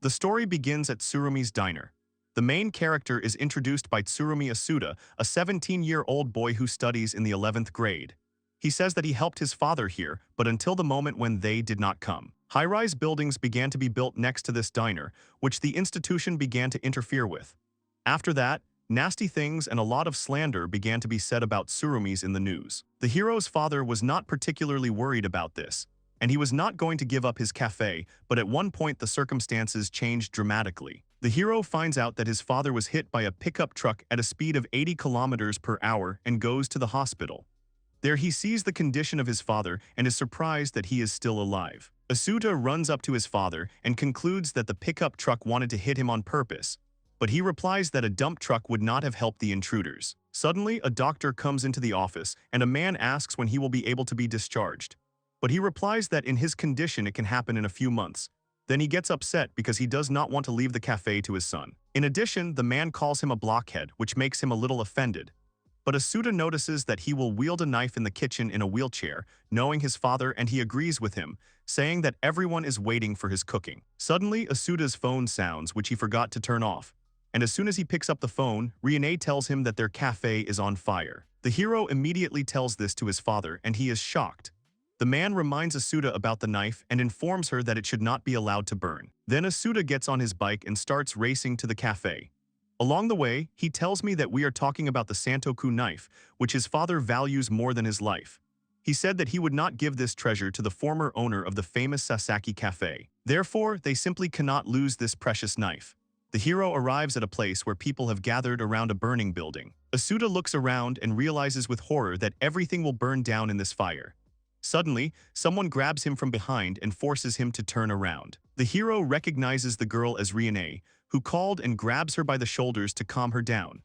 The story begins at Tsurumi's diner. The main character is introduced by Tsurumi Asuta, a 17-year-old boy who studies in the 11th grade. He says that he helped his father here, but until the moment when they did not come. High-rise buildings began to be built next to this diner, which the institution began to interfere with. After that, nasty things and a lot of slander began to be said about Tsurumi's in the news. The hero's father was not particularly worried about this, and he was not going to give up his cafe, but at one point the circumstances changed dramatically. The hero finds out that his father was hit by a pickup truck at a speed of 80 kilometers per hour and goes to the hospital. There he sees the condition of his father and is surprised that he is still alive. Asuta runs up to his father and concludes that the pickup truck wanted to hit him on purpose, but he replies that a dump truck would not have helped the intruders. Suddenly, a doctor comes into the office and a man asks when he will be able to be discharged. But he replies that in his condition it can happen in a few months. Then he gets upset because he does not want to leave the cafe to his son. In addition, the man calls him a blockhead, which makes him a little offended. But Asuta notices that he will wield a knife in the kitchen in a wheelchair, knowing his father, and he agrees with him, saying that everyone is waiting for his cooking. Suddenly, Asuta's phone sounds, which he forgot to turn off. And as soon as he picks up the phone, Riene tells him that their cafe is on fire. The hero immediately tells this to his father, and he is shocked. The man reminds Asuta about the knife and informs her that it should not be allowed to burn. Then Asuta gets on his bike and starts racing to the cafe. Along the way, he tells me that we are talking about the Santoku knife, which his father values more than his life. He said that he would not give this treasure to the former owner of the famous Sasaki cafe. Therefore, they simply cannot lose this precious knife. The hero arrives at a place where people have gathered around a burning building. Asuta looks around and realizes with horror that everything will burn down in this fire. Suddenly, someone grabs him from behind and forces him to turn around. The hero recognizes the girl as Riene, who called and grabs her by the shoulders to calm her down.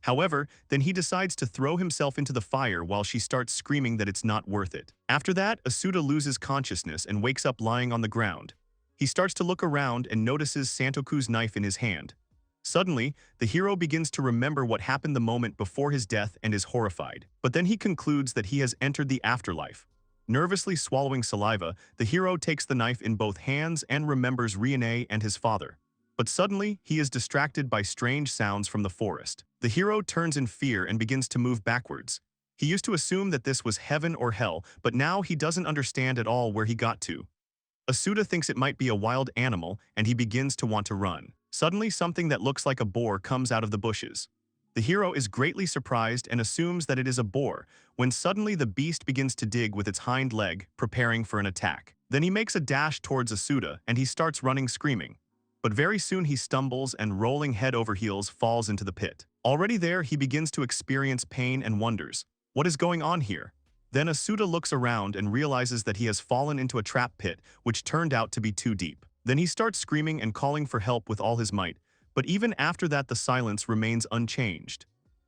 However, then he decides to throw himself into the fire while she starts screaming that it's not worth it. After that, Asuta loses consciousness and wakes up lying on the ground. He starts to look around and notices Santoku's knife in his hand. Suddenly, the hero begins to remember what happened the moment before his death and is horrified. But then he concludes that he has entered the afterlife. Nervously swallowing saliva, the hero takes the knife in both hands and remembers Riene and his father. But suddenly, he is distracted by strange sounds from the forest. The hero turns in fear and begins to move backwards. He used to assume that this was heaven or hell, but now he doesn't understand at all where he got to. Asuta thinks it might be a wild animal, and he begins to want to run. Suddenly, something that looks like a boar comes out of the bushes. The hero is greatly surprised and assumes that it is a boar, when suddenly the beast begins to dig with its hind leg, preparing for an attack. Then he makes a dash towards Asuta, and he starts running screaming. But very soon he stumbles and rolling head over heels falls into the pit. Already there, he begins to experience pain and wonders. What is going on here? Then Asuta looks around and realizes that he has fallen into a trap pit, which turned out to be too deep. Then he starts screaming and calling for help with all his might, but even after that the silence remains unchanged.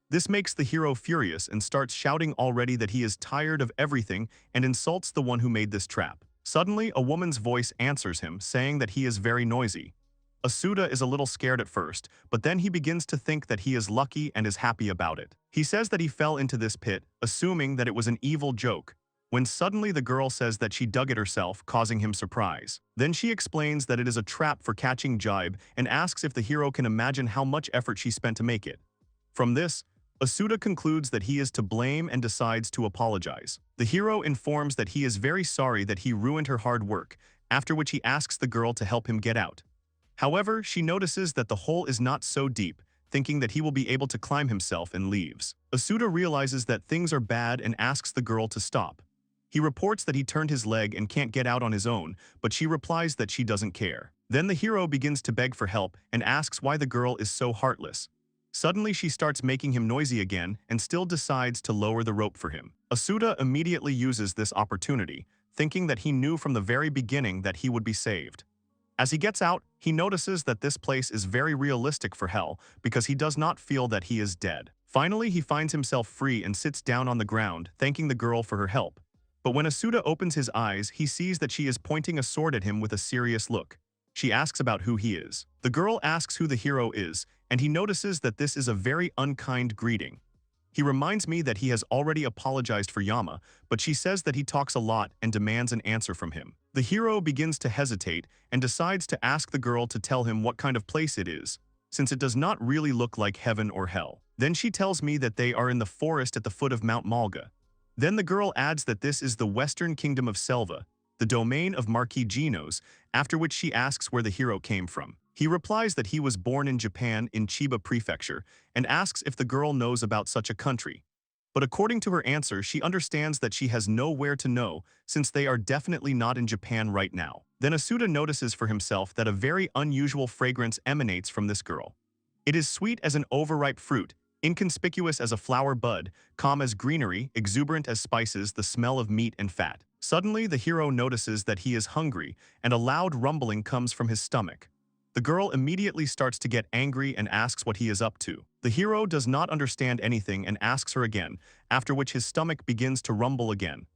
This makes the hero furious and starts shouting already that he is tired of everything and insults the one who made this trap. Suddenly, a woman's voice answers him, saying that he is very noisy. Asuta is a little scared at first, but then he begins to think that he is lucky and is happy about it. He says that he fell into this pit, assuming that it was an evil joke, when suddenly the girl says that she dug it herself, causing him surprise. Then she explains that it is a trap for catching jibe and asks if the hero can imagine how much effort she spent to make it. From this, Asuta concludes that he is to blame and decides to apologize. The hero informs that he is very sorry that he ruined her hard work, after which he asks the girl to help him get out. However, she notices that the hole is not so deep, thinking that he will be able to climb himself, and leaves. Asuta realizes that things are bad and asks the girl to stop. He reports that he turned his leg and can't get out on his own, but she replies that she doesn't care. Then the hero begins to beg for help and asks why the girl is so heartless. Suddenly she starts making him noisy again and still decides to lower the rope for him. Asuta immediately uses this opportunity, thinking that he knew from the very beginning that he would be saved. As he gets out, he notices that this place is very realistic for hell because he does not feel that he is dead. Finally, he finds himself free and sits down on the ground, thanking the girl for her help. But when Asuta opens his eyes, he sees that she is pointing a sword at him with a serious look. She asks about who he is. The girl asks who the hero is, and he notices that this is a very unkind greeting. He reminds me that he has already apologized for Yama, but she says that he talks a lot and demands an answer from him. The hero begins to hesitate and decides to ask the girl to tell him what kind of place it is, since it does not really look like heaven or hell. Then she tells me that they are in the forest at the foot of Mount Manga. Then the girl adds that this is the western kingdom of Selva, the domain of Marquis Genos, after which she asks where the hero came from. He replies that he was born in Japan in Chiba Prefecture and asks if the girl knows about such a country. But according to her answer, she understands that she has nowhere to know since they are definitely not in Japan right now. Then Asuta notices for himself that a very unusual fragrance emanates from this girl. It is sweet as an overripe fruit, inconspicuous as a flower bud, calm as greenery, exuberant as spices, the smell of meat and fat. Suddenly, the hero notices that he is hungry, and a loud rumbling comes from his stomach. The girl immediately starts to get angry and asks what he is up to. The hero does not understand anything and asks her again, after which his stomach begins to rumble again.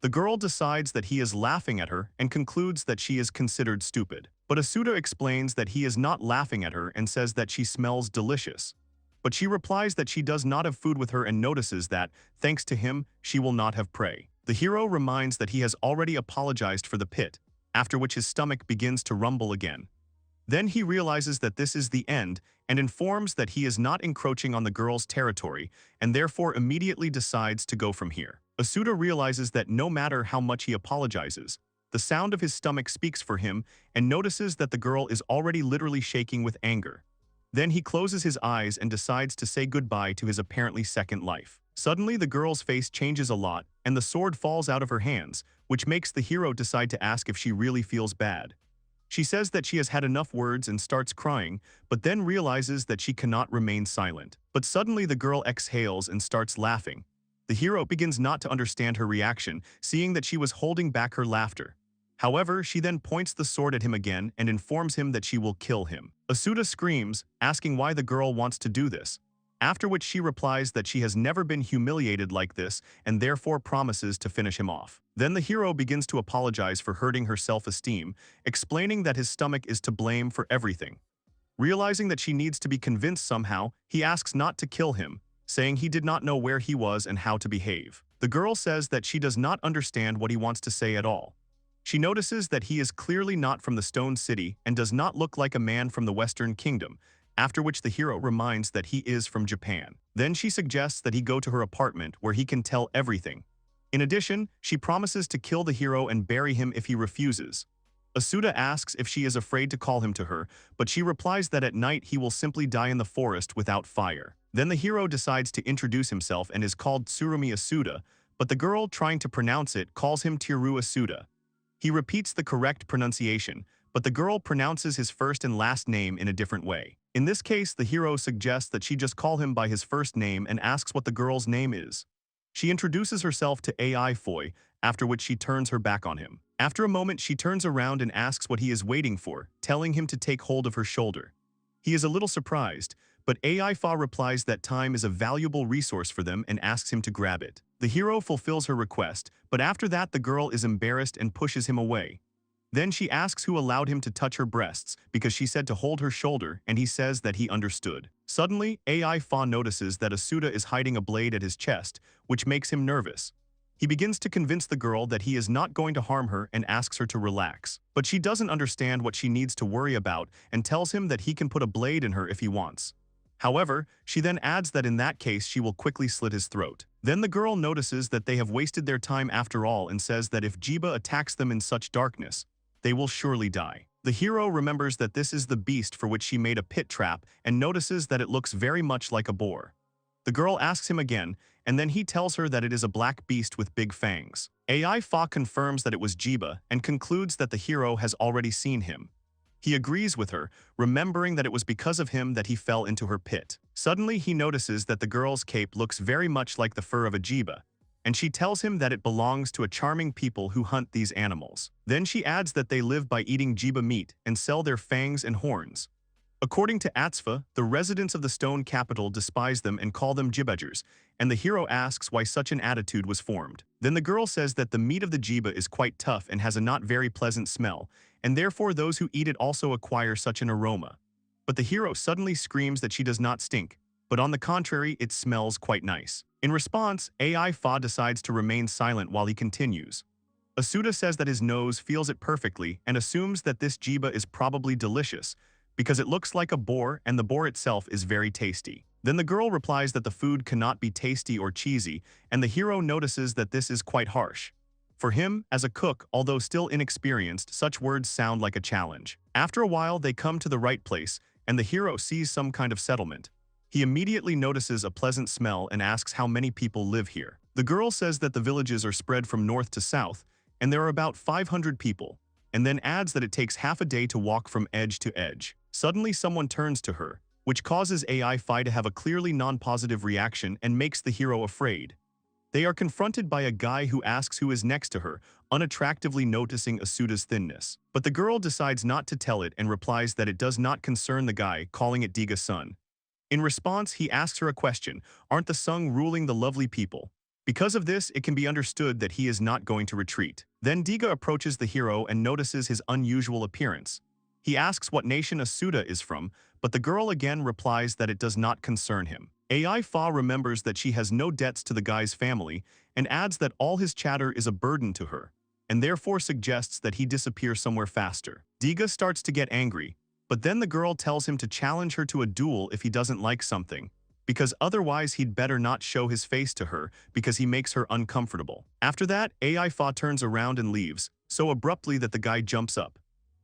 The girl decides that he is laughing at her and concludes that she is considered stupid. But Asuta explains that he is not laughing at her and says that she smells delicious. But she replies that she does not have food with her and notices that, thanks to him, she will not have prey. The hero reminds that he has already apologized for the pit, after which his stomach begins to rumble again. Then he realizes that this is the end and informs that he is not encroaching on the girl's territory and therefore immediately decides to go from here. Asuta realizes that no matter how much he apologizes, the sound of his stomach speaks for him and notices that the girl is already literally shaking with anger. Then he closes his eyes and decides to say goodbye to his apparently second life. Suddenly, the girl's face changes a lot and the sword falls out of her hands, which makes the hero decide to ask if she really feels bad. She says that she has had enough words and starts crying, but then realizes that she cannot remain silent. But suddenly the girl exhales and starts laughing. The hero begins not to understand her reaction, seeing that she was holding back her laughter. However, she then points the sword at him again and informs him that she will kill him. Asuta screams, asking why the girl wants to do this, after which she replies that she has never been humiliated like this and therefore promises to finish him off. Then the hero begins to apologize for hurting her self-esteem, explaining that his stomach is to blame for everything. Realizing that she needs to be convinced somehow, he asks not to kill him, saying he did not know where he was and how to behave. The girl says that she does not understand what he wants to say at all. She notices that he is clearly not from the Stone City and does not look like a man from the Western Kingdom, after which the hero reminds that he is from Japan. Then she suggests that he go to her apartment where he can tell everything. In addition, she promises to kill the hero and bury him if he refuses. Asuta asks if she is afraid to call him to her, but she replies that at night he will simply die in the forest without fire. Then the hero decides to introduce himself and is called Tsurumi Asuta, but the girl, trying to pronounce it, calls him Tsurumi Asuta. He repeats the correct pronunciation, but the girl pronounces his first and last name in a different way. In this case, the hero suggests that she just call him by his first name and asks what the girl's name is. She introduces herself to AI Foy, after which she turns her back on him. After a moment, she turns around and asks what he is waiting for, telling him to take hold of her shoulder. He is a little surprised, but AI Fa replies that time is a valuable resource for them and asks him to grab it. The hero fulfills her request, but after that the girl is embarrassed and pushes him away. Then she asks who allowed him to touch her breasts because she said to hold her shoulder, and he says that he understood. Suddenly, AI Fa notices that Asuta is hiding a blade at his chest, which makes him nervous. He begins to convince the girl that he is not going to harm her and asks her to relax. But she doesn't understand what she needs to worry about and tells him that he can put a blade in her if he wants. However, she then adds that in that case she will quickly slit his throat. Then the girl notices that they have wasted their time after all and says that if Jiba attacks them in such darkness, they will surely die. The hero remembers that this is the beast for which she made a pit trap and notices that it looks very much like a boar. The girl asks him again, and then he tells her that it is a black beast with big fangs. AI Fa confirms that it was Jiba and concludes that the hero has already seen him. He agrees with her, remembering that it was because of him that he fell into her pit. Suddenly he notices that the girl's cape looks very much like the fur of a Jiba, and she tells him that it belongs to a charming people who hunt these animals. Then she adds that they live by eating Jiba meat and sell their fangs and horns. According to Atsfa, the residents of the stone capital despise them and call them Jibagers, and the hero asks why such an attitude was formed. Then the girl says that the meat of the Jiba is quite tough and has a not very pleasant smell, and therefore those who eat it also acquire such an aroma. But the hero suddenly screams that she does not stink, but on the contrary, it smells quite nice. In response, AI Fa decides to remain silent while he continues. Asuta says that his nose feels it perfectly and assumes that this jiba is probably delicious because it looks like a boar and the boar itself is very tasty. Then the girl replies that the food cannot be tasty or cheesy, and the hero notices that this is quite harsh. For him, as a cook, although still inexperienced, such words sound like a challenge. After a while, they come to the right place, and the hero sees some kind of settlement. He immediately notices a pleasant smell and asks how many people live here. The girl says that the villages are spread from north to south, and there are about 500 people, and then adds that it takes half a day to walk from edge to edge. Suddenly, someone turns to her, which causes AI Fi to have a clearly non-positive reaction and makes the hero afraid. They are confronted by a guy who asks who is next to her, unattractively noticing Asuta's thinness. But the girl decides not to tell it and replies that it does not concern the guy, calling it Diga-sun. In response, he asks her a question, aren't the Sung ruling the lovely people? Because of this, it can be understood that he is not going to retreat. Then Diga approaches the hero and notices his unusual appearance. He asks what nation Asuta is from, but the girl again replies that it does not concern him. AI Fa remembers that she has no debts to the guy's family and adds that all his chatter is a burden to her, and therefore suggests that he disappear somewhere faster. Diga starts to get angry, but then the girl tells him to challenge her to a duel if he doesn't like something, because otherwise he'd better not show his face to her because he makes her uncomfortable. After that, AI Fa turns around and leaves, so abruptly that the guy jumps up.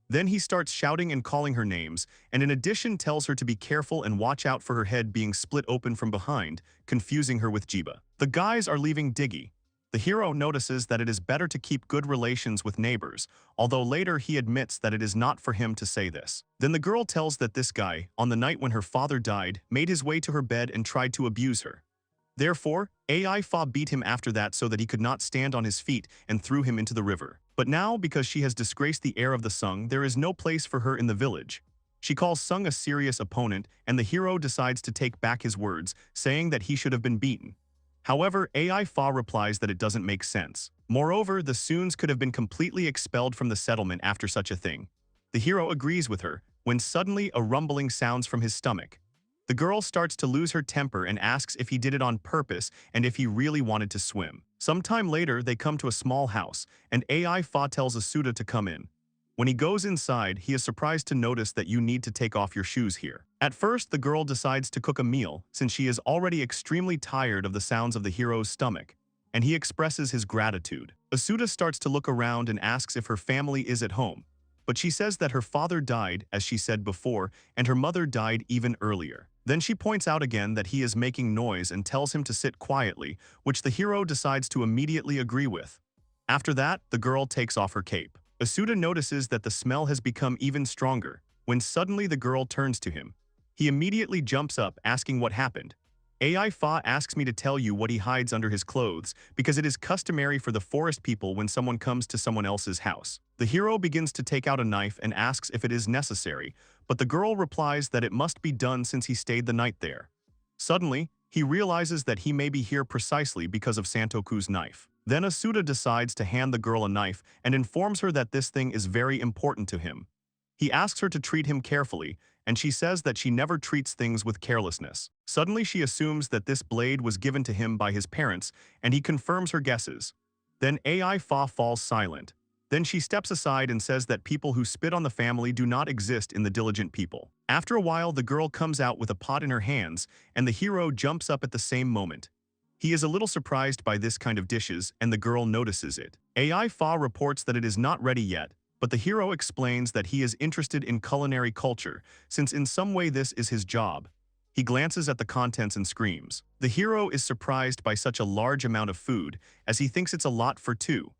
Then he starts shouting and calling her names, and in addition tells her to be careful and watch out for her head being split open from behind, confusing her with Jiba. The guys are leaving Diggy. The hero notices that it is better to keep good relations with neighbors, although later he admits that it is not for him to say this. Then the girl tells that this guy, on the night when her father died, made his way to her bed and tried to abuse her. Therefore, AI Fa beat him after that so that he could not stand on his feet and threw him into the river. But now, because she has disgraced the heir of the Sung, there is no place for her in the village. She calls Sung a serious opponent, and the hero decides to take back his words, saying that he should have been beaten. However, AI Fa replies that it doesn't make sense. Moreover, the Soons could have been completely expelled from the settlement after such a thing. The hero agrees with her, when suddenly a rumbling sounds from his stomach. The girl starts to lose her temper and asks if he did it on purpose and if he really wanted to swim. Sometime later, they come to a small house, and AI Fa tells Asuta to come in. When he goes inside, he is surprised to notice that you need to take off your shoes here. At first, the girl decides to cook a meal, since she is already extremely tired of the sounds of the hero's stomach, and he expresses his gratitude. Asuta starts to look around and asks if her family is at home, but she says that her father died, as she said before, and her mother died even earlier. Then she points out again that he is making noise and tells him to sit quietly, which the hero decides to immediately agree with. After that, the girl takes off her cape. Asuta notices that the smell has become even stronger, when suddenly the girl turns to him. He immediately jumps up, asking what happened. AI Fa asks me to tell you what he hides under his clothes, because it is customary for the forest people when someone comes to someone else's house. The hero begins to take out a knife and asks if it is necessary, but the girl replies that it must be done since he stayed the night there. Suddenly, he realizes that he may be here precisely because of Santoku's knife. Then Asuta decides to hand the girl a knife and informs her that this thing is very important to him. He asks her to treat him carefully, and she says that she never treats things with carelessness. Suddenly, she assumes that this blade was given to him by his parents, and he confirms her guesses. Then AI Fa falls silent. Then she steps aside and says that people who spit on the family do not exist in the diligent people. After a while, the girl comes out with a pot in her hands, and the hero jumps up at the same moment. He is a little surprised by this kind of dishes, and the girl notices it. AI Fa reports that it is not ready yet, but the hero explains that he is interested in culinary culture, since in some way this is his job. He glances at the contents and screams. The hero is surprised by such a large amount of food, as he thinks it's a lot for two.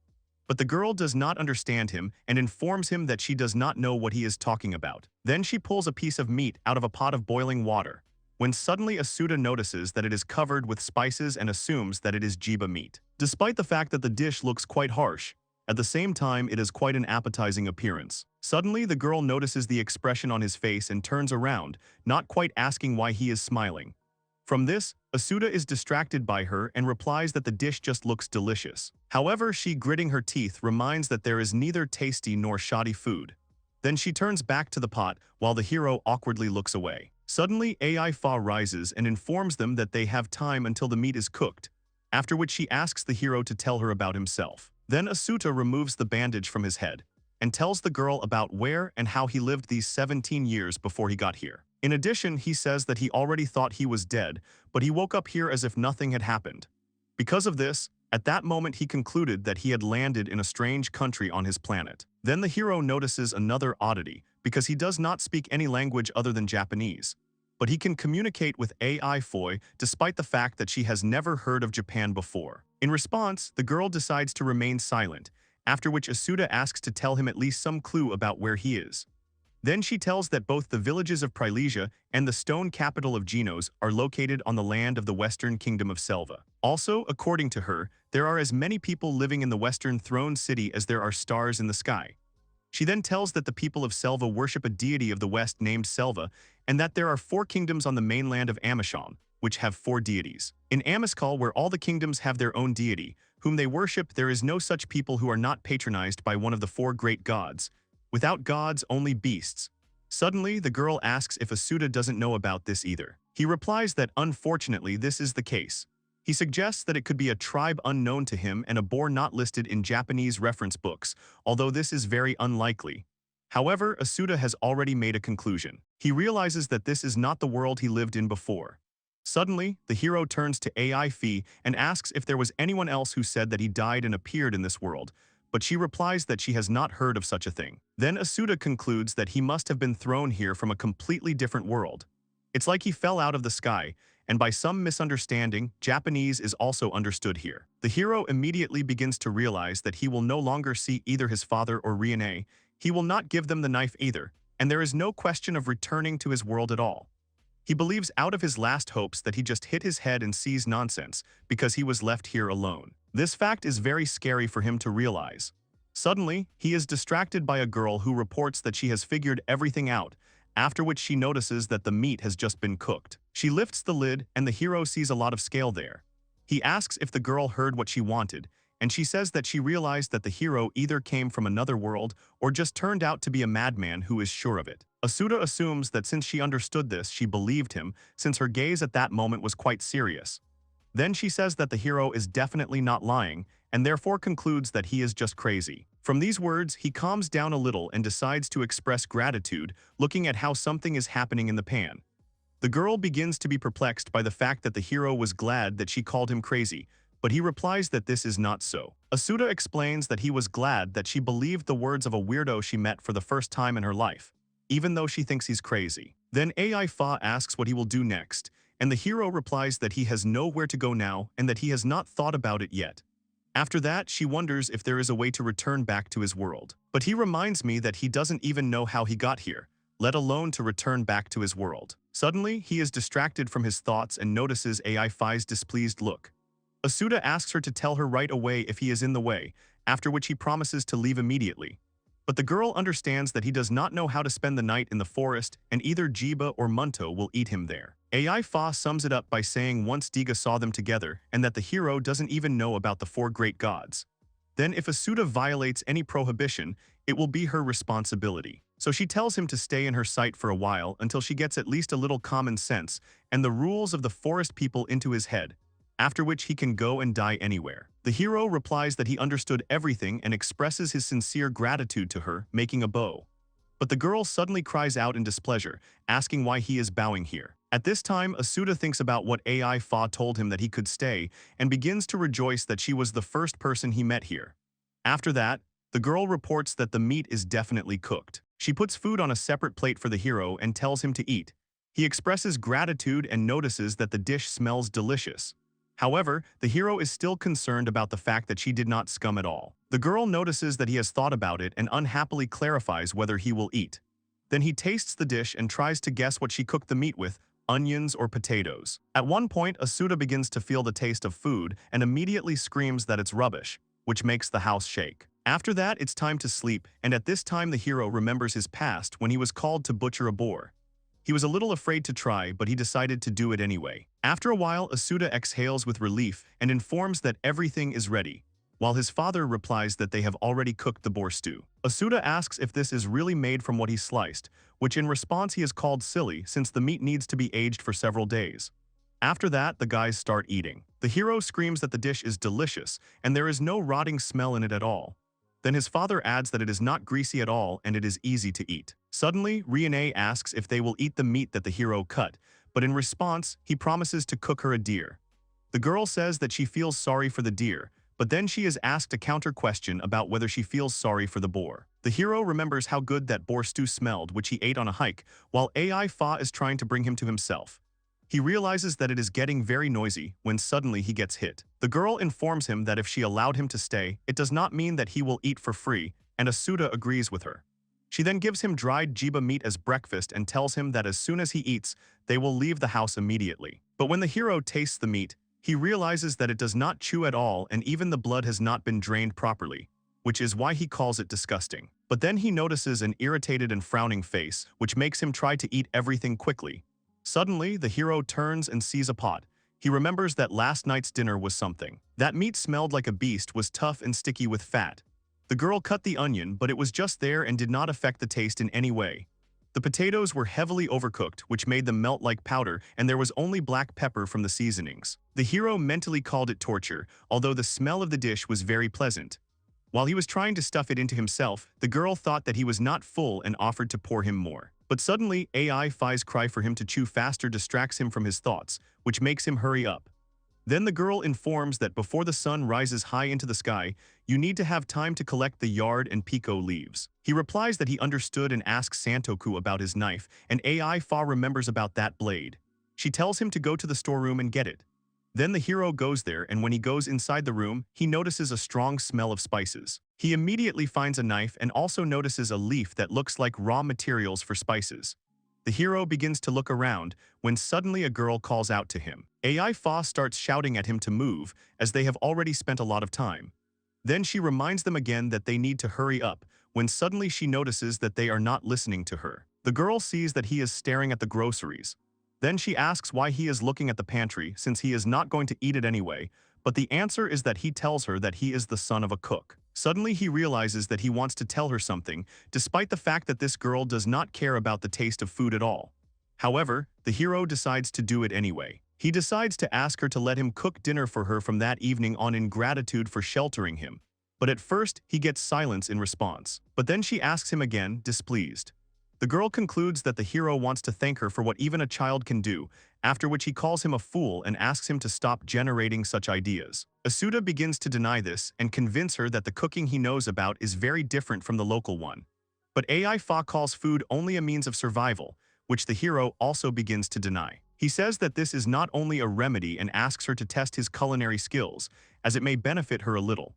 But the girl does not understand him and informs him that she does not know what he is talking about. Then she pulls a piece of meat out of a pot of boiling water, when suddenly Asuta notices that it is covered with spices and assumes that it is jiba meat. Despite the fact that the dish looks quite harsh, at the same time it is quite an appetizing appearance. Suddenly the girl notices the expression on his face and turns around, not quite asking why he is smiling. From this, Asuta is distracted by her and replies that the dish just looks delicious. However, she, gritting her teeth, reminds that there is neither tasty nor shoddy food. Then she turns back to the pot while the hero awkwardly looks away. Suddenly, AI Fa rises and informs them that they have time until the meat is cooked, after which she asks the hero to tell her about himself. Then Asuta removes the bandage from his head and tells the girl about where and how he lived these 17 years before he got here. In addition, he says that he already thought he was dead, but he woke up here as if nothing had happened. Because of this, at that moment he concluded that he had landed in a strange country on his planet. Then the hero notices another oddity, because he does not speak any language other than Japanese. But he can communicate with AI Foy despite the fact that she has never heard of Japan before. In response, the girl decides to remain silent, after which Asuta asks to tell him at least some clue about where he is. Then she tells that both the villages of Prilesia and the stone capital of Genos are located on the land of the western kingdom of Selva. Also, according to her, there are as many people living in the western throne city as there are stars in the sky. She then tells that the people of Selva worship a deity of the west named Selva, and that there are 4 kingdoms on the mainland of Amisham, which have 4 deities. In Amiskal, where all the kingdoms have their own deity, whom they worship, there is no such people who are not patronized by one of the 4 great gods. Without gods, only beasts. Suddenly, the girl asks if Asuta doesn't know about this either. He replies that unfortunately this is the case. He suggests that it could be a tribe unknown to him and a boar not listed in Japanese reference books, although this is very unlikely. However, Asuta has already made a conclusion. He realizes that this is not the world he lived in before. Suddenly, the hero turns to AI Fee and asks if there was anyone else who said that he died and appeared in this world, but she replies that she has not heard of such a thing. Then Asuta concludes that he must have been thrown here from a completely different world. It's like he fell out of the sky, and by some misunderstanding, Japanese is also understood here. The hero immediately begins to realize that he will no longer see either his father or Riene. He will not give them the knife either, and there is no question of returning to his world at all. He believes out of his last hopes that he just hit his head and sees nonsense because he was left here alone. This fact is very scary for him to realize. Suddenly, he is distracted by a girl who reports that she has figured everything out, after which she notices that the meat has just been cooked. She lifts the lid and the hero sees a lot of scale there. He asks if the girl heard what she wanted, and she says that she realized that the hero either came from another world or just turned out to be a madman who is sure of it. Asuta assumes that since she understood this, she believed him, since her gaze at that moment was quite serious. Then she says that the hero is definitely not lying, and therefore concludes that he is just crazy. From these words, he calms down a little and decides to express gratitude, looking at how something is happening in the pan. The girl begins to be perplexed by the fact that the hero was glad that she called him crazy, but he replies that this is not so. Asuta explains that he was glad that she believed the words of a weirdo she met for the first time in her life, even though she thinks he's crazy. Then AI Fa asks what he will do next, and the hero replies that he has nowhere to go now and that he has not thought about it yet. After that, she wonders if there is a way to return back to his world. But he reminds me that he doesn't even know how he got here, let alone to return back to his world. Suddenly, he is distracted from his thoughts and notices AI Fi's displeased look. Asuta asks her to tell her right away if he is in the way, after which he promises to leave immediately. But the girl understands that he does not know how to spend the night in the forest, and either Jiba or Munto will eat him there. AI Fa sums it up by saying once Diga saw them together and that the hero doesn't even know about the 4 great gods. Then if Asuta violates any prohibition, it will be her responsibility. So she tells him to stay in her sight for a while until she gets at least a little common sense and the rules of the forest people into his head, after which he can go and die anywhere. The hero replies that he understood everything and expresses his sincere gratitude to her, making a bow. But the girl suddenly cries out in displeasure, asking why he is bowing here. At this time, Asuta thinks about what AI Fa told him that he could stay and begins to rejoice that she was the first person he met here. After that, the girl reports that the meat is definitely cooked. She puts food on a separate plate for the hero and tells him to eat. He expresses gratitude and notices that the dish smells delicious. However, the hero is still concerned about the fact that she did not scum at all. The girl notices that he has thought about it and unhappily clarifies whether he will eat. Then he tastes the dish and tries to guess what she cooked the meat with, onions or potatoes. At one point, Asuta begins to feel the taste of food and immediately screams that it's rubbish, which makes the house shake. After that, it's time to sleep, and at this time the hero remembers his past when he was called to butcher a boar. He was a little afraid to try, but he decided to do it anyway. After a while, Asuta exhales with relief and informs that everything is ready. while his father replies that they have already cooked the boar stew. Asuta asks if this is really made from what he sliced, which in response he is called silly since the meat needs to be aged for several days. After that, the guys start eating. The hero screams that the dish is delicious and there is no rotting smell in it at all. Then his father adds that it is not greasy at all and it is easy to eat. Suddenly, Riene asks if they will eat the meat that the hero cut, but in response, he promises to cook her a deer. The girl says that she feels sorry for the deer, but then she is asked a counter question about whether she feels sorry for the boar. The hero remembers how good that boar stew smelled, which he ate on a hike, while Ai Fa is trying to bring him to himself. He realizes that it is getting very noisy when suddenly he gets hit. The girl informs him that if she allowed him to stay, it does not mean that he will eat for free, and Asuta agrees with her. She then gives him dried jiba meat as breakfast and tells him that as soon as he eats, they will leave the house immediately. But when the hero tastes the meat, he realizes that it does not chew at all and even the blood has not been drained properly, which is why he calls it disgusting. But then he notices an irritated and frowning face, which makes him try to eat everything quickly. Suddenly, the hero turns and sees a pot. He remembers that last night's dinner was something. That meat smelled like a beast, was tough and sticky with fat. The girl cut the onion, but it was just there and did not affect the taste in any way. The potatoes were heavily overcooked, which made them melt like powder, and there was only black pepper from the seasonings. The hero mentally called it torture, although the smell of the dish was very pleasant. While he was trying to stuff it into himself, the girl thought that he was not full and offered to pour him more. But suddenly, Ai Fa's cry for him to chew faster distracts him from his thoughts, which makes him hurry up. Then the girl informs that before the sun rises high into the sky, you need to have time to collect the yard and piko leaves. He replies that he understood and asks Santoku about his knife, and Ai Fa remembers about that blade. She tells him to go to the storeroom and get it. Then the hero goes there, and when he goes inside the room, he notices a strong smell of spices. He immediately finds a knife and also notices a leaf that looks like raw materials for spices. The hero begins to look around when suddenly a girl calls out to him. Ai Fa starts shouting at him to move as they have already spent a lot of time. Then she reminds them again that they need to hurry up when suddenly she notices that they are not listening to her. The girl sees that he is staring at the groceries. Then she asks why he is looking at the pantry since he is not going to eat it anyway, but the answer is that he tells her that he is the son of a cook. Suddenly he realizes that he wants to tell her something, despite the fact that this girl does not care about the taste of food at all. However, the hero decides to do it anyway. He decides to ask her to let him cook dinner for her from that evening on in gratitude for sheltering him. But at first, he gets silence in response. But then she asks him again, displeased. The girl concludes that the hero wants to thank her for what even a child can do, after which he calls him a fool and asks him to stop generating such ideas. Asuta begins to deny this and convince her that the cooking he knows about is very different from the local one. But Ai Fa calls food only a means of survival, which the hero also begins to deny. He says that this is not only a remedy and asks her to test his culinary skills, as it may benefit her a little.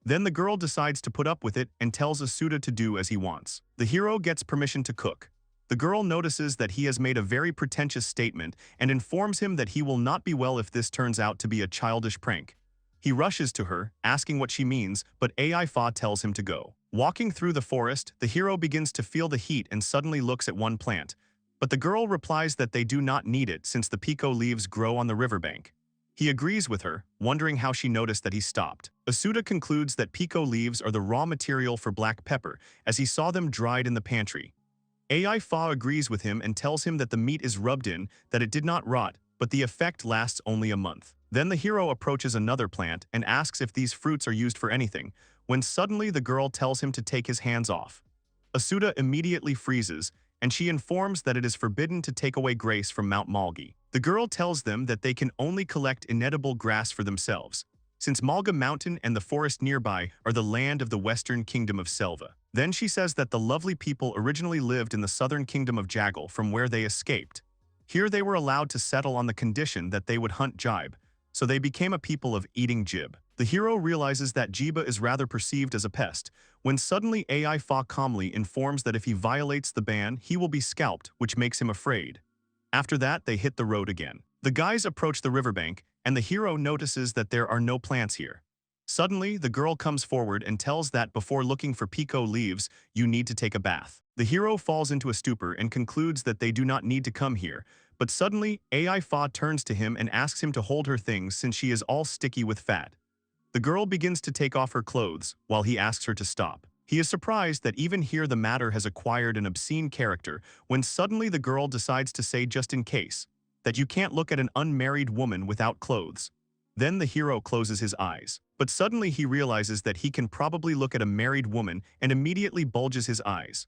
Then the girl decides to put up with it and tells Asuta to do as he wants. The hero gets permission to cook. The girl notices that he has made a very pretentious statement and informs him that he will not be well if this turns out to be a childish prank. He rushes to her, asking what she means, but Ai Fa tells him to go. Walking through the forest, the hero begins to feel the heat and suddenly looks at one plant. But the girl replies that they do not need it since the piko leaves grow on the riverbank. He agrees with her, wondering how she noticed that he stopped. Asuta concludes that piko leaves are the raw material for black pepper, as he saw them dried in the pantry. Ai Fa agrees with him and tells him that the meat is rubbed in, that it did not rot, but the effect lasts only a month. Then the hero approaches another plant and asks if these fruits are used for anything, when suddenly the girl tells him to take his hands off. Asuta immediately freezes, and she informs that it is forbidden to take away grace from Mount Malgi. The girl tells them that they can only collect inedible grass for themselves, since Malga Mountain and the forest nearby are the land of the Western Kingdom of Selva. Then she says that the lovely people originally lived in the southern kingdom of Jagal from where they escaped. Here they were allowed to settle on the condition that they would hunt jibe, so they became a people of eating jib. The hero realizes that jiba is rather perceived as a pest, when suddenly Ai Fa calmly informs that if he violates the ban, he will be scalped, which makes him afraid. After that, they hit the road again. The guys approach the riverbank, and the hero notices that there are no plants here. Suddenly, the girl comes forward and tells that before looking for piko leaves, you need to take a bath. The hero falls into a stupor and concludes that they do not need to come here, but suddenly, Ai Fa turns to him and asks him to hold her things since she is all sticky with fat. The The girl begins to take off her clothes, while he asks her to stop. He is surprised that even here the matter has acquired an obscene character, when suddenly the girl decides to say just in case, that you can't look at an unmarried woman without clothes. Then the hero closes his eyes, but suddenly he realizes that he can probably look at a married woman and immediately bulges his eyes.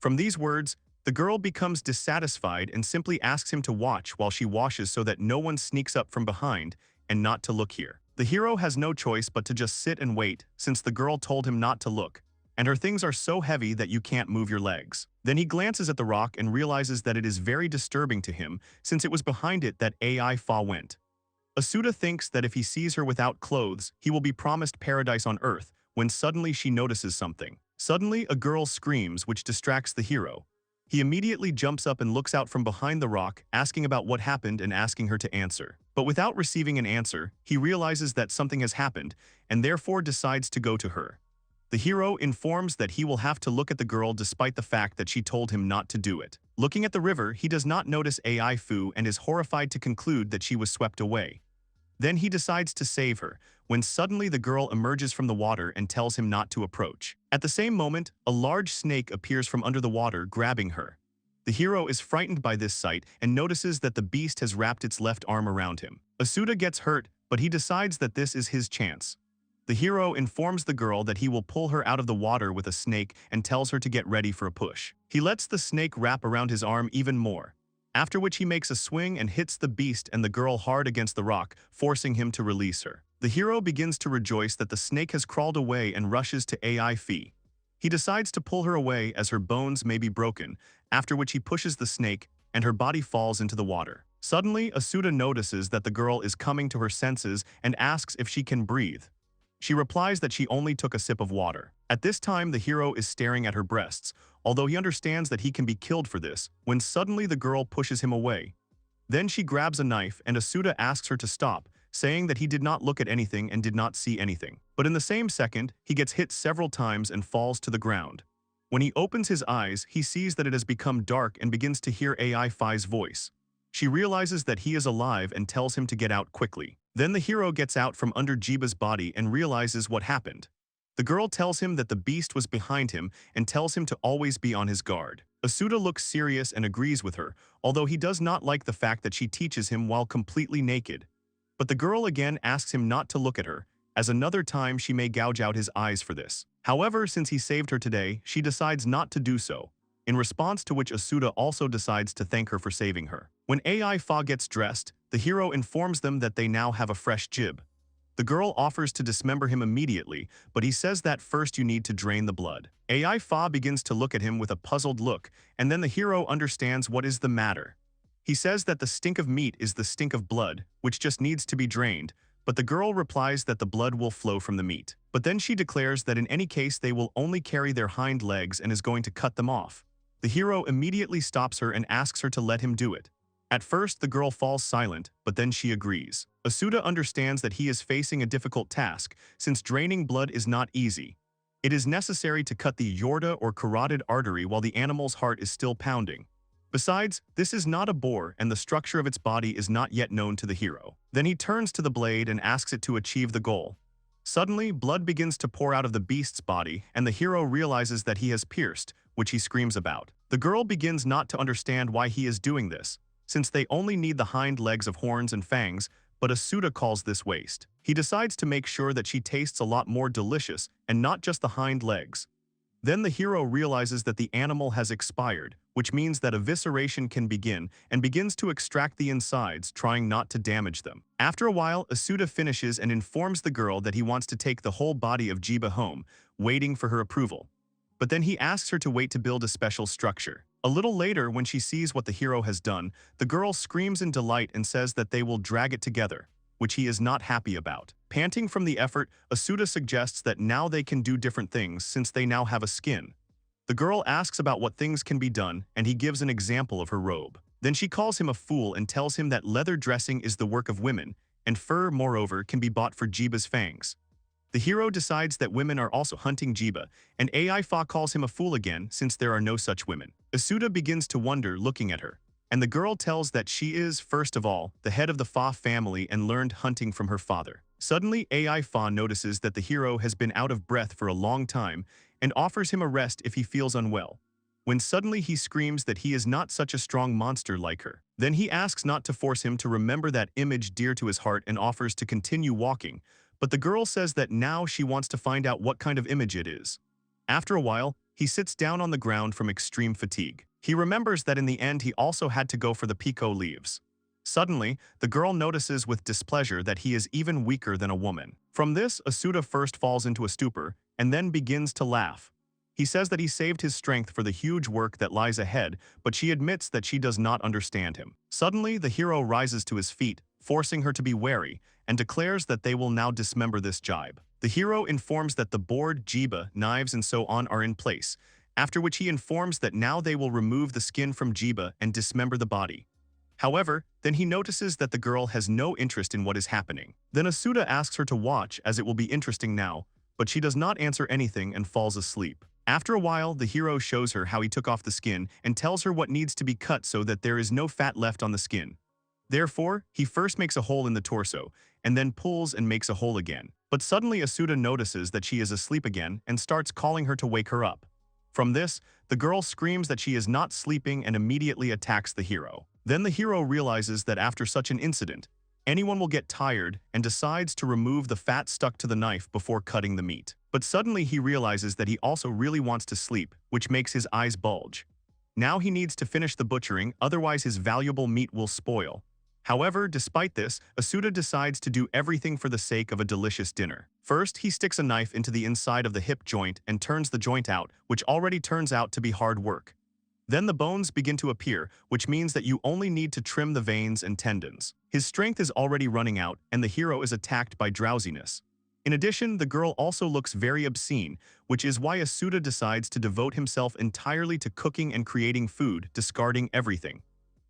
From these words, the girl becomes dissatisfied and simply asks him to watch while she washes so that no one sneaks up from behind and not to look here. The hero has no choice but to just sit and wait, since the girl told him not to look, and her things are so heavy that you can't move your legs. Then he glances at the rock and realizes that it is very disturbing to him, since it was behind it that AI Fa went. Asuta thinks that if he sees her without clothes, he will be promised paradise on earth, when suddenly she notices something. Suddenly, a girl screams, which distracts the hero. He immediately jumps up and looks out from behind the rock, asking about what happened and asking her to answer. But without receiving an answer, he realizes that something has happened, and therefore decides to go to her. The hero informs that he will have to look at the girl despite the fact that she told him not to do it. Looking at the river, he does not notice AI Fu and is horrified to conclude that she was swept away. Then he decides to save her, when suddenly the girl emerges from the water and tells him not to approach. At the same moment, a large snake appears from under the water, grabbing her. The hero is frightened by this sight and notices that the beast has wrapped its left arm around him. Asuta gets hurt, but he decides that this is his chance. The hero informs the girl that he will pull her out of the water with a snake and tells her to get ready for a push. He lets the snake wrap around his arm even more, after which he makes a swing and hits the beast and the girl hard against the rock, forcing him to release her. The hero begins to rejoice that the snake has crawled away and rushes to AI Fi. He decides to pull her away as her bones may be broken, after which he pushes the snake and her body falls into the water. Suddenly, Asuta notices that the girl is coming to her senses and asks if she can breathe. She replies that she only took a sip of water. At this time, the hero is staring at her breasts, although he understands that he can be killed for this, when suddenly the girl pushes him away. Then she grabs a knife and Asuta asks her to stop, saying that he did not look at anything and did not see anything. But in the same second, he gets hit several times and falls to the ground. When he opens his eyes, he sees that it has become dark and begins to hear AI Fi's voice. She realizes that he is alive and tells him to get out quickly. Then the hero gets out from under Jiba's body and realizes what happened. The girl tells him that the beast was behind him and tells him to always be on his guard. Asuta looks serious and agrees with her, although he does not like the fact that she teaches him while completely naked. But the girl again asks him not to look at her, as another time she may gouge out his eyes for this. However, since he saved her today, she decides not to do so, in response to which Asuta also decides to thank her for saving her. When AI Fa gets dressed, the hero informs them that they now have a fresh jib. The girl offers to dismember him immediately, but he says that first you need to drain the blood. AI Fa begins to look at him with a puzzled look, and then the hero understands what is the matter. He says that the stink of meat is the stink of blood, which just needs to be drained, but the girl replies that the blood will flow from the meat. But then she declares that in any case they will only carry their hind legs and is going to cut them off. The hero immediately stops her and asks her to let him do it. At first, the girl falls silent, but then she agrees. Asuta understands that he is facing a difficult task, since draining blood is not easy. It is necessary to cut the aorta or carotid artery while the animal's heart is still pounding. Besides, this is not a boar and the structure of its body is not yet known to the hero. Then he turns to the blade and asks it to achieve the goal. Suddenly, blood begins to pour out of the beast's body and the hero realizes that he has pierced, which he screams about. The girl begins not to understand why he is doing this, since they only need the hind legs of horns and fangs, but Asuta calls this waste. He decides to make sure that she tastes a lot more delicious and not just the hind legs. Then the hero realizes that the animal has expired, which means that evisceration can begin and begins to extract the insides, trying not to damage them. After a while, Asuta finishes and informs the girl that he wants to take the whole body of Jiba home, waiting for her approval. But then he asks her to wait to build a special structure. A little later, when she sees what the hero has done, the girl screams in delight and says that they will drag it together, which he is not happy about. Panting from the effort, Asuta suggests that now they can do different things since they now have a skin. The girl asks about what things can be done, and he gives an example of her robe. Then she calls him a fool and tells him that leather dressing is the work of women, and fur, moreover, can be bought for Jiba's fangs. The hero decides that women are also hunting Jiba, and AI Fa calls him a fool again since there are no such women. Asuta begins to wonder looking at her, and the girl tells that she is, first of all, the head of the Fa family and learned hunting from her father. Suddenly, AI Fa notices that the hero has been out of breath for a long time and offers him a rest if he feels unwell. When suddenly he screams that he is not such a strong monster like her. Then he asks not to force him to remember that image dear to his heart and offers to continue walking, but the girl says that now she wants to find out what kind of image it is. After a while, he sits down on the ground from extreme fatigue. He remembers that in the end he also had to go for the Pico leaves. Suddenly, the girl notices with displeasure that he is even weaker than a woman. From this, Asuta first falls into a stupor and then begins to laugh. He says that he saved his strength for the huge work that lies ahead, but she admits that she does not understand him. Suddenly, the hero rises to his feet, forcing her to be wary, and declares that they will now dismember this jibe. The hero informs that the board, jiba, knives and so on are in place, after which he informs that now they will remove the skin from jiba and dismember the body. However, then he notices that the girl has no interest in what is happening. Then Asuta asks her to watch as it will be interesting now, but she does not answer anything and falls asleep. After a while, the hero shows her how he took off the skin and tells her what needs to be cut so that there is no fat left on the skin. Therefore, he first makes a hole in the torso, and then pulls and makes a hole again. But suddenly Asuta notices that she is asleep again and starts calling her to wake her up. From this, the girl screams that she is not sleeping and immediately attacks the hero. Then the hero realizes that after such an incident, anyone will get tired and decides to remove the fat stuck to the knife before cutting the meat. But suddenly he realizes that he also really wants to sleep, which makes his eyes bulge. Now he needs to finish the butchering, otherwise his valuable meat will spoil. However, despite this, Asuta decides to do everything for the sake of a delicious dinner. First, he sticks a knife into the inside of the hip joint and turns the joint out, which already turns out to be hard work. Then the bones begin to appear, which means that you only need to trim the veins and tendons. His strength is already running out, and the hero is attacked by drowsiness. In addition, the girl also looks very obscene, which is why Asuta decides to devote himself entirely to cooking and creating food, discarding everything.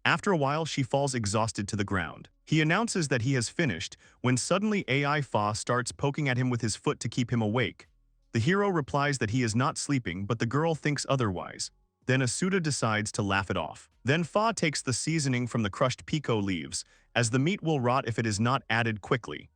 After a while, she falls exhausted to the ground. He announces that he has finished, when suddenly AI Fa starts poking at him with his foot to keep him awake. The hero replies that he is not sleeping, but the girl thinks otherwise. Then Asuta decides to laugh it off. Then Fa takes the seasoning from the crushed pico leaves, as the meat will rot if it is not added quickly.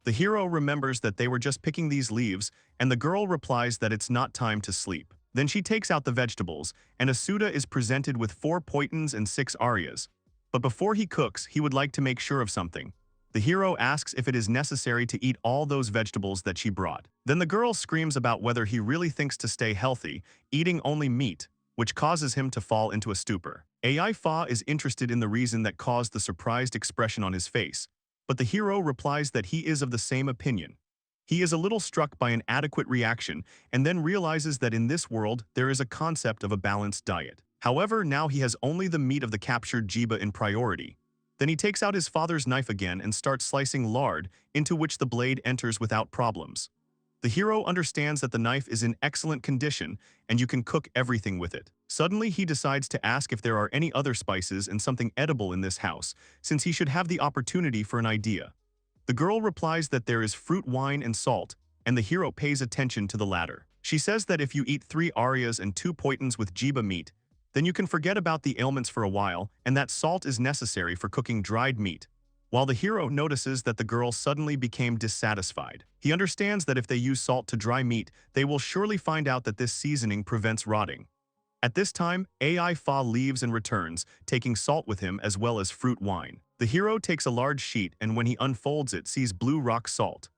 The hero remembers that they were just picking these leaves, and the girl replies that it's not time to sleep. Then she takes out the vegetables, and Asuta is presented with 4 poitons and 6 arias. But before he cooks, he would like to make sure of something. The hero asks if it is necessary to eat all those vegetables that she brought. Then the girl screams about whether he really thinks to stay healthy, eating only meat, which causes him to fall into a stupor. AI Fa is interested in the reason that caused the surprised expression on his face, but the hero replies that he is of the same opinion. He is a little struck by an adequate reaction and then realizes that in this world there is a concept of a balanced diet. However, now he has only the meat of the captured jiba in priority. Then he takes out his father's knife again and starts slicing lard, into which the blade enters without problems. The hero understands that the knife is in excellent condition and you can cook everything with it. Suddenly, he decides to ask if there are any other spices and something edible in this house, since he should have the opportunity for an idea. The girl replies that there is fruit wine and salt, and the hero pays attention to the latter. She says that if you eat 3 arias and 2 poitons with jiba meat, then you can forget about the ailments for a while, and that salt is necessary for cooking dried meat. While the hero notices that the girl suddenly became dissatisfied. He understands that if they use salt to dry meat, they will surely find out that this seasoning prevents rotting. At this time, AI Fa leaves and returns, taking salt with him as well as fruit wine. The hero takes a large sheet and when he unfolds it sees blue rock salt.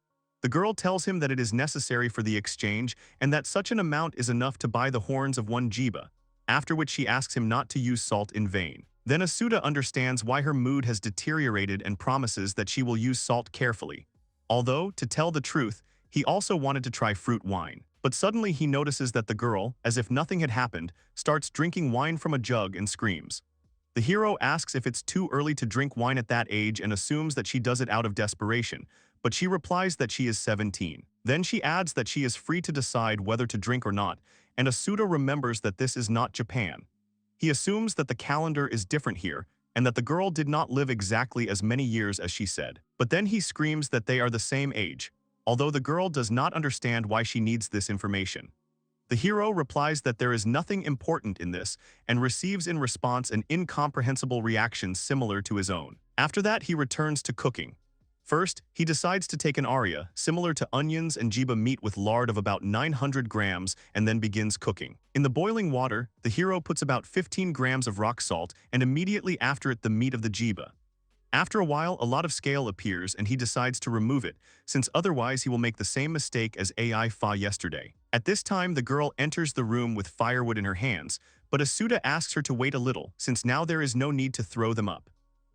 The girl tells him that it is necessary for the exchange and that such an amount is enough to buy the horns of 1 jiba, after which she asks him not to use salt in vain. Then Asuta understands why her mood has deteriorated and promises that she will use salt carefully. Although, to tell the truth, he also wanted to try fruit wine. But suddenly he notices that the girl, as if nothing had happened, starts drinking wine from a jug and screams. The hero asks if it's too early to drink wine at that age and assumes that she does it out of desperation, but she replies that she is 17. Then she adds that she is free to decide whether to drink or not, and Asuta remembers that this is not Japan. He assumes that the calendar is different here, and that the girl did not live exactly as many years as she said. But then he screams that they are the same age, although the girl does not understand why she needs this information. The hero replies that there is nothing important in this and receives in response an incomprehensible reaction similar to his own. After that, he returns to cooking. First, he decides to take an aria, similar to onions and jiba meat with lard of about 900 grams, and then begins cooking. In the boiling water, the hero puts about 15 grams of rock salt and immediately after it the meat of the jiba. After a while, a lot of scale appears and he decides to remove it, since otherwise he will make the same mistake as AI Fa yesterday. At this time, the girl enters the room with firewood in her hands, but Asuta asks her to wait a little, since now there is no need to throw them up.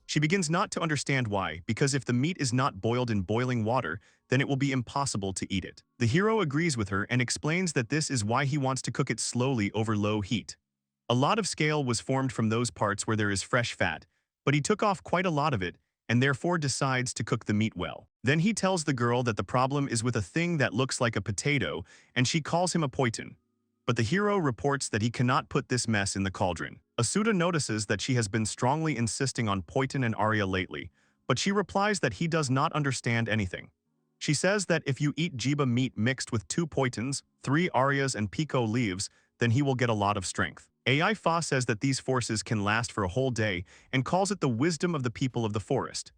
She begins not to understand why, because if the meat is not boiled in boiling water, then it will be impossible to eat it. The hero agrees with her and explains that this is why he wants to cook it slowly over low heat. A lot of scale was formed from those parts where there is fresh fat, but he took off quite a lot of it and therefore decides to cook the meat well. Then he tells the girl that the problem is with a thing that looks like a potato, and she calls him a poiton. But the hero reports that he cannot put this mess in the cauldron. Asuta notices that she has been strongly insisting on poiton and aria lately, but she replies that he does not understand anything. She says that if you eat jiba meat mixed with 2 poitons, 3 arias and pico leaves, then he will get a lot of strength. AI Fa says that these forces can last for a whole day and calls it the wisdom of the people of the forest.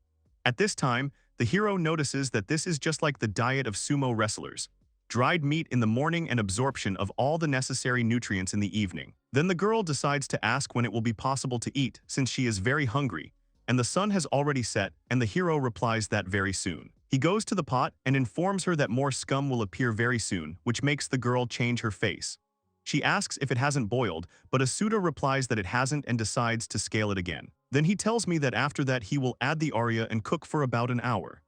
At this time, the hero notices that this is just like the diet of sumo wrestlers. Dried meat in the morning and absorption of all the necessary nutrients in the evening. Then the girl decides to ask when it will be possible to eat since she is very hungry, and the sun has already set, and the hero replies that very soon. He goes to the pot and informs her that more scum will appear very soon, which makes the girl change her face. She asks if it hasn't boiled, but Asuta replies that it hasn't and decides to scale it again. Then he tells me that after that he will add the aria and cook for about an hour.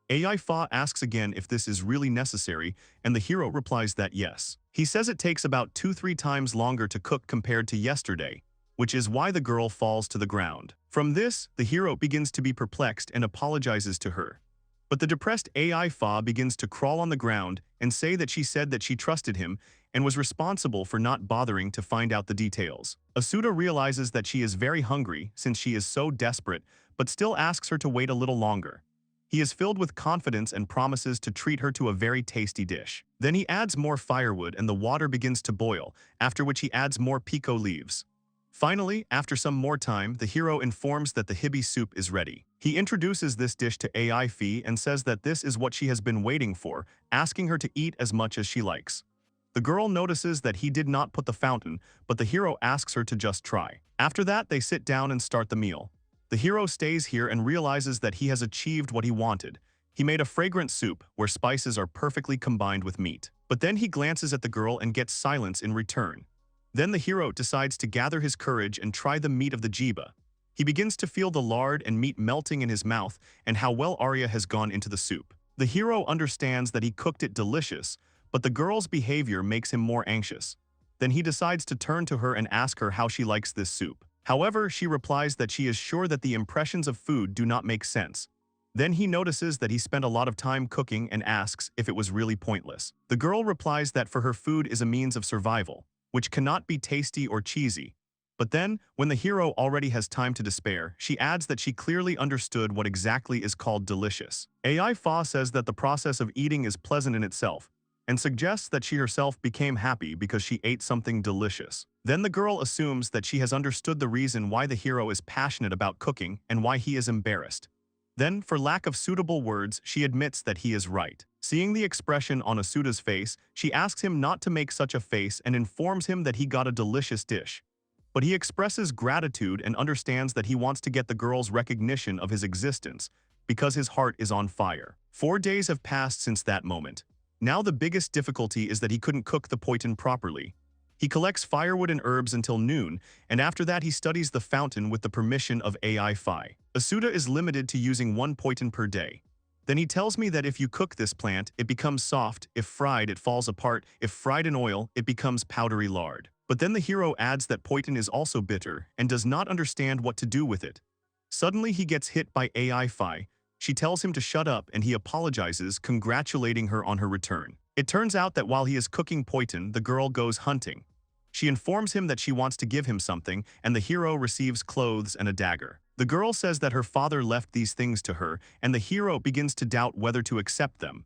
AI Fa asks again if this is really necessary, and the hero replies that yes. He says it takes about 2-3 times longer to cook compared to yesterday, which is why the girl falls to the ground. From this, the hero begins to be perplexed and apologizes to her. But the depressed AI Fa begins to crawl on the ground and say that she said that she trusted him and was responsible for not bothering to find out the details. Asuta realizes that she is very hungry since she is so desperate, but still asks her to wait a little longer. He is filled with confidence and promises to treat her to a very tasty dish. Then he adds more firewood and the water begins to boil, after which he adds more pico leaves. Finally, after some more time, the hero informs that the hibi soup is ready. He introduces this dish to AI Fi and says that this is what she has been waiting for, asking her to eat as much as she likes. The girl notices that he did not put the fountain, but the hero asks her to just try. After that, they sit down and start the meal. The hero stays here and realizes that he has achieved what he wanted. He made a fragrant soup where spices are perfectly combined with meat. But then he glances at the girl and gets silence in return. Then the hero decides to gather his courage and try the meat of the jiba. He begins to feel the lard and meat melting in his mouth and how well aria has gone into the soup. The hero understands that he cooked it delicious, but the girl's behavior makes him more anxious. Then he decides to turn to her and ask her how she likes this soup. However, she replies that she is sure that the impressions of food do not make sense. Then he notices that he spent a lot of time cooking and asks if it was really pointless. The girl replies that for her food is a means of survival, which cannot be tasty or cheesy. But then, when the hero already has time to despair, she adds that she clearly understood what exactly is called delicious. AI Fa says that the process of eating is pleasant in itself, and suggests that she herself became happy because she ate something delicious. Then the girl assumes that she has understood the reason why the hero is passionate about cooking and why he is embarrassed. Then, for lack of suitable words, she admits that he is right. Seeing the expression on Asuta's face, she asks him not to make such a face and informs him that he got a delicious dish. But he expresses gratitude and understands that he wants to get the girl's recognition of his existence because his heart is on fire. 4 days have passed since that moment. Now the biggest difficulty is that he couldn't cook the poiton properly. He collects firewood and herbs until noon, and after that he studies the fountain with the permission of AI Fi. Asuta is limited to using 1 poiton per day. Then he tells me that if you cook this plant, it becomes soft, if fried it falls apart, if fried in oil, it becomes powdery lard. But then the hero adds that poiton is also bitter and does not understand what to do with it. Suddenly he gets hit by AI Fi. She tells him to shut up and he apologizes, congratulating her on her return. It turns out that while he is cooking poiton, the girl goes hunting. She informs him that she wants to give him something, and the hero receives clothes and a dagger. The girl says that her father left these things to her, and the hero begins to doubt whether to accept them.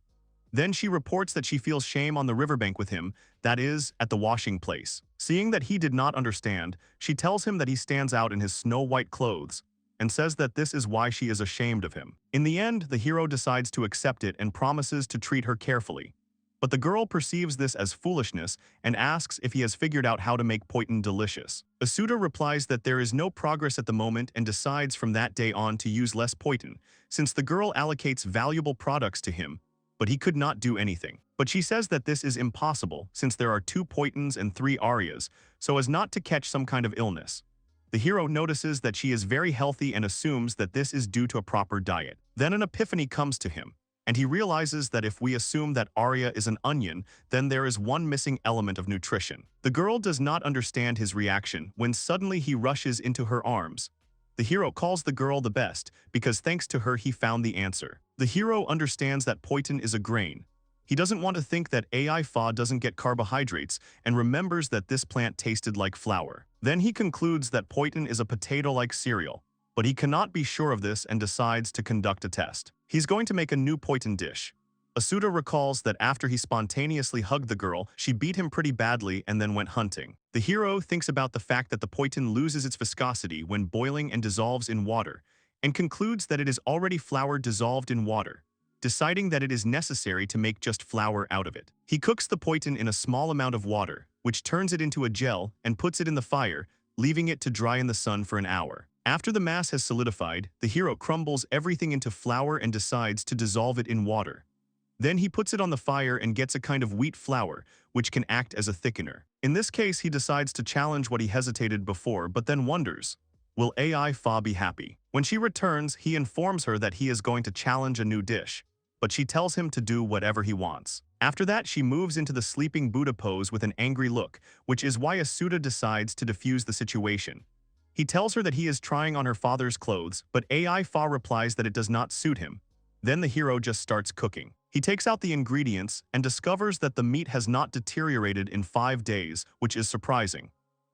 Then she reports that she feels shame on the riverbank with him, that is, at the washing place. Seeing that he did not understand, she tells him that he stands out in his snow-white clothes, and says that this is why she is ashamed of him. In the end, the hero decides to accept it and promises to treat her carefully. But the girl perceives this as foolishness and asks if he has figured out how to make poitin delicious. Asuta replies that there is no progress at the moment and decides from that day on to use less poitin, since the girl allocates valuable products to him, but he could not do anything. But she says that this is impossible since there are 2 poitins and 3 arias, so as not to catch some kind of illness. The hero notices that she is very healthy and assumes that this is due to a proper diet. Then an epiphany comes to him, and he realizes that if we assume that Arya is an onion, then there is one missing element of nutrition. The girl does not understand his reaction when suddenly he rushes into her arms. The hero calls the girl the best because thanks to her he found the answer. The hero understands that poitin is a grain. He doesn't want to think that AI Fa doesn't get carbohydrates and remembers that this plant tasted like flour. Then he concludes that poitin is a potato-like cereal, but he cannot be sure of this and decides to conduct a test. He's going to make a new poitin dish. Asuta recalls that after he spontaneously hugged the girl, she beat him pretty badly and then went hunting. The hero thinks about the fact that the poitin loses its viscosity when boiling and dissolves in water, and concludes that it is already flour dissolved in water, deciding that it is necessary to make just flour out of it. He cooks the poitin in a small amount of water, which turns it into a gel and puts it in the fire, leaving it to dry in the sun for an hour. After the mass has solidified, the hero crumbles everything into flour and decides to dissolve it in water. Then he puts it on the fire and gets a kind of wheat flour, which can act as a thickener. In this case, he decides to challenge what he hesitated before, but then wonders, will AI Fa be happy? When she returns, he informs her that he is going to challenge a new dish, but she tells him to do whatever he wants. After that, she moves into the sleeping Buddha pose with an angry look, which is why Asuta decides to defuse the situation. He tells her that he is trying on her father's clothes, but AI Fa replies that it does not suit him. Then the hero just starts cooking. He takes out the ingredients and discovers that the meat has not deteriorated in 5 days, which is surprising.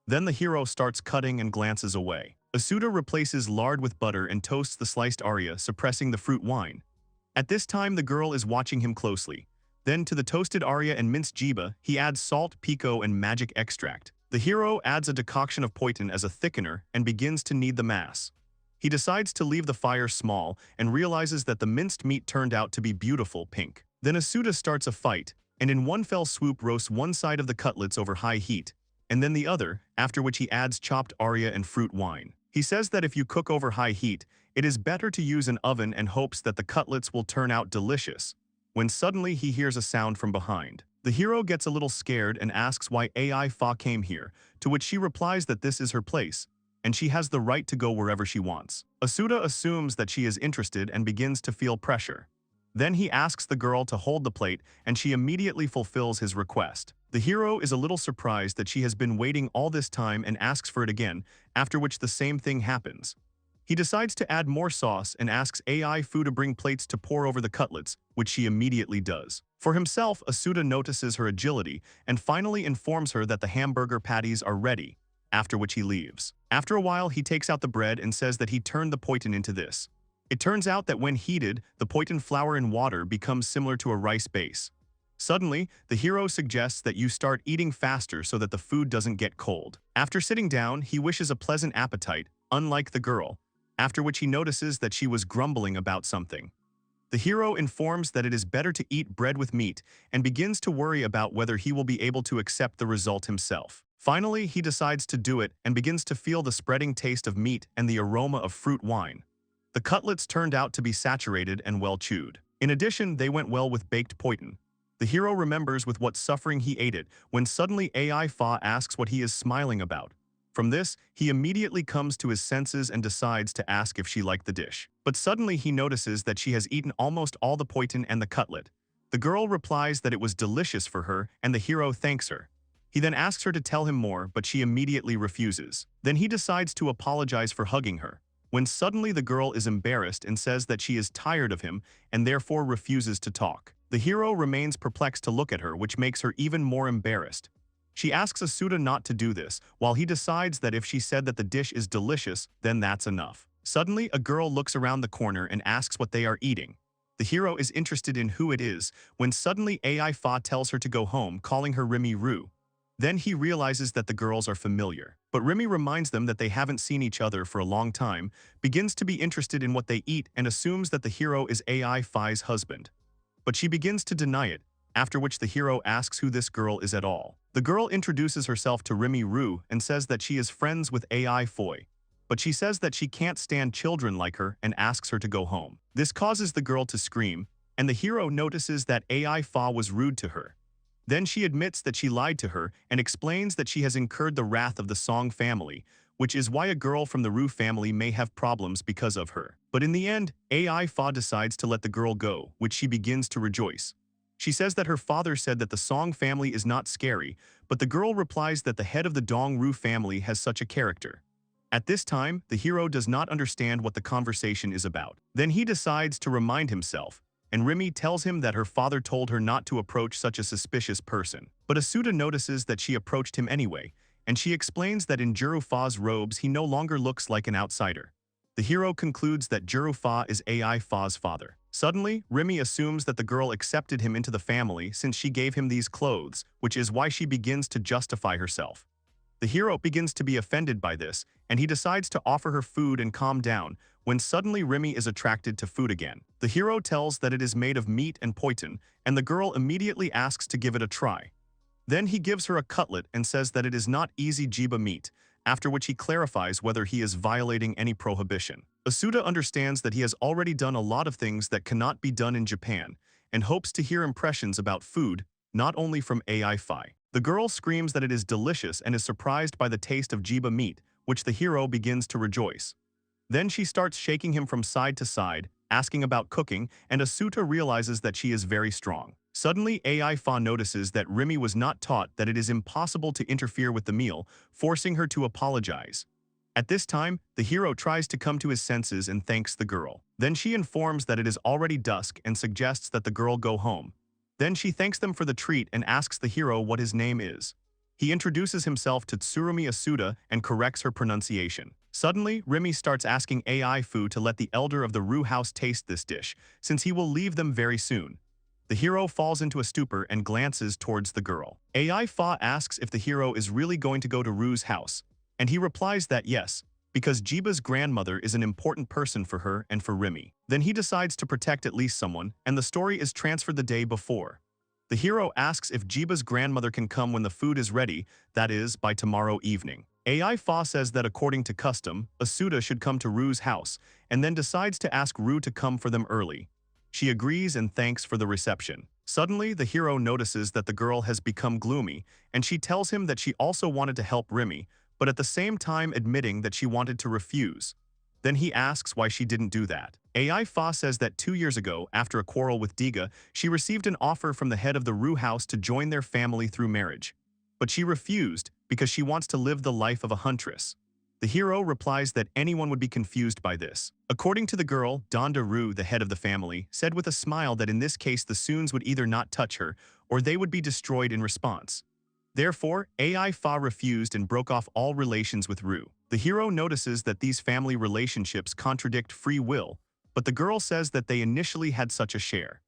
Then the hero starts cutting and glances away. Asuta replaces lard with butter and toasts the sliced Arya, suppressing the fruit wine. At this time, the girl is watching him closely. Then to the toasted Arya and minced jiba, he adds salt, pico, and magic extract. The hero adds a decoction of poitin as a thickener and begins to knead the mass. He decides to leave the fire small and realizes that the minced meat turned out to be beautiful pink. Then Asuta starts a fight, and in one fell swoop roasts one side of the cutlets over high heat, and then the other, after which he adds chopped Arya and fruit wine. He says that if you cook over high heat, it is better to use an oven and hopes that the cutlets will turn out delicious, when suddenly he hears a sound from behind. The hero gets a little scared and asks why AI Fa came here, to which she replies that this is her place, and she has the right to go wherever she wants. Asuta assumes that she is interested and begins to feel pressure. Then he asks the girl to hold the plate, and she immediately fulfills his request. The hero is a little surprised that she has been waiting all this time and asks for it again, after which the same thing happens. He decides to add more sauce and asks AI Fu to bring plates to pour over the cutlets, which she immediately does. For himself, Asuta notices her agility and finally informs her that the hamburger patties are ready, after which he leaves. After a while, he takes out the bread and says that he turned the poitin into this. It turns out that when heated, the poitin flour in water becomes similar to a rice base. Suddenly, the hero suggests that you start eating faster so that the food doesn't get cold. After sitting down, he wishes a pleasant appetite, unlike the girl, after which he notices that she was grumbling about something. The hero informs that it is better to eat bread with meat and begins to worry about whether he will be able to accept the result himself. Finally, he decides to do it and begins to feel the spreading taste of meat and the aroma of fruit wine. The cutlets turned out to be saturated and well chewed. In addition, they went well with baked poitin. The hero remembers with what suffering he ate it when suddenly AI Fa asks what he is smiling about. From this, he immediately comes to his senses and decides to ask if she liked the dish. But suddenly he notices that she has eaten almost all the poitin and the cutlet. The girl replies that it was delicious for her and the hero thanks her. He then asks her to tell him more, but she immediately refuses. Then he decides to apologize for hugging her, when suddenly the girl is embarrassed and says that she is tired of him and therefore refuses to talk. The hero remains perplexed to look at her, which makes her even more embarrassed. She asks Asuta not to do this, while he decides that if she said that the dish is delicious, then that's enough. Suddenly, a girl looks around the corner and asks what they are eating. The hero is interested in who it is, when suddenly AI Fa tells her to go home, calling her Rimi Ru. Then he realizes that the girls are familiar. But Remy reminds them that they haven't seen each other for a long time, begins to be interested in what they eat, and assumes that the hero is AI Fi's husband. But she begins to deny it, after which the hero asks who this girl is at all. The girl introduces herself to Remy Ru and says that she is friends with AI Foy. But she says that she can't stand children like her and asks her to go home. This causes the girl to scream, and the hero notices that AI Fa was rude to her. Then she admits that she lied to her and explains that she has incurred the wrath of the Song family, which is why a girl from the Ru family may have problems because of her. But in the end, AI Fa decides to let the girl go, which she begins to rejoice. She says that her father said that the Song family is not scary, but the girl replies that the head of the Dong Ru family has such a character. At this time, the hero does not understand what the conversation is about. Then he decides to remind himself, and Remy tells him that her father told her not to approach such a suspicious person. But Asuta notices that she approached him anyway, and she explains that in Juru Fa's robes he no longer looks like an outsider. The hero concludes that Juru Fa is AI Fa's father. Suddenly, Remy assumes that the girl accepted him into the family since she gave him these clothes, which is why she begins to justify herself. The hero begins to be offended by this, and he decides to offer her food and calm down, when suddenly Remy is attracted to food again. The hero tells that it is made of meat and poitin, and the girl immediately asks to give it a try. Then he gives her a cutlet and says that it is not easy jiba meat, after which he clarifies whether he is violating any prohibition. Asuta understands that he has already done a lot of things that cannot be done in Japan, and hopes to hear impressions about food, not only from AI Fi. The girl screams that it is delicious and is surprised by the taste of jiba meat, which the hero begins to rejoice. Then she starts shaking him from side to side, asking about cooking, and Asuta realizes that she is very strong. Suddenly, AI Fa notices that Remy was not taught that it is impossible to interfere with the meal, forcing her to apologize. At this time, the hero tries to come to his senses and thanks the girl. Then she informs that it is already dusk and suggests that the girl go home. Then she thanks them for the treat and asks the hero what his name is. He introduces himself to Tsurumi Asuta and corrects her pronunciation. Suddenly, Remy starts asking AI Fu to let the elder of the Ru house taste this dish, since he will leave them very soon. The hero falls into a stupor and glances towards the girl. AI Fa asks if the hero is really going to go to Ru's house, and he replies that yes, because Jiba's grandmother is an important person for her and for Remy. Then he decides to protect at least someone, and the story is transferred the day before. The hero asks if Jiba's grandmother can come when the food is ready, that is, by tomorrow evening. AI Fa says that according to custom, Asuta should come to Ru's house, and then decides to ask Ru to come for them early. She agrees and thanks for the reception. Suddenly, the hero notices that the girl has become gloomy, and she tells him that she also wanted to help Remy, but at the same time admitting that she wanted to refuse. Then he asks why she didn't do that. AI Fa says that 2 years ago, after a quarrel with Diga, she received an offer from the head of the Ru house to join their family through marriage. But she refused because she wants to live the life of a huntress. The hero replies that anyone would be confused by this. According to the girl, Donda Ru, the head of the family, said with a smile that in this case the Soons would either not touch her, or they would be destroyed in response. Therefore, AI Fa refused and broke off all relations with Ru. The hero notices that these family relationships contradict free will, but the girl says that they initially had such a share.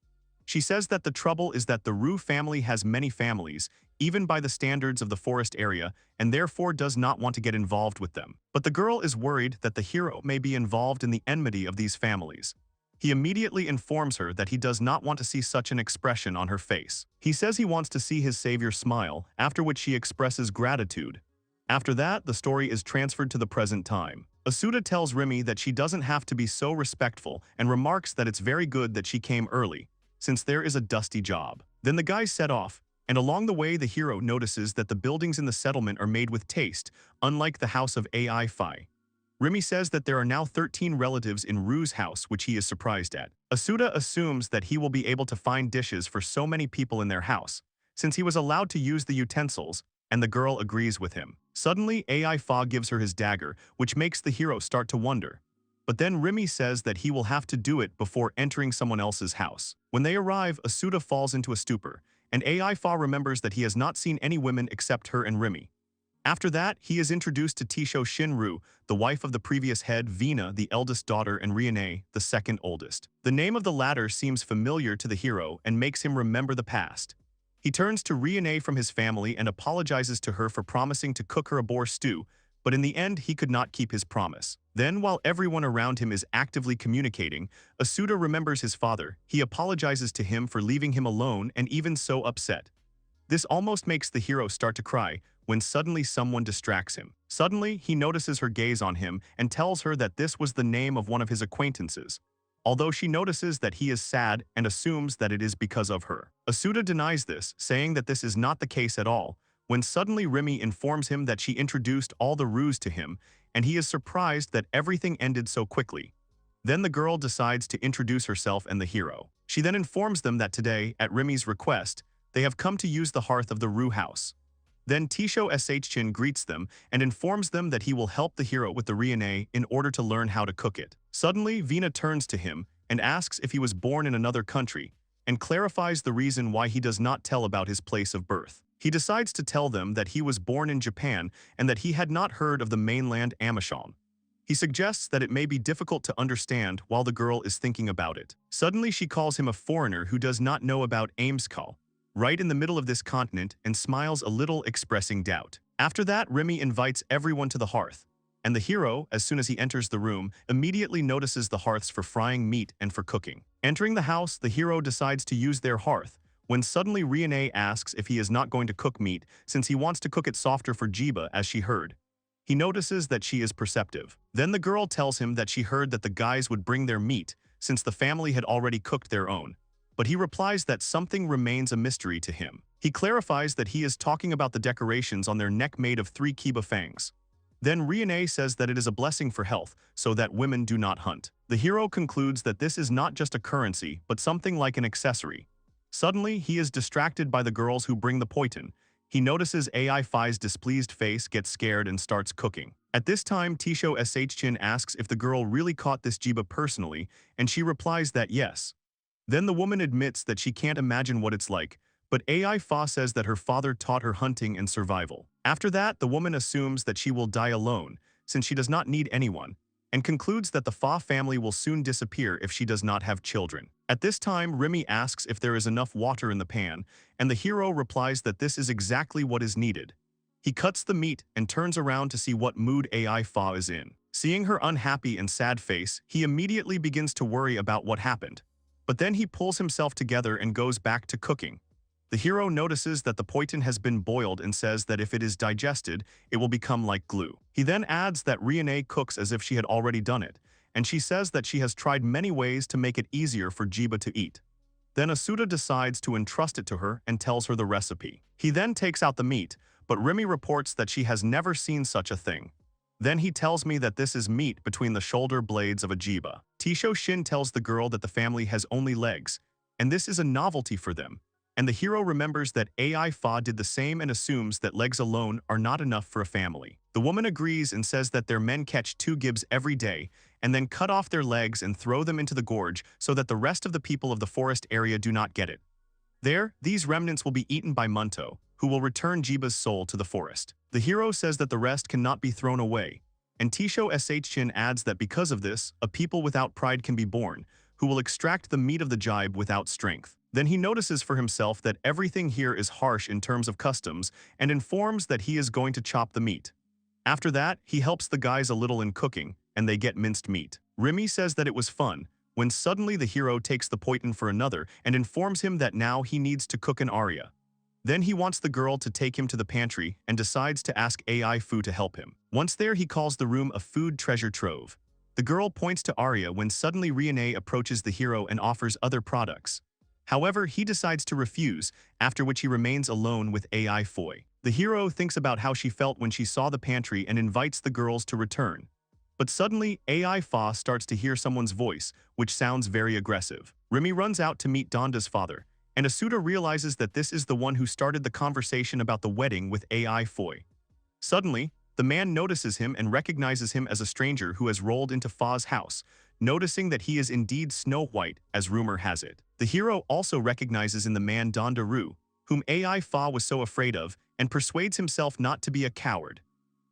She says that the trouble is that the Ru family has many families, even by the standards of the forest area, and therefore does not want to get involved with them. But the girl is worried that the hero may be involved in the enmity of these families. He immediately informs her that he does not want to see such an expression on her face. He says he wants to see his savior smile, after which she expresses gratitude. After that, the story is transferred to the present time. Asuta tells Remy that she doesn't have to be so respectful and remarks that it's very good that she came early, since there is a dusty job. Then the guys set off, and along the way the hero notices that the buildings in the settlement are made with taste, unlike the house of AI Fi. Remy says that there are now 13 relatives in Ru's house, which he is surprised at. Asuta assumes that he will be able to find dishes for so many people in their house, since he was allowed to use the utensils, and the girl agrees with him. Suddenly, AI Fa gives her his dagger, which makes the hero start to wonder. But then Remy says that he will have to do it before entering someone else's house. When they arrive, Asuta falls into a stupor, and AI Fa remembers that he has not seen any women except her and Remy. After that, he is introduced to Tisho Shinru, the wife of the previous head, Vina, the eldest daughter, and Riane, the second oldest. The name of the latter seems familiar to the hero and makes him remember the past. He turns to Rione from his family and apologizes to her for promising to cook her a boar stew, but in the end he could not keep his promise. Then, while everyone around him is actively communicating, Asuta remembers his father. He apologizes to him for leaving him alone and even so upset. This almost makes the hero start to cry when suddenly someone distracts him. Suddenly, he notices her gaze on him and tells her that this was the name of one of his acquaintances, although she notices that he is sad and assumes that it is because of her. Asuta denies this, saying that this is not the case at all, when suddenly Remy informs him that she introduced all the ruse to him, and he is surprised that everything ended so quickly. Then the girl decides to introduce herself and the hero. She then informs them that today, at Remy's request, they have come to use the hearth of the Rue house. Then Tisho Shchin greets them and informs them that he will help the hero with the Rione in order to learn how to cook it. Suddenly, Vina turns to him and asks if he was born in another country, and clarifies the reason why he does not tell about his place of birth. He decides to tell them that he was born in Japan and that he had not heard of the mainland Amishon. He suggests that it may be difficult to understand while the girl is thinking about it. Suddenly, she calls him a foreigner who does not know about Ameskal, right in the middle of this continent, and smiles a little, expressing doubt. After that, Remy invites everyone to the hearth, and the hero, as soon as he enters the room, immediately notices the hearths for frying meat and for cooking. Entering the house, the hero decides to use their hearth, when suddenly Rione asks if he is not going to cook meat since he wants to cook it softer for Jiba, as she heard. He notices that she is perceptive. Then the girl tells him that she heard that the guys would bring their meat since the family had already cooked their own. But he replies that something remains a mystery to him. He clarifies that he is talking about the decorations on their neck made of 3 kiba fangs. Then Rione says that it is a blessing for health, so that women do not hunt. The hero concludes that this is not just a currency, but something like an accessory. Suddenly, he is distracted by the girls who bring the poitin. He notices AI Phi's displeased face, gets scared, and starts cooking. At this time, Tisho Shchin asks if the girl really caught this jiba personally, and she replies that yes. Then the woman admits that she can't imagine what it's like, but AI Phi says that her father taught her hunting and survival. After that, the woman assumes that she will die alone, since she does not need anyone, and concludes that the Phi family will soon disappear if she does not have children. At this time, Remy asks if there is enough water in the pan, and the hero replies that this is exactly what is needed. He cuts the meat and turns around to see what mood AI Phi is in. Seeing her unhappy and sad face, he immediately begins to worry about what happened. But then he pulls himself together and goes back to cooking. The hero notices that the poitin has been boiled and says that if it is digested, it will become like glue. He then adds that Rione cooks as if she had already done it, and she says that she has tried many ways to make it easier for Jiba to eat. Then Asuta decides to entrust it to her and tells her the recipe. He then takes out the meat, but Remy reports that she has never seen such a thing. Then he tells me that this is meat between the shoulder blades of a jiba. Tisho Shin tells the girl that the family has only legs, and this is a novelty for them. And the hero remembers that AI Phi did the same and assumes that legs alone are not enough for a family. The woman agrees and says that their men catch 2 gibbs every day and then cut off their legs and throw them into the gorge so that the rest of the people of the forest area do not get it. There, these remnants will be eaten by Munto, who will return Jiba's soul to the forest. The hero says that the rest cannot be thrown away, and Tisho Shchin adds that because of this, a people without pride can be born, who will extract the meat of the jibe without strength. Then he notices for himself that everything here is harsh in terms of customs and informs that he is going to chop the meat. After that, he helps the guys a little in cooking, and they get minced meat. Remy says that it was fun, when suddenly the hero takes the poitin for another and informs him that now he needs to cook an aria. Then he wants the girl to take him to the pantry and decides to ask AI Fu to help him. Once there, he calls the room a food treasure trove. The girl points to Arya when suddenly Rione approaches the hero and offers other products. However, he decides to refuse, after which he remains alone with AI Foy. The hero thinks about how she felt when she saw the pantry and invites the girls to return. But suddenly, AI Fa starts to hear someone's voice, which sounds very aggressive. Remy runs out to meet Donda's father, and Asuta realizes that this is the one who started the conversation about the wedding with AI Foy. Suddenly, the man notices him and recognizes him as a stranger who has rolled into Fa's house, noticing that he is indeed Snow White, as rumor has it. The hero also recognizes in the man Donda Ru, whom AI Fa was so afraid of, and persuades himself not to be a coward.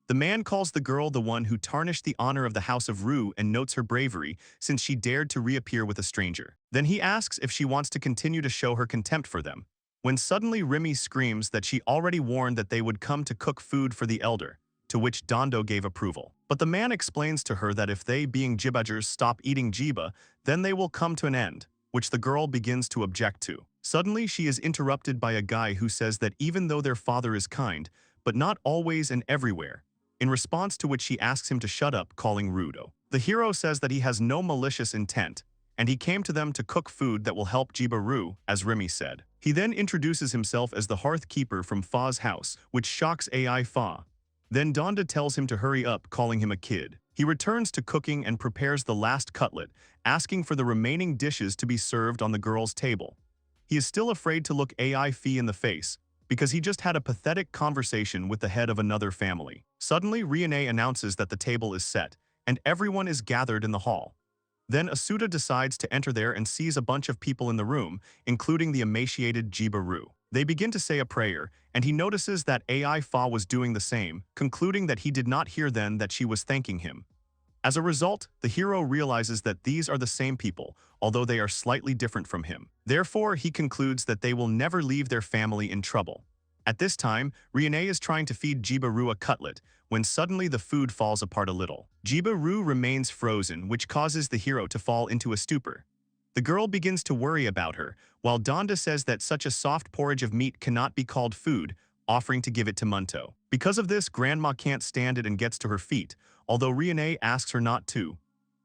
The man calls the girl the one who tarnished the honor of the House of Ru and notes her bravery since she dared to reappear with a stranger. Then he asks if she wants to continue to show her contempt for them. when suddenly Rimi screams that she already warned that they would come to cook food for the elder, to which Dondo gave approval. But the man explains to her that if they, being jibagers, stop eating jiba, then they will come to an end, which the girl begins to object to. Suddenly, she is interrupted by a guy who says that even though their father is kind, but not always and everywhere, in response to which she asks him to shut up, calling rudo. The hero says that he has no malicious intent, and he came to them to cook food that will help Jiba-ru, as Rimi said. He then introduces himself as the hearth keeper from Fa's house, which shocks AI Fa. Then Donda tells him to hurry up, calling him a kid. He returns to cooking and prepares the last cutlet, asking for the remaining dishes to be served on the girl's table. He is still afraid to look AI Fi in the face, because he just had a pathetic conversation with the head of another family. Suddenly, Rione announces that the table is set, and everyone is gathered in the hall. Then Asuta decides to enter there and sees a bunch of people in the room, including the emaciated Jiba-ru. They begin to say a prayer, and he notices that AI Fa was doing the same, concluding that he did not hear then that she was thanking him. As a result, the hero realizes that these are the same people, although they are slightly different from him. Therefore, he concludes that they will never leave their family in trouble. At this time, Rione is trying to feed Jiba-ru a cutlet, when suddenly the food falls apart a little. Jiba-ru remains frozen, which causes the hero to fall into a stupor. The girl begins to worry about her, while Donda says that such a soft porridge of meat cannot be called food, offering to give it to Munto. Because of this, Grandma can't stand it and gets to her feet, although Rione asks her not to.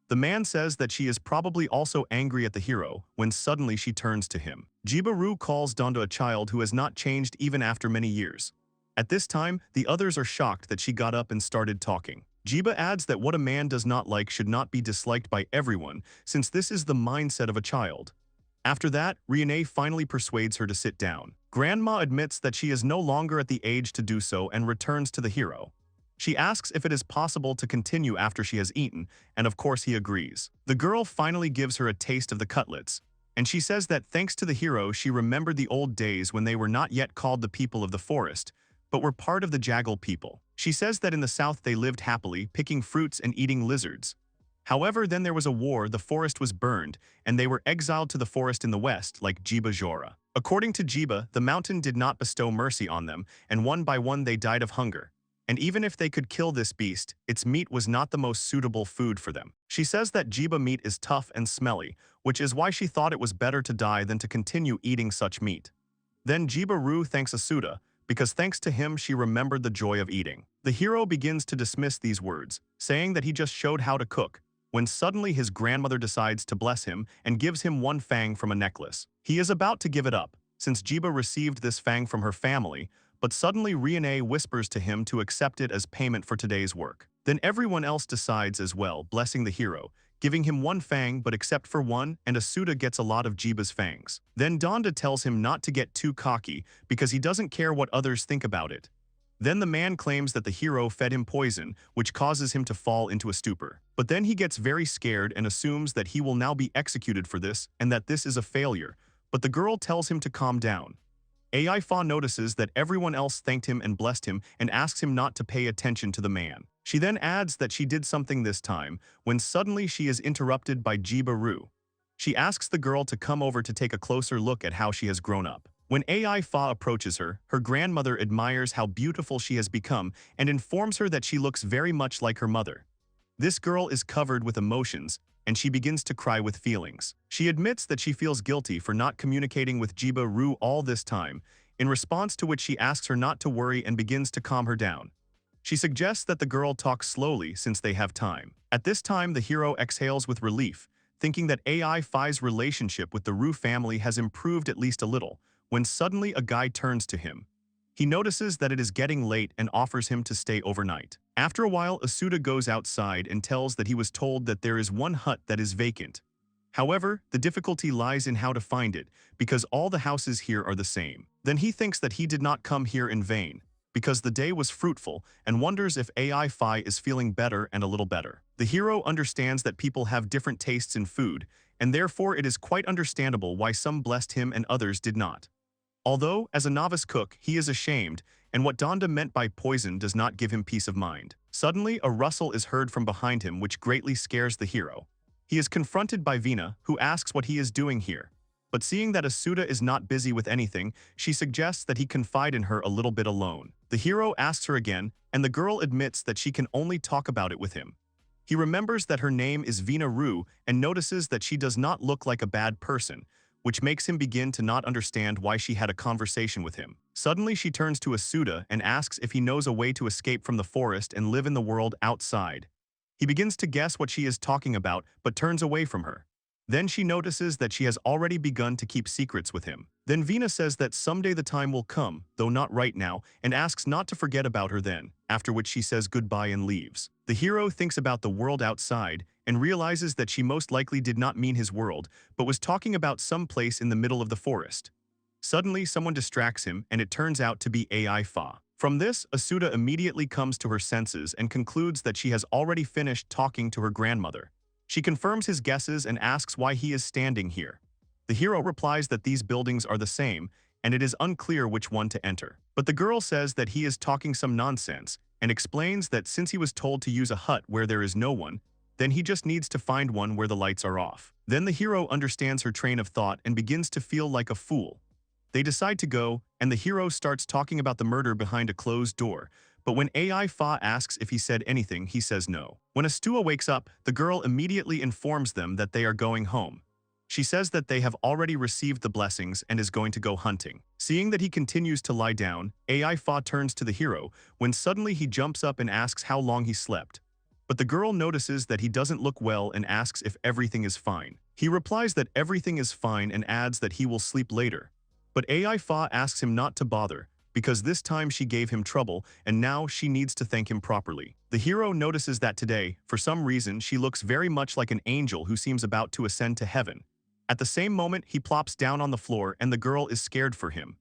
The man says that she is probably also angry at the hero, when suddenly she turns to him. Jiba-ru calls Donda a child who has not changed even after many years. At this time, the others are shocked that she got up and started talking. Jiba adds that what a man does not like should not be disliked by everyone, since this is the mindset of a child. After that, Rione finally persuades her to sit down. Grandma admits that she is no longer at the age to do so and returns to the hero. She asks if it is possible to continue after she has eaten, and of course he agrees. The girl finally gives her a taste of the cutlets, and she says that thanks to the hero she remembered the old days when they were not yet called the people of the forest, but were part of the Jagal people. She says that in the south they lived happily, picking fruits and eating lizards. However, then there was a war, the forest was burned, and they were exiled to the forest in the west, like Jiba Jora. According to Jiba, the mountain did not bestow mercy on them, and one by one they died of hunger. And even if they could kill this beast, its meat was not the most suitable food for them. She says that Jiba meat is tough and smelly, which is why she thought it was better to die than to continue eating such meat. Then Jiba-ru thanks Asuta, because thanks to him she remembered the joy of eating. The hero begins to dismiss these words, saying that he just showed how to cook, when suddenly his grandmother decides to bless him and gives him one fang from a necklace. He is about to give it up, since Jiba received this fang from her family, but suddenly Rione whispers to him to accept it as payment for today's work. Then everyone else decides as well, blessing the hero, giving him one fang but except for one, and Asuta gets a lot of Jiba's fangs. Then Donda tells him not to get too cocky because he doesn't care what others think about it. Then the man claims that the hero fed him poison, which causes him to fall into a stupor. But then he gets very scared and assumes that he will now be executed for this and that this is a failure, but the girl tells him to calm down. AI Fa notices that everyone else thanked him and blessed him and asks him not to pay attention to the man. She then adds that she did something this time, when suddenly she is interrupted by Jiba-ru. She asks the girl to come over to take a closer look at how she has grown up. When AI Fa approaches her, her grandmother admires how beautiful she has become and informs her that she looks very much like her mother. This girl is covered with emotions, and she begins to cry with feelings. She admits that she feels guilty for not communicating with Jiba-ru all this time, in response to which she asks her not to worry and begins to calm her down. She suggests that the girl talk slowly since they have time. At this time, the hero exhales with relief, thinking that AI Fa's relationship with the Ru family has improved at least a little, when suddenly a guy turns to him. He notices that it is getting late and offers him to stay overnight. After a while, Asuta goes outside and tells that he was told that there is one hut that is vacant. However, the difficulty lies in how to find it, because all the houses here are the same. Then he thinks that he did not come here in vain, because the day was fruitful, and wonders if AI Fi is feeling better and a little better. The hero understands that people have different tastes in food, and therefore it is quite understandable why some blessed him and others did not. Although, as a novice cook, he is ashamed, and what Donda meant by poison does not give him peace of mind. Suddenly, a rustle is heard from behind him which greatly scares the hero. He is confronted by Vina, who asks what he is doing here. But seeing that Asuta is not busy with anything, she suggests that he confide in her a little bit alone. The hero asks her again, and the girl admits that she can only talk about it with him. He remembers that her name is Vina Ru and notices that she does not look like a bad person, which makes him begin to not understand why she had a conversation with him. Suddenly she turns to Asuta and asks if he knows a way to escape from the forest and live in the world outside. He begins to guess what she is talking about, but turns away from her. Then she notices that she has already begun to keep secrets with him. Then Vina says that someday the time will come, though not right now, and asks not to forget about her then, after which she says goodbye and leaves. The hero thinks about the world outside and realizes that she most likely did not mean his world, but was talking about some place in the middle of the forest. Suddenly, someone distracts him, and it turns out to be AI Fa. From this, Asuta immediately comes to her senses and concludes that she has already finished talking to her grandmother. She confirms his guesses and asks why he is standing here. The hero replies that these buildings are the same, and it is unclear which one to enter. But the girl says that he is talking some nonsense, and explains that since he was told to use a hut where there is no one, then he just needs to find one where the lights are off. Then the hero understands her train of thought and begins to feel like a fool. They decide to go, and the hero starts talking about the murder behind a closed door, but when AI Fa asks if he said anything, he says no. When Astua wakes up, the girl immediately informs them that they are going home. She says that they have already received the blessings and is going to go hunting. Seeing that he continues to lie down, AI Fa turns to the hero, when suddenly he jumps up and asks how long he slept. But the girl notices that he doesn't look well and asks if everything is fine. He replies that everything is fine and adds that he will sleep later. But AI Fa asks him not to bother, because this time she gave him trouble and now she needs to thank him properly. The hero notices that today, for some reason, she looks very much like an angel who seems about to ascend to heaven. At the same moment, he plops down on the floor and the girl is scared for him.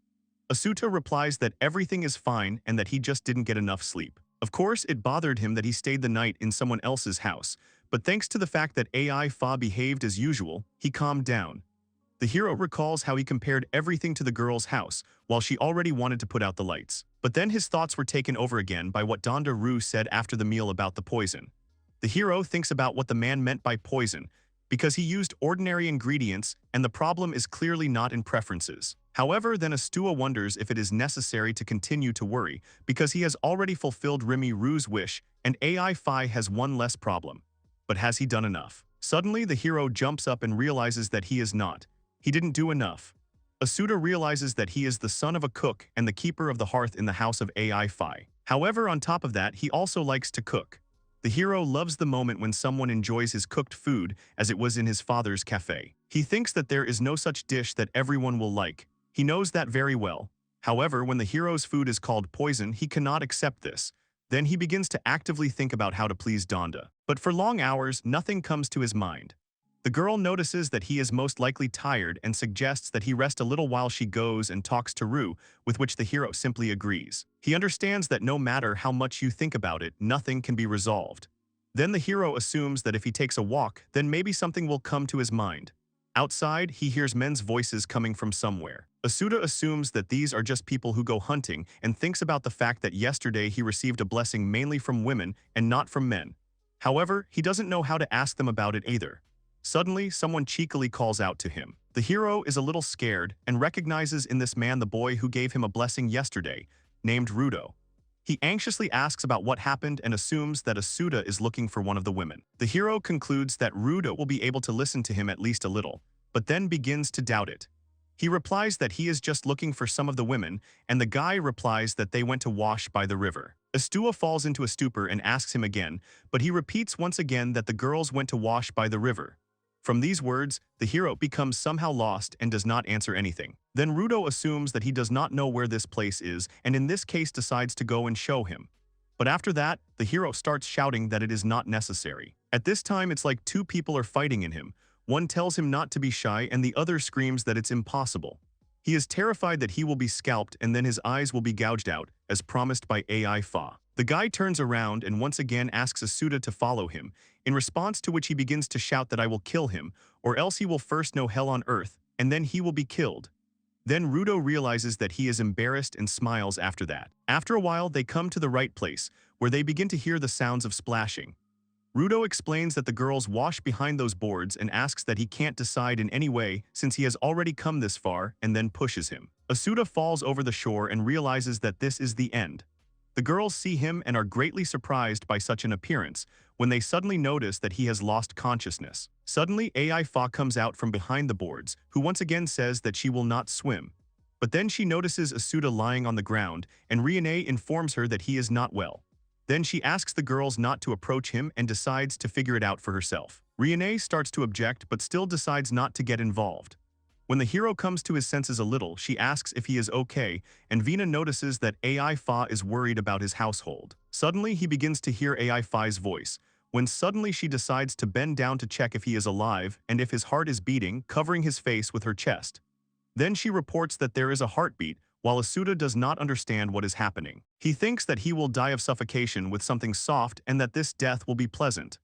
Asuta replies that everything is fine and that he just didn't get enough sleep. Of course, it bothered him that he stayed the night in someone else's house, but thanks to the fact that AI Fa behaved as usual, he calmed down. The hero recalls how he compared everything to the girl's house, while she already wanted to put out the lights. But then his thoughts were taken over again by what Donda Ru said after the meal about the poison. The hero thinks about what the man meant by poison, because he used ordinary ingredients and the problem is clearly not in preferences. However, then Astua wonders if it is necessary to continue to worry, because he has already fulfilled Rimi Ru's wish and AI Fi has one less problem. But has he done enough? Suddenly, the hero jumps up and realizes that he is not. He didn't do enough. Asuta realizes that he is the son of a cook and the keeper of the hearth in the house of AI Fi. However, on top of that, he also likes to cook. The hero loves the moment when someone enjoys his cooked food, as it was in his father's cafe. He thinks that there is no such dish that everyone will like. He knows that very well. However, when the hero's food is called poison, he cannot accept this. Then he begins to actively think about how to please Donda. But for long hours, nothing comes to his mind. The girl notices that he is most likely tired and suggests that he rest a little while she goes and talks to Ru, with which the hero simply agrees. He understands that no matter how much you think about it, nothing can be resolved. Then the hero assumes that if he takes a walk, then maybe something will come to his mind. Outside, he hears men's voices coming from somewhere. Asuta assumes that these are just people who go hunting and thinks about the fact that yesterday he received a blessing mainly from women and not from men. However, he doesn't know how to ask them about it either. Suddenly, someone cheekily calls out to him. The hero is a little scared and recognizes in this man the boy who gave him a blessing yesterday, named Rudo. He anxiously asks about what happened and assumes that Asuta is looking for one of the women. The hero concludes that Rudo will be able to listen to him at least a little, but then begins to doubt it. He replies that he is just looking for some of the women, and the guy replies that they went to wash by the river. Astua falls into a stupor and asks him again, but he repeats once again that the girls went to wash by the river. From these words, the hero becomes somehow lost and does not answer anything. Then Rudo assumes that he does not know where this place is and in this case decides to go and show him. But after that, the hero starts shouting that it is not necessary. At this time, it's like two people are fighting in him. One tells him not to be shy and the other screams that it's impossible. He is terrified that he will be scalped and then his eyes will be gouged out, as promised by AI Fa. The guy turns around and once again asks Asuta to follow him, in response to which he begins to shout that I will kill him, or else he will first know hell on earth, and then he will be killed. Then Rudo realizes that he is embarrassed and smiles after that. After a while, they come to the right place, where they begin to hear the sounds of splashing. Rudo explains that the girls wash behind those boards and asks that he can't decide in any way since he has already come this far and then pushes him. Asuta falls over the shore and realizes that this is the end. The girls see him and are greatly surprised by such an appearance when they suddenly notice that he has lost consciousness. Suddenly, AI Fa comes out from behind the boards, who once again says that she will not swim. But then she notices Asuta lying on the ground, and Rione informs her that he is not well. Then she asks the girls not to approach him and decides to figure it out for herself. Rione starts to object but still decides not to get involved. When the hero comes to his senses a little, she asks if he is okay, and Vina notices that AI Fa is worried about his household. Suddenly, he begins to hear AI Fa's voice, when suddenly she decides to bend down to check if he is alive and if his heart is beating, covering his face with her chest. Then she reports that there is a heartbeat, while Asuta does not understand what is happening. He thinks that he will die of suffocation with something soft and that this death will be pleasant.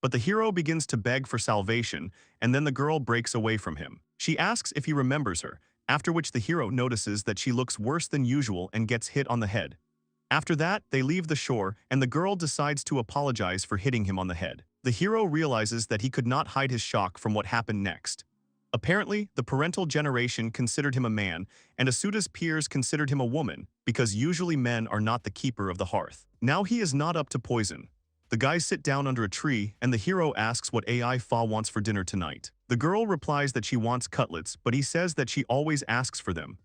But the hero begins to beg for salvation, and then the girl breaks away from him. She asks if he remembers her, after which the hero notices that she looks worse than usual and gets hit on the head. After that, they leave the shore, and the girl decides to apologize for hitting him on the head. The hero realizes that he could not hide his shock from what happened next. Apparently, the parental generation considered him a man, and Asuta's peers considered him a woman, because usually men are not the keeper of the hearth. Now he is not up to poison. The guys sit down under a tree, and the hero asks what AI Fa wants for dinner tonight. The girl replies that she wants cutlets, but he says that she always asks for them.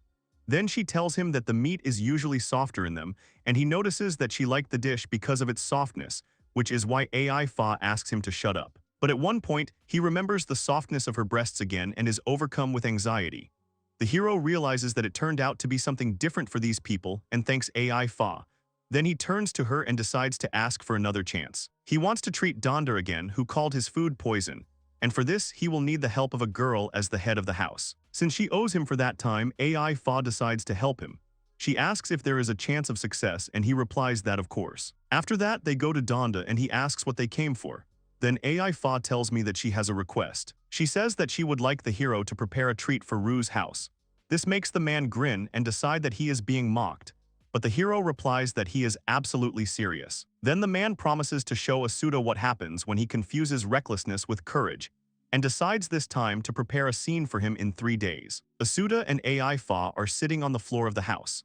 Then she tells him that the meat is usually softer in them, and he notices that she liked the dish because of its softness, which is why AI Fa asks him to shut up. But at one point, he remembers the softness of her breasts again and is overcome with anxiety. The hero realizes that it turned out to be something different for these people and thanks AI Fa. Then he turns to her and decides to ask for another chance. He wants to treat Donda again, who called his food poison, and for this he will need the help of a girl as the head of the house. Since she owes him for that time, AI Fa decides to help him. She asks if there is a chance of success, and he replies that of course. After that, they go to Donda and he asks what they came for. Then AI Fa tells me that she has a request. She says that she would like the hero to prepare a treat for Ru's house. This makes the man grin and decide that he is being mocked. But the hero replies that he is absolutely serious. Then the man promises to show Asuta what happens when he confuses recklessness with courage, and decides this time to prepare a scene for him in 3 days. Asuta and AI Fa are sitting on the floor of the house.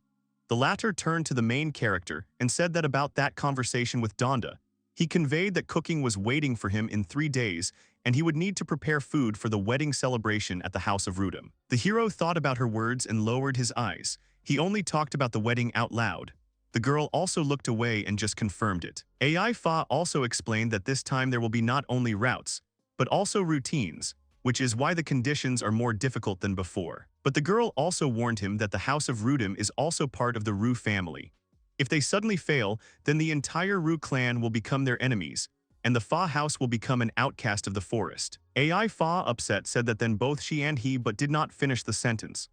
The latter turned to the main character and said that about that conversation with Donda. He conveyed that cooking was waiting for him in 3 days, and he would need to prepare food for the wedding celebration at the house of Rudum. The hero thought about her words and lowered his eyes. He only talked about the wedding out loud. The girl also looked away and just confirmed it. AI Fa also explained that this time there will be not only routes, but also routines, which is why the conditions are more difficult than before. But the girl also warned him that the house of Rudum is also part of the Ru family. If they suddenly fail, then the entire Ru clan will become their enemies, and the Fa house will become an outcast of the forest. AI Fa, upset, said that then both she and he but did not finish the sentence.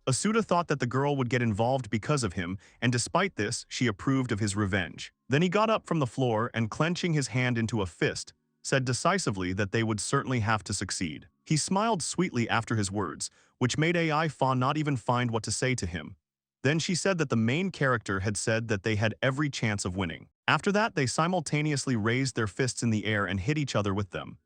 Asuta thought that the girl would get involved because of him, and despite this, she approved of his revenge. Then he got up from the floor and, clenching his hand into a fist, said decisively that they would certainly have to succeed. He smiled sweetly after his words, which made AI Fa not even find what to say to him. Then she said that the main character had said that they had every chance of winning. After that, they simultaneously raised their fists in the air and hit each other with them.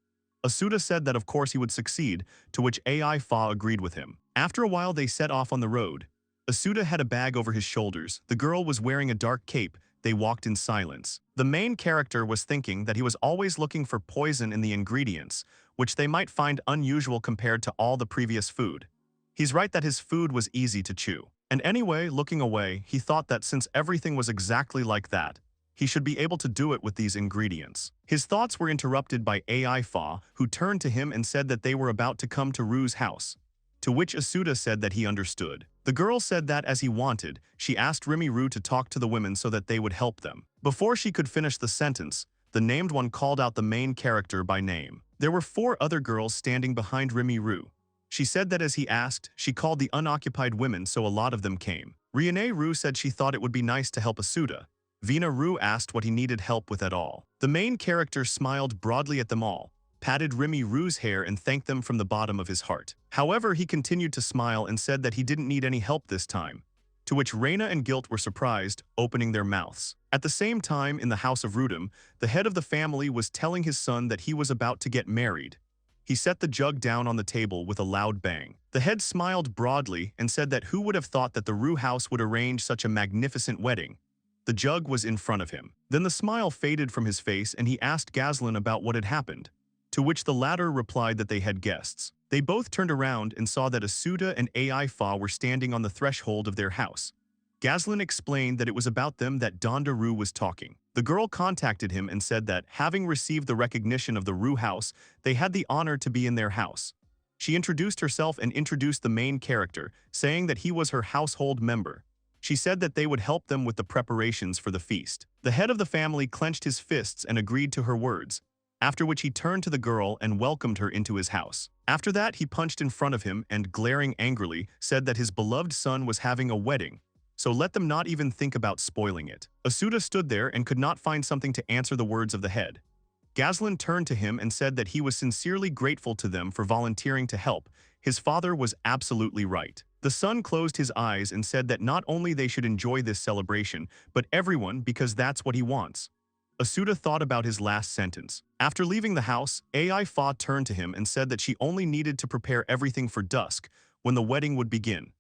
Asuta said that of course he would succeed, to which AI Fa agreed with him. After a while, they set off on the road. Asuta had a bag over his shoulders. The girl was wearing a dark cape. They walked in silence. The main character was thinking that he was always looking for poison in the ingredients, which they might find unusual compared to all the previous food. He's right that his food was easy to chew. And anyway, looking away, he thought that since everything was exactly like that, he should be able to do it with these ingredients. His thoughts were interrupted by AI Fa, who turned to him and said that they were about to come to Ru's house, to which Asuta said that he understood. The girl said that as he wanted, she asked Rimi Ru to talk to the women so that they would help them. Before she could finish the sentence, the named one called out the main character by name. There were 4 other girls standing behind Rimi Ru. She said that as he asked, she called the unoccupied women, so a lot of them came. Rione Ru said she thought it would be nice to help Asuta. Vina Ru asked what he needed help with at all. The main character smiled broadly at them all, patted Rimi Ru's hair and thanked them from the bottom of his heart. However, he continued to smile and said that he didn't need any help this time. to which Reina and Guilt were surprised, opening their mouths. At the same time, in the house of Rudum, the head of the family was telling his son that he was about to get married. He set the jug down on the table with a loud bang. The head smiled broadly and said that who would have thought that the Ru house would arrange such a magnificent wedding. The jug was in front of him. Then the smile faded from his face and he asked Gazlan about what had happened, to which the latter replied that they had guests. They both turned around and saw that Asuta and Ai Fa were standing on the threshold of their house. Gazlan explained that it was about them that Donda Ru was talking. The girl contacted him and said that, having received the recognition of the Ru house, they had the honor to be in their house. She introduced herself and introduced the main character, saying that he was her household member. She said that they would help them with the preparations for the feast. The head of the family clenched his fists and agreed to her words, after which he turned to the girl and welcomed her into his house. After that, he punched in front of him and, glaring angrily, said that his beloved son was having a wedding, so let them not even think about spoiling it. Asuta stood there and could not find something to answer the words of the head. Gazlan turned to him and said that he was sincerely grateful to them for volunteering to help. His father was absolutely right. The son closed his eyes and said that not only they should enjoy this celebration, but everyone, because that's what he wants. Asuta thought about his last sentence. After leaving the house, Ai Fa turned to him and said that she only needed to prepare everything for dusk, when the wedding would begin.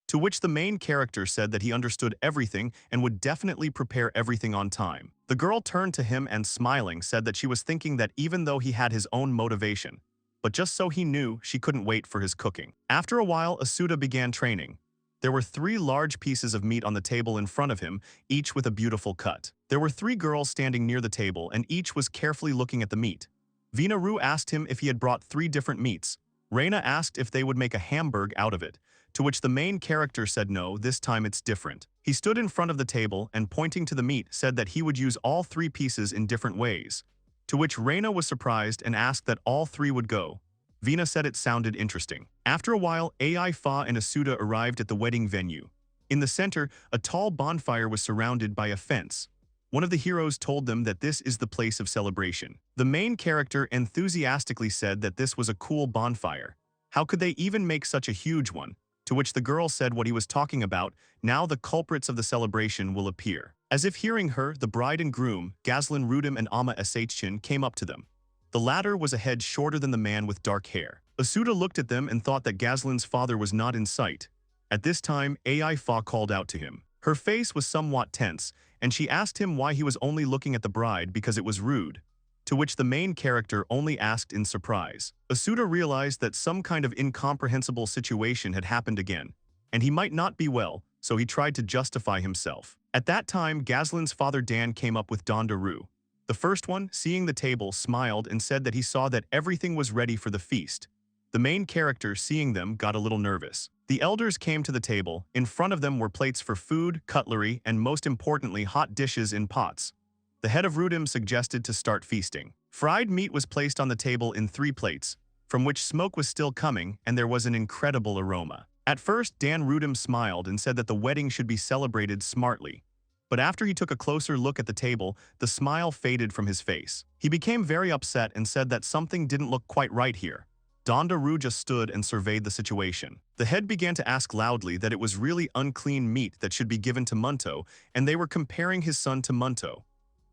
To which the main character said that he understood everything and would definitely prepare everything on time. The girl turned to him and, smiling, said that she was thinking that even though he had his own motivation, but just so he knew, she couldn't wait for his cooking. After a while, Asuta began training. There were 3 large pieces of meat on the table in front of him, each with a beautiful cut. There were 3 girls standing near the table and each was carefully looking at the meat. Vina Ru asked him if he had brought 3 different meats. Reina asked if they would make a hamburg out of it, to which the main character said no, this time it's different. He stood in front of the table and, pointing to the meat, said that he would use all 3 pieces in different ways, to which Reina was surprised and asked that all 3 would go. Vina said it sounded interesting. After a while, Ai Fa and Asuta arrived at the wedding venue. In the center, a tall bonfire was surrounded by a fence. One of the heroes told them that this is the place of celebration. The main character enthusiastically said that this was a cool bonfire. How could they even make such a huge one? To which the girl said what he was talking about, now the culprits of the celebration will appear. As if hearing her, the bride and groom, Gazlan Rudum and Ama Asachin, came up to them. The latter was a head shorter than the man with dark hair. Asuta looked at them and thought that Gazlan's father was not in sight. At this time, Ai Fa called out to him. Her face was somewhat tense, and she asked him why he was only looking at the bride because it was rude. To which the main character only asked in surprise. Asuta realized that some kind of incomprehensible situation had happened again, and he might not be well, so he tried to justify himself. At that time, Gazlan's father Dan came up with Donda Ru. The first one, seeing the table, smiled and said that he saw that everything was ready for the feast. The main character, seeing them, got a little nervous. The elders came to the table. In front of them were plates for food, cutlery, and most importantly, hot dishes in pots. The head of Rudum suggested to start feasting. Fried meat was placed on the table in 3 plates, from which smoke was still coming, and there was an incredible aroma. At first, Dan Rudum smiled and said that the wedding should be celebrated smartly. But after he took a closer look at the table, the smile faded from his face. He became very upset and said that something didn't look quite right here. Donda Ru just stood and surveyed the situation. The head began to ask loudly that it was really unclean meat that should be given to Munto, and they were comparing his son to Munto.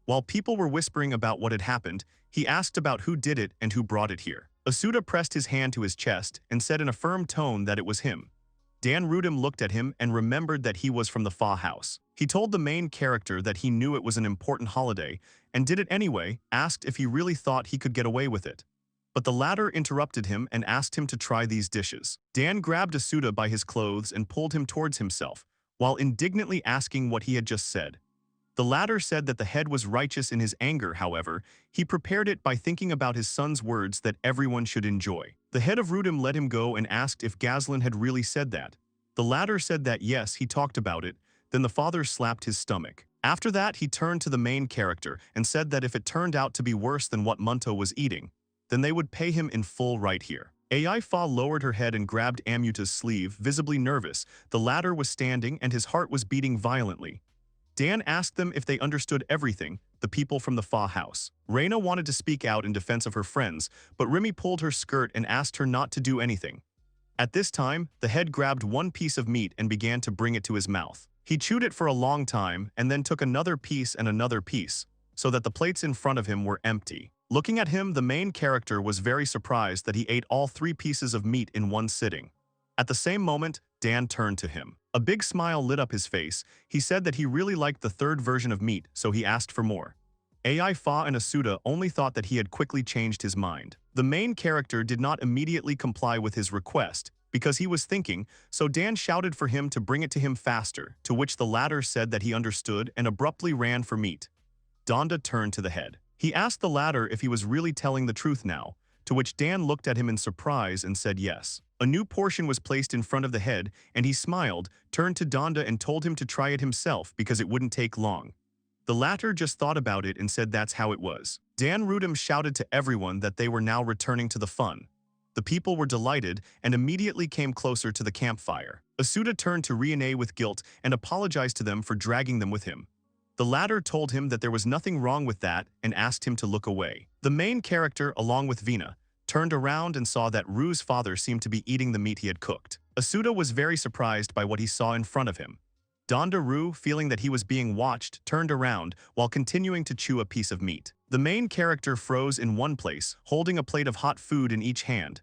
While people were whispering about what had happened, he asked about who did it and who brought it here. Asuta pressed his hand to his chest and said in a firm tone that it was him. Dan Rudum looked at him and remembered that he was from the Fa house. He told the main character that he knew it was an important holiday and did it anyway, asked if he really thought he could get away with it. But the latter interrupted him and asked him to try these dishes. Dan grabbed Asuta by his clothes and pulled him towards himself, while indignantly asking what he had just said. The latter said that the head was righteous in his anger, however, he prepared it by thinking about his son's words that everyone should enjoy. The head of Rudum let him go and asked if Gazlan had really said that. The latter said that yes, he talked about it, then the father slapped his stomach. After that, he turned to the main character and said that if it turned out to be worse than what Munto was eating, then they would pay him in full right here. Ai Fa lowered her head and grabbed Amuta's sleeve, visibly nervous. The latter was standing and his heart was beating violently. Dan asked them if they understood everything, the people from the Fa house. Reina wanted to speak out in defense of her friends, but Remy pulled her skirt and asked her not to do anything. At this time, the head grabbed one piece of meat and began to bring it to his mouth. He chewed it for a long time and then took another piece and another piece, so that the plates in front of him were empty. Looking at him, the main character was very surprised that he ate all 3 pieces of meat in one sitting. At the same moment, Dan turned to him. A big smile lit up his face. He said that he really liked the 3rd version of meat, so he asked for more. AI Fa and Asuta only thought that he had quickly changed his mind. The main character did not immediately comply with his request, because he was thinking, so Dan shouted for him to bring it to him faster, to which the latter said that he understood and abruptly ran for meat. Donda turned to the head. He asked the latter if he was really telling the truth now, to which Dan looked at him in surprise and said yes. A new portion was placed in front of the head, and he smiled, turned to Donda and told him to try it himself because it wouldn't take long. The latter just thought about it and said that's how it was. Dan Rudum shouted to everyone that they were now returning to the fun. The people were delighted and immediately came closer to the campfire. Asuta turned to Rione with guilt and apologized to them for dragging them with him. The latter told him that there was nothing wrong with that and asked him to look away. The main character, along with Vina, turned around and saw that Ru's father seemed to be eating the meat he had cooked. Asuta was very surprised by what he saw in front of him. Donda Ru, feeling that he was being watched, turned around while continuing to chew a piece of meat. The main character froze in one place, holding a plate of hot food in each hand.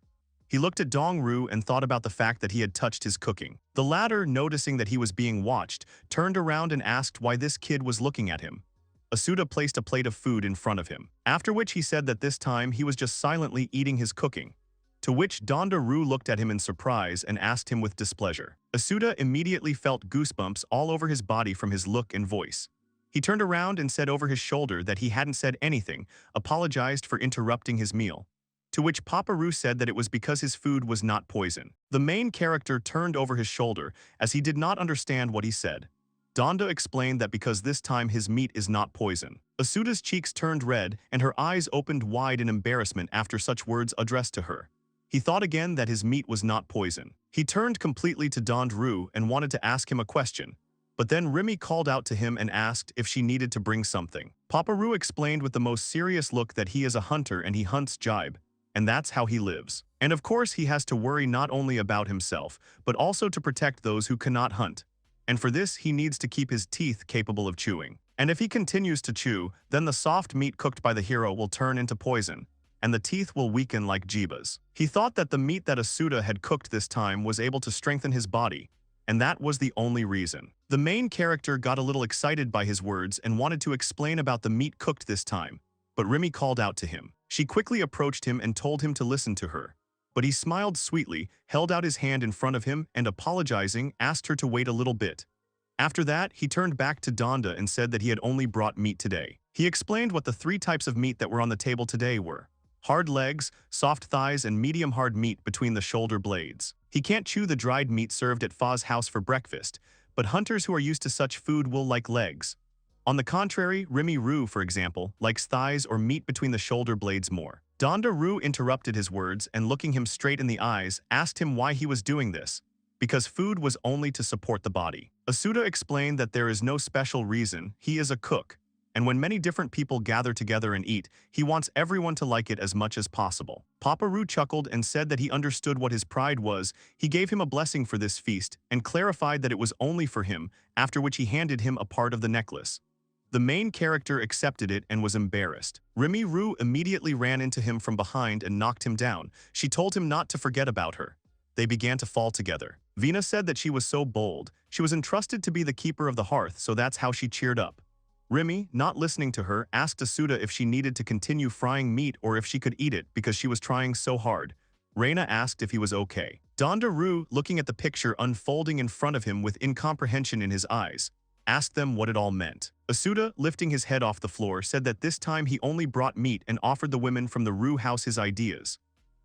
He looked at Dong Ru and thought about the fact that he had touched his cooking. The latter, noticing that he was being watched, turned around and asked why this kid was looking at him. Asuta placed a plate of food in front of him, after which he said that this time he was just silently eating his cooking. To which Donda Ru looked at him in surprise and asked him with displeasure. Asuta immediately felt goosebumps all over his body from his look and voice. He turned around and said over his shoulder that he hadn't said anything, apologized for interrupting his meal. To which Papa Ru said that it was because his food was not poison. The main character turned over his shoulder as he did not understand what he said. Donda explained that because this time his meat is not poison. Asuta's cheeks turned red and her eyes opened wide in embarrassment after such words addressed to her. He thought again that his meat was not poison. He turned completely to Dond Ru and wanted to ask him a question. But then Remy called out to him and asked if she needed to bring something. Papa Ru explained with the most serious look that he is a hunter and he hunts jibe. And that's how he lives. And of course he has to worry not only about himself, but also to protect those who cannot hunt. And for this he needs to keep his teeth capable of chewing. And if he continues to chew, then the soft meat cooked by the hero will turn into poison, and the teeth will weaken like jibas. He thought that the meat that Asuta had cooked this time was able to strengthen his body, and that was the only reason. The main character got a little excited by his words and wanted to explain about the meat cooked this time, but Remy called out to him. She quickly approached him and told him to listen to her. But he smiled sweetly, held out his hand in front of him, and apologizing, asked her to wait a little bit. After that, he turned back to Donda and said that he had only brought meat today. He explained what the 3 types of meat that were on the table today were: hard legs, soft thighs, and medium-hard meat between the shoulder blades. He can't chew the dried meat served at Fa's house for breakfast, but hunters who are used to such food will like legs. On the contrary, Remy Ru, for example, likes thighs or meat between the shoulder blades more. Donda Ru interrupted his words and, looking him straight in the eyes, asked him why he was doing this. Because food was only to support the body. Asuta explained that there is no special reason, he is a cook, and when many different people gather together and eat, he wants everyone to like it as much as possible. Papa Ru chuckled and said that he understood what his pride was. He gave him a blessing for this feast and clarified that it was only for him, after which he handed him a part of the necklace. The main character accepted it and was embarrassed. Remy Ru immediately ran into him from behind and knocked him down. She told him not to forget about her. They began to fall together. Vina said that she was so bold. She was entrusted to be the keeper of the hearth, so that's how she cheered up. Remy, not listening to her, asked Asuta if she needed to continue frying meat or if she could eat it because she was trying so hard. Reina asked if he was okay. Donda Ru, looking at the picture unfolding in front of him with incomprehension in his eyes, asked them what it all meant. Asuta, lifting his head off the floor, said that this time he only brought meat and offered the women from the Ru house his ideas.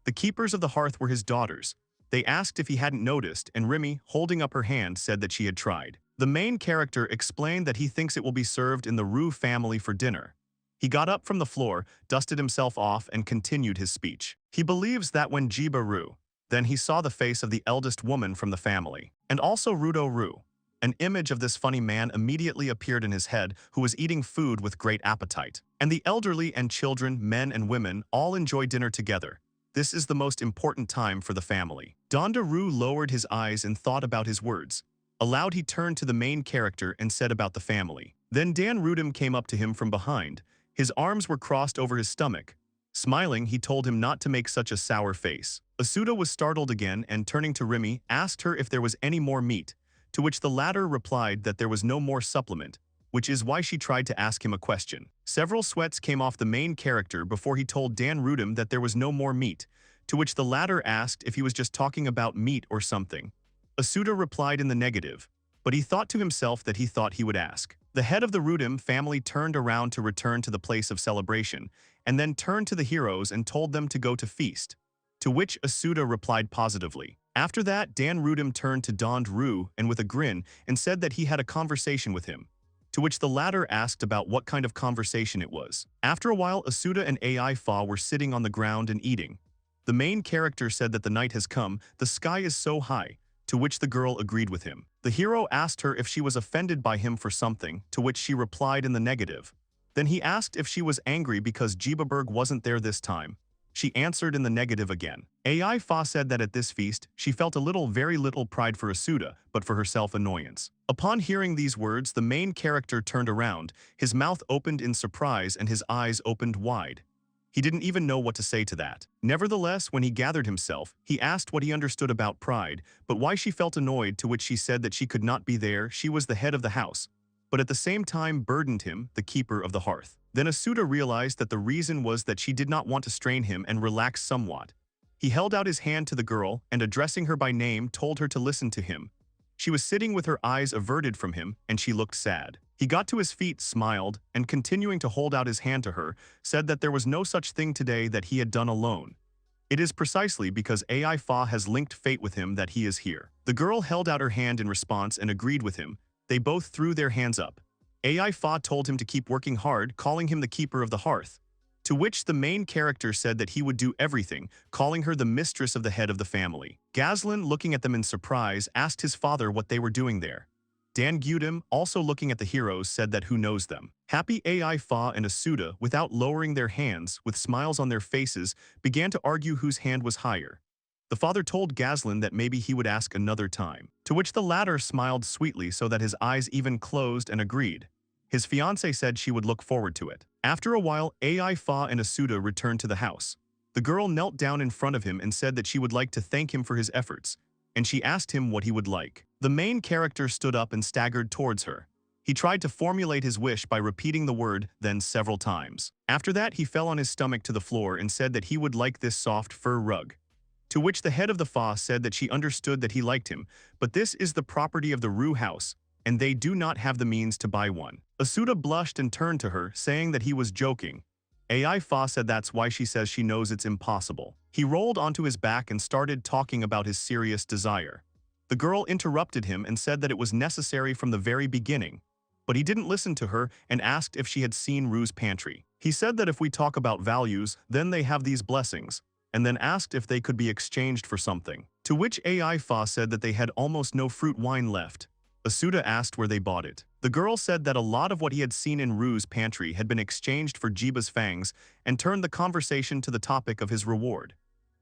The keepers of the hearth were his daughters. They asked if he hadn't noticed, and Remy, holding up her hand, said that she had tried. The main character explained that he thinks it will be served in the Ru family for dinner. He got up from the floor, dusted himself off, and continued his speech. He believes that when Jiba Ru, then he saw the face of the eldest woman from the family, and also Rudo Ru. An image of this funny man immediately appeared in his head, who was eating food with great appetite. And the elderly and children, men and women, all enjoy dinner together. This is the most important time for the family. Dondaru lowered his eyes and thought about his words. Aloud he turned to the main character and said about the family. Then Dan Rudum came up to him from behind. His arms were crossed over his stomach. Smiling, he told him not to make such a sour face. Asuta was startled again and turning to Rimi, asked her if there was any more meat, to which the latter replied that there was no more supplement, which is why she tried to ask him a question. Several sweats came off the main character before he told Dan Rudum that there was no more meat, to which the latter asked if he was just talking about meat or something. Asuta replied in the negative, but he thought to himself that he thought he would ask. The head of the Rudum family turned around to return to the place of celebration, and then turned to the heroes and told them to go to feast, to which Asuta replied positively. After that, Dan Rudum turned to Dond Ru and with a grin and said that he had a conversation with him, to which the latter asked about what kind of conversation it was. After a while, Asuta and Ai Fa were sitting on the ground and eating. The main character said that the night has come, the sky is so high, to which the girl agreed with him. The hero asked her if she was offended by him for something, to which she replied in the negative. Then he asked if she was angry because Jibaberg wasn't there this time. She answered in the negative again. Ai Fa said that at this feast, she felt very little pride for Asuta, but for herself annoyance. Upon hearing these words, the main character turned around, his mouth opened in surprise and his eyes opened wide. He didn't even know what to say to that. Nevertheless, when he gathered himself, he asked what he understood about pride, but why she felt annoyed, to which she said that she could not be there, she was the head of the house, but at the same time burdened him, the keeper of the hearth. Then Asuta realized that the reason was that she did not want to strain him and relax somewhat. He held out his hand to the girl and addressing her by name told her to listen to him. She was sitting with her eyes averted from him and she looked sad. He got to his feet, smiled, and continuing to hold out his hand to her, said that there was no such thing today that he had done alone. It is precisely because Ai Fa has linked fate with him that he is here. The girl held out her hand in response and agreed with him. They both threw their hands up. Ai Fa told him to keep working hard, calling him the keeper of the hearth, to which the main character said that he would do everything, calling her the mistress of the head of the family. Gazlan, looking at them in surprise, asked his father what they were doing there. Dan Gudem, also looking at the heroes, said that who knows them. Happy Ai Fa and Asuta, without lowering their hands, with smiles on their faces, began to argue whose hand was higher. The father told Gazlan that maybe he would ask another time, to which the latter smiled sweetly so that his eyes even closed and agreed. His fiancée said she would look forward to it. After a while, Ai Fa and Asuta returned to the house. The girl knelt down in front of him and said that she would like to thank him for his efforts, and she asked him what he would like. The main character stood up and staggered towards her. He tried to formulate his wish by repeating the word "then" several times. After that, he fell on his stomach to the floor and said that he would like this soft fur rug. To which the head of the Fa said that she understood that he liked him, but this is the property of the Ru house, and they do not have the means to buy one. Asuta blushed and turned to her, saying that he was joking. Ai Fa said that's why she says she knows it's impossible. He rolled onto his back and started talking about his serious desire. The girl interrupted him and said that it was necessary from the very beginning, but he didn't listen to her and asked if she had seen Ru's pantry. He said that if we talk about values, then they have these blessings, and then asked if they could be exchanged for something. To which Ai Fa said that they had almost no fruit wine left. Asuta asked where they bought it. The girl said that a lot of what he had seen in Ru's pantry had been exchanged for Jiba's fangs and turned the conversation to the topic of his reward.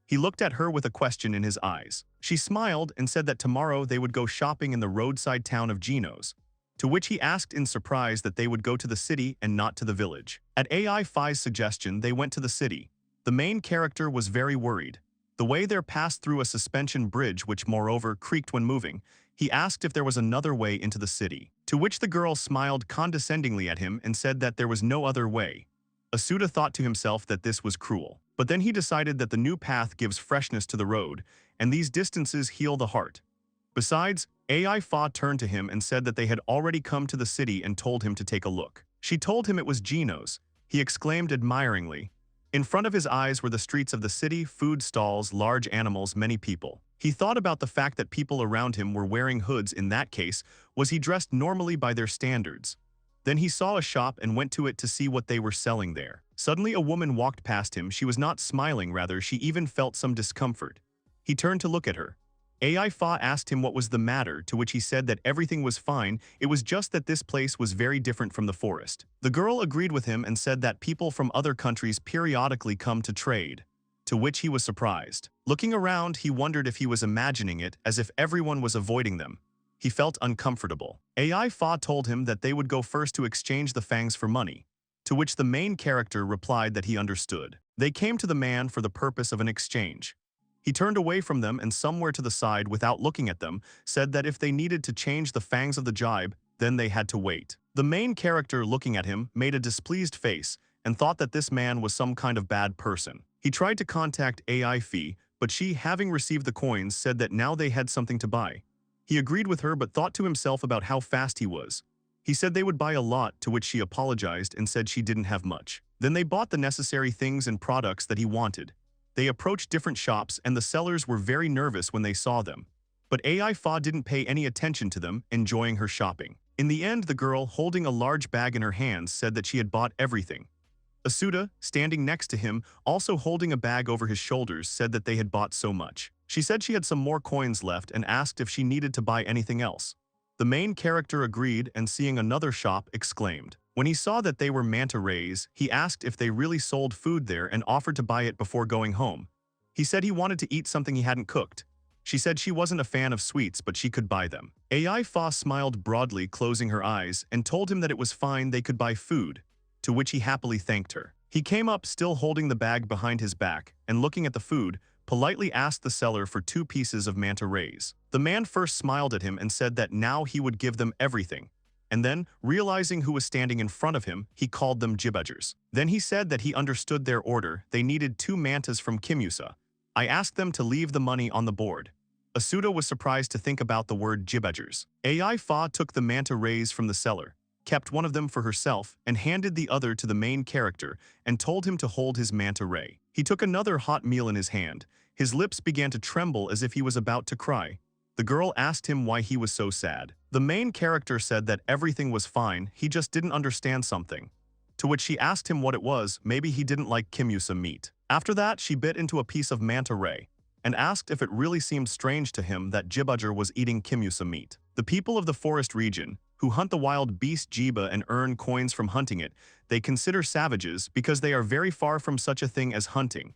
He looked at her with a question in his eyes. She smiled and said that tomorrow they would go shopping in the roadside town of Genos, to which he asked in surprise that they would go to the city and not to the village. At Ai Fa's suggestion, they went to the city. The main character was very worried. The way there passed through a suspension bridge which moreover creaked when moving. He asked if there was another way into the city, to which the girl smiled condescendingly at him and said that there was no other way. Asuta thought to himself that this was cruel, but then he decided that the new path gives freshness to the road, and these distances heal the heart. Besides, Ai Fa turned to him and said that they had already come to the city and told him to take a look. She told him it was Genos. He exclaimed admiringly. In front of his eyes were the streets of the city, food stalls, large animals, many people. He thought about the fact that people around him were wearing hoods. In that case, was he dressed normally by their standards? Then he saw a shop and went to it to see what they were selling there. Suddenly a woman walked past him. She was not smiling, rather she even felt some discomfort. He turned to look at her. Ai Fa asked him what was the matter, to which he said that everything was fine, it was just that this place was very different from the forest. The girl agreed with him and said that people from other countries periodically come to trade. to which he was surprised. Looking around, he wondered if he was imagining it, as if everyone was avoiding them. He felt uncomfortable. AI Fa told him that they would go first to exchange the fangs for money, to which the main character replied that he understood. They came to the man for the purpose of an exchange. He turned away from them and somewhere to the side without looking at them, said that if they needed to change the fangs of the jibe, then they had to wait. The main character, looking at him, made a displeased face and thought that this man was some kind of bad person. He tried to contact AI Fee, but she, having received the coins, said that now they had something to buy. He agreed with her but thought to himself about how fast he was. He said they would buy a lot, to which she apologized and said she didn't have much. Then they bought the necessary things and products that he wanted. They approached different shops and the sellers were very nervous when they saw them. But AI Fa didn't pay any attention to them, enjoying her shopping. In the end, the girl, holding a large bag in her hands, said that she had bought everything. Asuta, standing next to him, also holding a bag over his shoulders, said that they had bought so much. She said she had some more coins left and asked if she needed to buy anything else. The main character agreed and, seeing another shop, exclaimed. When he saw that they were manta rays, he asked if they really sold food there and offered to buy it before going home. He said he wanted to eat something he hadn't cooked. She said she wasn't a fan of sweets, but she could buy them. AI Fa smiled broadly, closing her eyes, and told him that it was fine, they could buy food, to which he happily thanked her. He came up, still holding the bag behind his back, and looking at the food, politely asked the seller for 2 pieces of manta rays. The man first smiled at him and said that now he would give them everything, and then, realizing who was standing in front of him, he called them jibbagers. Then he said that he understood their order. They needed 2 mantas from Kimusa. I asked them to leave the money on the board. Asuta was surprised to think about the word jibbagers. AI Fa took the manta rays from the seller, kept one of them for herself, and handed the other to the main character and told him to hold his manta ray. He took another hot meal in his hand. His lips began to tremble as if he was about to cry. The girl asked him why he was so sad. The main character said that everything was fine, he just didn't understand something. To which she asked him what it was, maybe he didn't like Kimusa meat. After that, she bit into a piece of manta ray and asked if it really seemed strange to him that Jibbager was eating Kimusa meat. The people of the forest region, who hunt the wild beast Jiba and earn coins from hunting it, they consider savages because they are very far from such a thing as hunting,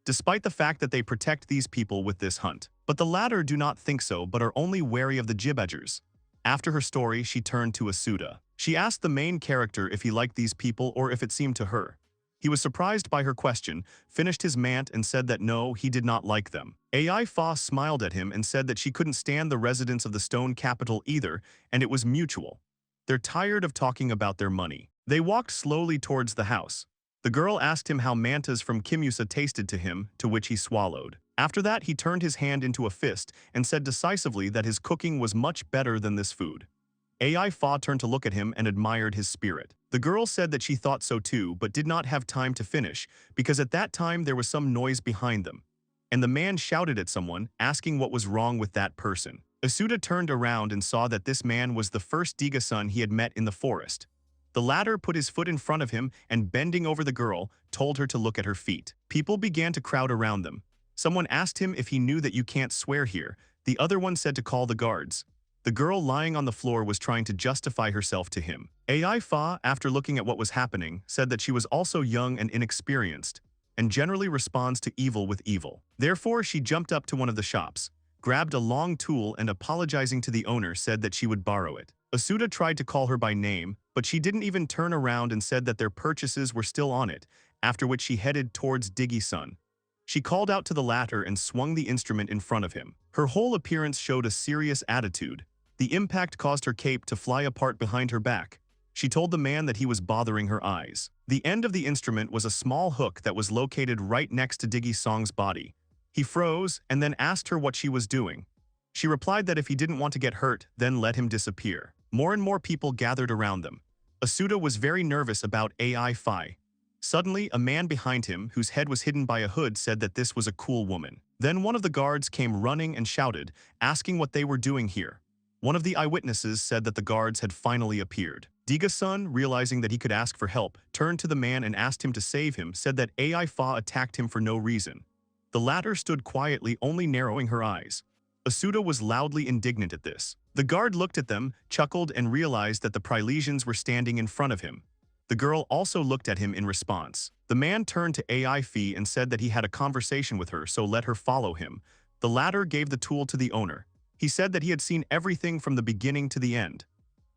despite the fact that they protect these people with this hunt. But the latter do not think so but are only wary of the Jibbagers. After her story, she turned to Asuta. She asked the main character if he liked these people or if it seemed to her. He was surprised by her question, finished his mant and said that no, he did not like them. AI Fa smiled at him and said that she couldn't stand the residents of the stone capital either, and it was mutual. They're tired of talking about their money. They walked slowly towards the house. The girl asked him how mantas from Kimusa tasted to him, to which he swallowed. After that, he turned his hand into a fist and said decisively that his cooking was much better than this food. AI Fa turned to look at him and admired his spirit. The girl said that she thought so too, but did not have time to finish, because at that time there was some noise behind them. And the man shouted at someone, asking what was wrong with that person. Asuta turned around and saw that this man was the first Diga-san he had met in the forest. The latter put his foot in front of him and, bending over the girl, told her to look at her feet. People began to crowd around them. Someone asked him if he knew that you can't swear here. The other one said to call the guards. The girl lying on the floor was trying to justify herself to him. AI Fa, after looking at what was happening, said that she was also young and inexperienced, and generally responds to evil with evil. Therefore, she jumped up to one of the shops, grabbed a long tool and, apologizing to the owner, said that she would borrow it. Asuta tried to call her by name, but she didn't even turn around and said that their purchases were still on it, after which she headed towards Diggy-san. She called out to the latter and swung the instrument in front of him. Her whole appearance showed a serious attitude. The impact caused her cape to fly apart behind her back. She told the man that he was bothering her eyes. The end of the instrument was a small hook that was located right next to Diggy-sang's body. He froze and then asked her what she was doing. She replied that if he didn't want to get hurt, then let him disappear. More and more people gathered around them. Asuta was very nervous about AI Fi. Suddenly, a man behind him, whose head was hidden by a hood, said that this was a cool woman. Then one of the guards came running and shouted, asking what they were doing here. One of the eyewitnesses said that the guards had finally appeared. Diga-san, realizing that he could ask for help, turned to the man and asked him to save him, said that AI Fa attacked him for no reason. The latter stood quietly, only narrowing her eyes. Asuta was loudly indignant at this. The guard looked at them, chuckled, and realized that the Prilesians were standing in front of him. The girl also looked at him in response. The man turned to AI Fee and said that he had a conversation with her, so let her follow him. The latter gave the tool to the owner. He said that he had seen everything from the beginning to the end.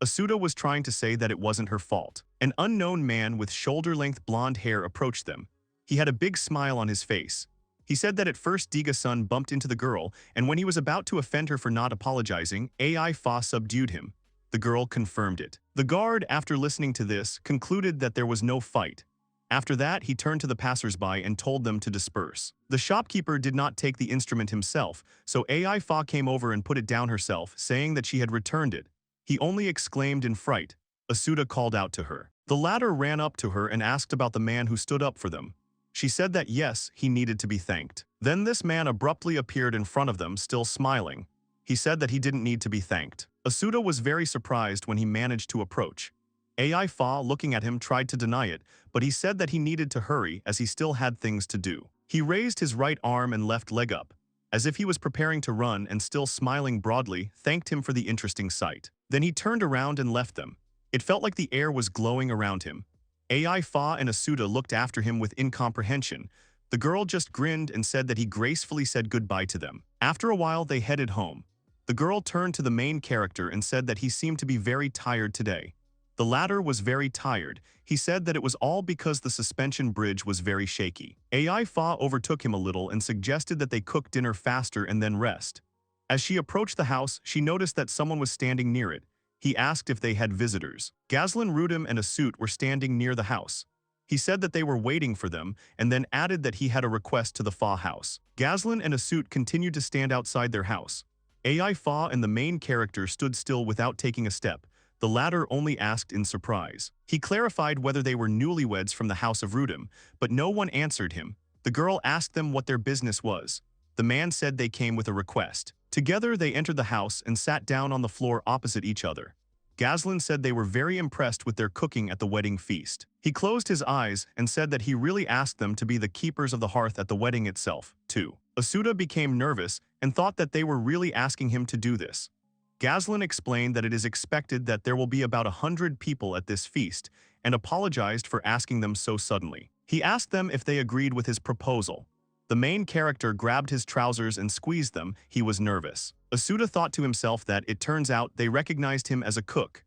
Asuta was trying to say that it wasn't her fault. An unknown man with shoulder-length blonde hair approached them. He had a big smile on his face. He said that at first Diga-sun bumped into the girl, and when he was about to offend her for not apologizing, AI Fa subdued him. The girl confirmed it. The guard, after listening to this, concluded that there was no fight. After that, he turned to the passers-by and told them to disperse. The shopkeeper did not take the instrument himself, so AI Fa came over and put it down herself, saying that she had returned it. He only exclaimed in fright. Asuta called out to her. The latter ran up to her and asked about the man who stood up for them. She said that yes, he needed to be thanked. Then this man abruptly appeared in front of them, still smiling. He said that he didn't need to be thanked. Asuta was very surprised when he managed to approach. AI Fa, looking at him, tried to deny it, but he said that he needed to hurry as he still had things to do. He raised his right arm and left leg up, as if he was preparing to run, and still smiling broadly, thanked him for the interesting sight. Then he turned around and left them. It felt like the air was glowing around him. AI Fa and Asuta looked after him with incomprehension. The girl just grinned and said that he gracefully said goodbye to them. After a while, they headed home. The girl turned to the main character and said that he seemed to be very tired today. The latter was very tired. He said that it was all because the suspension bridge was very shaky. AI Fa overtook him a little and suggested that they cook dinner faster and then rest. As she approached the house, she noticed that someone was standing near it. He asked if they had visitors. Gazlan, Rudam, and Asut were standing near the house. He said that they were waiting for them, and then added that he had a request to the Fa house. Gazlan and Asut continued to stand outside their house. AI Fa and the main character stood still without taking a step. The latter only asked in surprise. He clarified whether they were newlyweds from the house of Rudam, but no one answered him. The girl asked them what their business was. The man said they came with a request. Together they entered the house and sat down on the floor opposite each other. Gazlan said they were very impressed with their cooking at the wedding feast. He closed his eyes and said that he really asked them to be the keepers of the hearth at the wedding itself, too. Asuta became nervous and thought that they were really asking him to do this. Gazlan explained that it is expected that there will be about 100 people at this feast, and apologized for asking them so suddenly. He asked them if they agreed with his proposal. The main character grabbed his trousers and squeezed them. He was nervous. Asuta thought to himself that it turns out they recognized him as a cook.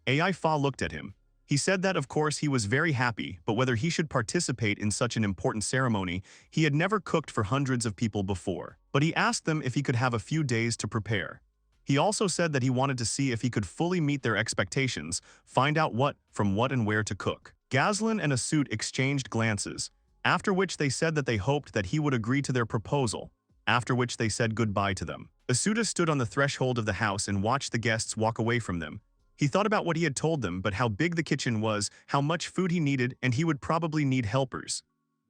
AI Fa looked at him. He said that of course he was very happy, but whether he should participate in such an important ceremony, he had never cooked for hundreds of people before. But he asked them if he could have a few days to prepare. He also said that he wanted to see if he could fully meet their expectations, find out what, from what and where to cook. Gazlan and Asut exchanged glances, after which they said that they hoped that he would agree to their proposal, after which they said goodbye to them. Asuta stood on the threshold of the house and watched the guests walk away from them. He thought about what he had told them, but how big the kitchen was, how much food he needed, and he would probably need helpers.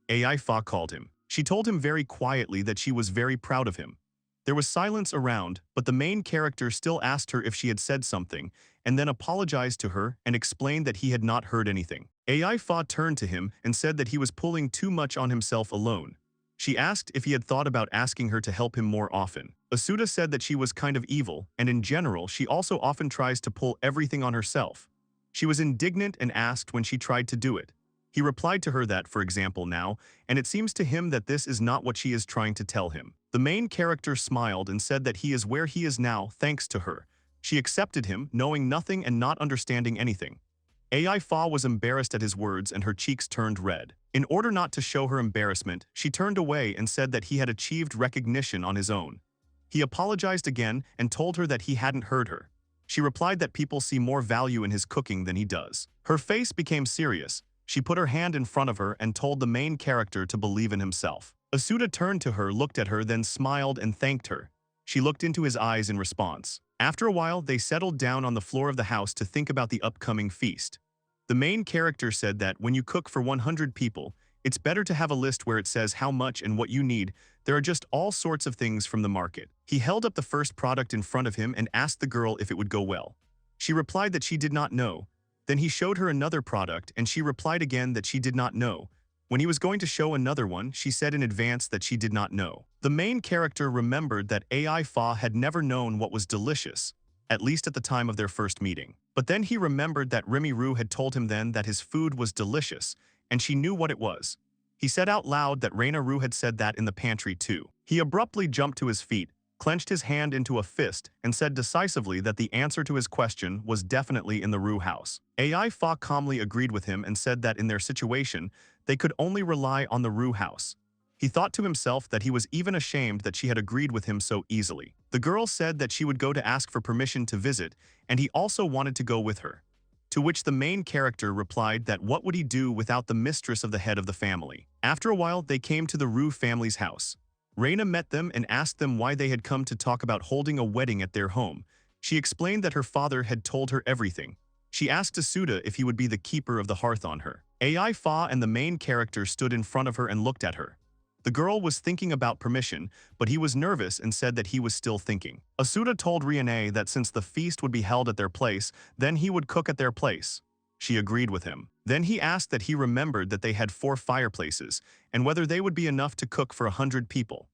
AI Fa called him. She told him very quietly that she was very proud of him. There was silence around, but the main character still asked her if she had said something, and then apologized to her and explained that he had not heard anything. AI Fa turned to him and said that he was pulling too much on himself alone. She asked if he had thought about asking her to help him more often. Asuta said that she was kind of evil, and in general she also often tries to pull everything on herself. She was indignant and asked when she tried to do it. He replied to her that, for example, now, and it seems to him that this is not what she is trying to tell him. The main character smiled and said that he is where he is now thanks to her. She accepted him, knowing nothing and not understanding anything. AI Fa was embarrassed at his words and her cheeks turned red. In order not to show her embarrassment, she turned away and said that he had achieved recognition on his own. He apologized again and told her that he hadn't heard her. She replied that people see more value in his cooking than he does. Her face became serious. She put her hand in front of her and told the main character to believe in himself. Asuta turned to her, looked at her, then smiled and thanked her. She looked into his eyes in response. After a while, they settled down on the floor of the house to think about the upcoming feast. The main character said that when you cook for 100 people, it's better to have a list where it says how much and what you need. There are just all sorts of things from the market. He held up the first product in front of him and asked the girl if it would go well. She replied that she did not know. Then he showed her another product and she replied again that she did not know. When he was going to show another one, she said in advance that she did not know. The main character remembered that AI Fa had never known what was delicious. at least at the time of their first meeting. But then he remembered that Rimuru had told him then that his food was delicious, and she knew what it was. He said out loud that Reina-ru had said that in the pantry too. He abruptly jumped to his feet, clenched his hand into a fist, and said decisively that the answer to his question was definitely in the Ru house. Ai Fa calmly agreed with him and said that in their situation, they could only rely on the Ru house. He thought to himself that he was even ashamed that she had agreed with him so easily. The girl said that she would go to ask for permission to visit, and he also wanted to go with her. To which the main character replied that what would he do without the mistress of the head of the family. After a while, they came to the Ru family's house. Reina met them and asked them why they had come to talk about holding a wedding at their home. She explained that her father had told her everything. She asked Asuta if he would be the keeper of the hearth on her. Ai Fa and the main character stood in front of her and looked at her. The girl was thinking about permission, but he was nervous and said that he was still thinking. Asuta told Riane that since the feast would be held at their place, then he would cook at their place. She agreed with him. Then he asked that he remembered that they had 4 fireplaces, and whether they would be enough to cook for 100 people.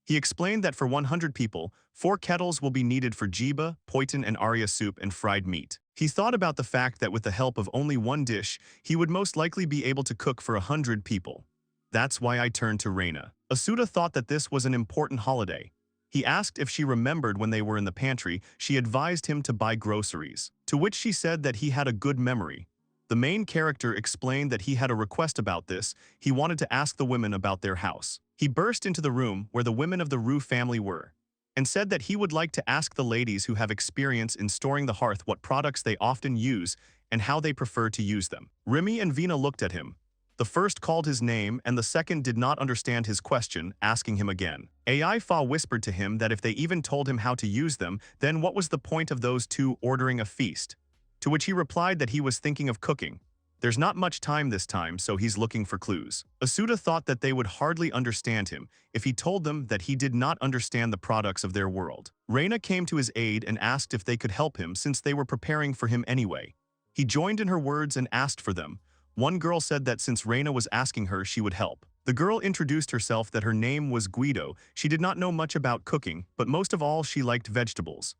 He explained that for 100 people, 4 kettles will be needed for jiba, poitin and arya soup and fried meat. He thought about the fact that with the help of only one dish, he would most likely be able to cook for 100 people. That's why I turned to Reina. Asuta thought that this was an important holiday. He asked if she remembered when they were in the pantry. She advised him to buy groceries, to which she said that he had a good memory. The main character explained that he had a request about this. He wanted to ask the women about their house. He burst into the room where the women of the Ru family were, and said that he would like to ask the ladies who have experience in storing the hearth what products they often use and how they prefer to use them. Remy and Vina looked at him. The first called his name and the second did not understand his question, asking him again. Ai Fa whispered to him that if they even told him how to use them, then what was the point of those two ordering a feast? To which he replied that he was thinking of cooking. There's not much time this time, so he's looking for clues. Asuta thought that they would hardly understand him if he told them that he did not understand the products of their world. Reina came to his aid and asked if they could help him since they were preparing for him anyway. He joined in her words and asked for them. One girl said that since Reina was asking her, she would help. The girl introduced herself that her name was Guido. She did not know much about cooking, but most of all she liked vegetables.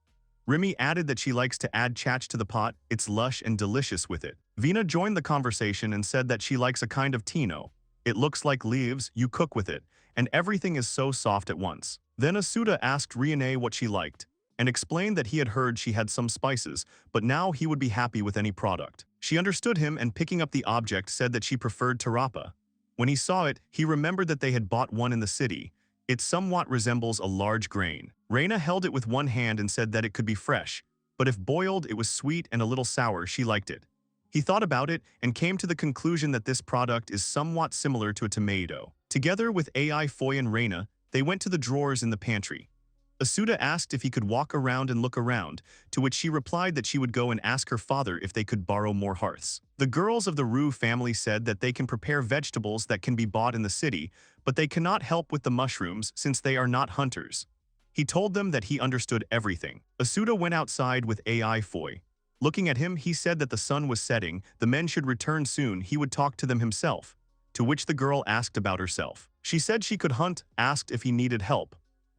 Remy added that she likes to add chach to the pot, it's lush and delicious with it. Vina joined the conversation and said that she likes a kind of tino. It looks like leaves, you cook with it, and everything is so soft at once. Then Asuta asked Riane what she liked, and explained that he had heard she had some spices, but now he would be happy with any product. She understood him and picking up the object said that she preferred tarapa. When he saw it, he remembered that they had bought one in the city. It somewhat resembles a large grain. Reina held it with one hand and said that it could be fresh, but if boiled it was sweet and a little sour, she liked it. He thought about it and came to the conclusion that this product is somewhat similar to a tomato. Together with Ai Foy and Reina, they went to the drawers in the pantry. Asuta asked if he could walk around and look around, to which she replied that she would go and ask her father if they could borrow more hearths. The girls of the Ru family said that they can prepare vegetables that can be bought in the city, but they cannot help with the mushrooms since they are not hunters. He told them that he understood everything. Asuta went outside with Ai Foy. Looking at him, he said that the sun was setting, the men should return soon, he would talk to them himself. To which the girl asked about herself. She said she could hunt, asked if he needed help.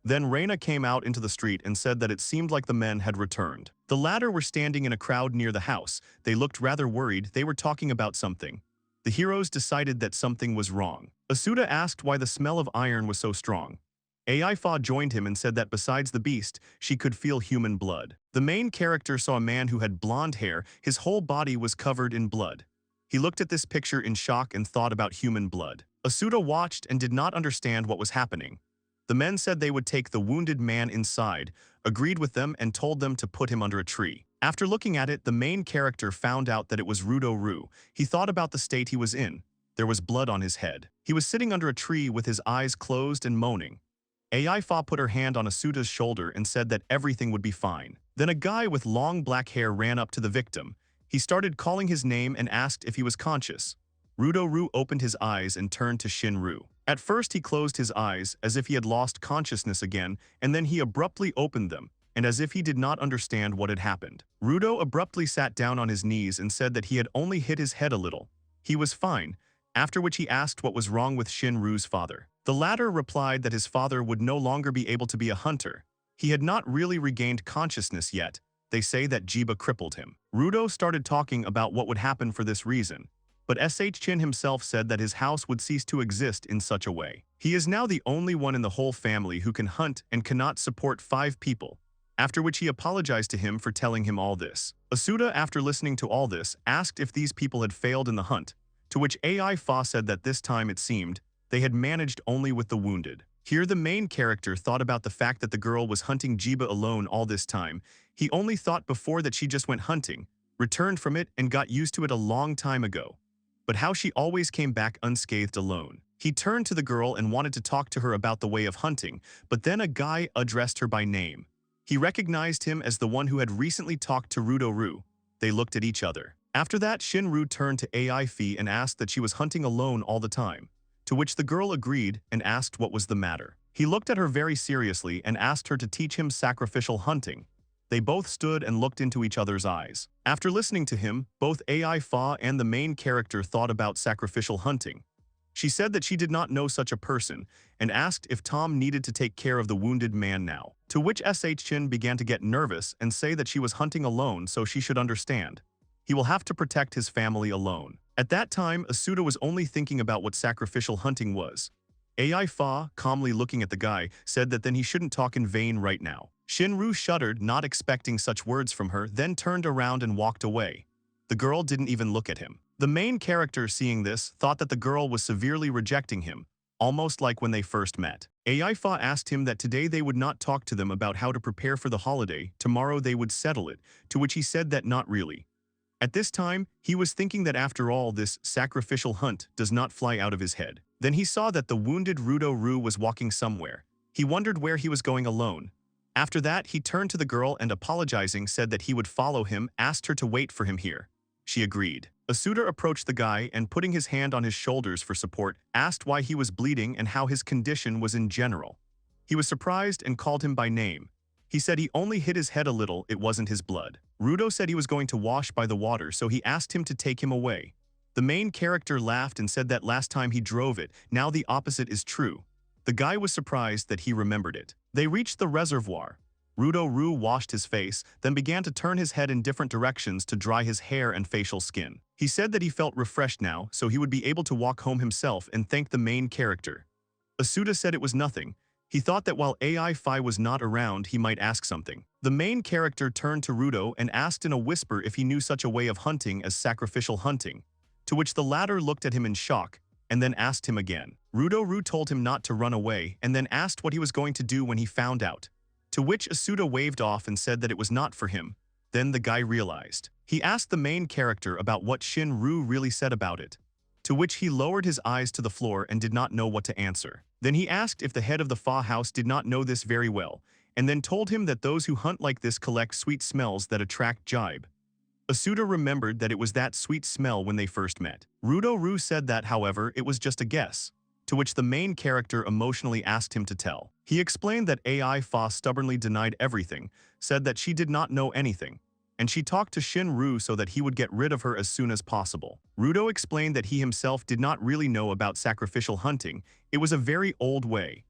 Then Reina came out into the street and said that it seemed like the men had returned. The latter were standing in a crowd near the house. They looked rather worried. They were talking about something. The heroes decided that something was wrong. Asuta asked why the smell of iron was so strong. Ai Fa joined him and said that besides the beast, she could feel human blood. The main character saw a man who had blonde hair. His whole body was covered in blood. He looked at this picture in shock and thought about human blood. Asuta watched and did not understand what was happening. The men said they would take the wounded man inside, agreed with them and told them to put him under a tree. After looking at it, the main character found out that it was Rudo Ru. He thought about the state he was in. There was blood on his head. He was sitting under a tree with his eyes closed and moaning. Ai Fa put her hand on Asuta's shoulder and said that everything would be fine. Then a guy with long black hair ran up to the victim. He started calling his name and asked if he was conscious. Rudo Ru opened his eyes and turned to Shinru. At first he closed his eyes as if he had lost consciousness again, and then he abruptly opened them, and as if he did not understand what had happened. Rudo abruptly sat down on his knees and said that he had only hit his head a little. He was fine, after which he asked what was wrong with Shinru's father. The latter replied that his father would no longer be able to be a hunter. He had not really regained consciousness yet. they say that Jiba crippled him. Rudo started talking about what would happen for this reason, but Chin himself said that his house would cease to exist in such a way. He is now the only one in the whole family who can hunt and cannot support 5 people, after which he apologized to him for telling him all this. Asuta, after listening to all this, asked if these people had failed in the hunt, to which Fa said that this time it seemed they had managed only with the wounded. Here the main character thought about the fact that the girl was hunting Jiba alone all this time. He only thought before that she just went hunting, returned from it, and got used to it a long time ago. But how she always came back unscathed alone. He turned to the girl and wanted to talk to her about the way of hunting, but then a guy addressed her by name. He recognized him as the one who had recently talked to Rudo-ru. They looked at each other. After that, Shinru turned to Fi and asked that she was hunting alone all the time, to which the girl agreed and asked what was the matter. He looked at her very seriously and asked her to teach him sacrificial hunting. They both stood and looked into each other's eyes. After listening to him, both Fa and the main character thought about sacrificial hunting. She said that she did not know such a person and asked if Tom needed to take care of the wounded man now. To which Chin began to get nervous and say that she was hunting alone, so she should understand. He will have to protect his family alone. At that time, Asuta was only thinking about what sacrificial hunting was. Fa, calmly looking at the guy, said that then he shouldn't talk in vain right now. Shinru shuddered, not expecting such words from her, then turned around and walked away. The girl didn't even look at him. The main character, seeing this, thought that the girl was severely rejecting him, almost like when they first met. Fa asked him that today they would not talk to them about how to prepare for the holiday, tomorrow they would settle it, to which he said that not really. At this time, he was thinking that after all, this sacrificial hunt does not fly out of his head. Then he saw that the wounded Rudo-ru was walking somewhere. He wondered where he was going alone. After that, he turned to the girl and apologizing said that he would follow him, asked her to wait for him here. She agreed. Asuta approached the guy and putting his hand on his shoulders for support, asked why he was bleeding and how his condition was in general. He was surprised and called him by name. He said he only hit his head a little, it wasn't his blood. Rudo said he was going to wash by the water, so he asked him to take him away. The main character laughed and said that last time he drove it, now the opposite is true. The guy was surprised that he remembered it. They reached the reservoir. Rudo-ru washed his face, then began to turn his head in different directions to dry his hair and facial skin. He said that he felt refreshed now, so he would be able to walk home himself and thank the main character. Asuta said it was nothing. He thought that while Fi was not around, he might ask something. The main character turned to Rudo and asked in a whisper if he knew such a way of hunting as sacrificial hunting, to which the latter looked at him in shock, and then asked him again. Rudo-ru told him not to run away and then asked what he was going to do when he found out, to which Asuta waved off and said that it was not for him. Then the guy realized. He asked the main character about what Shinru really said about it, to which he lowered his eyes to the floor and did not know what to answer. Then he asked if the head of the Fa house did not know this very well, and then told him that those who hunt like this collect sweet smells that attract jibe. Asuta remembered that it was that sweet smell when they first met. Rudo-ru said that, however, it was just a guess, to which the main character emotionally asked him to tell. He explained that Fa stubbornly denied everything, said that she did not know anything, and she talked to Shinru so that he would get rid of her as soon as possible. Rudo explained that he himself did not really know about sacrificial hunting, it was a very old way.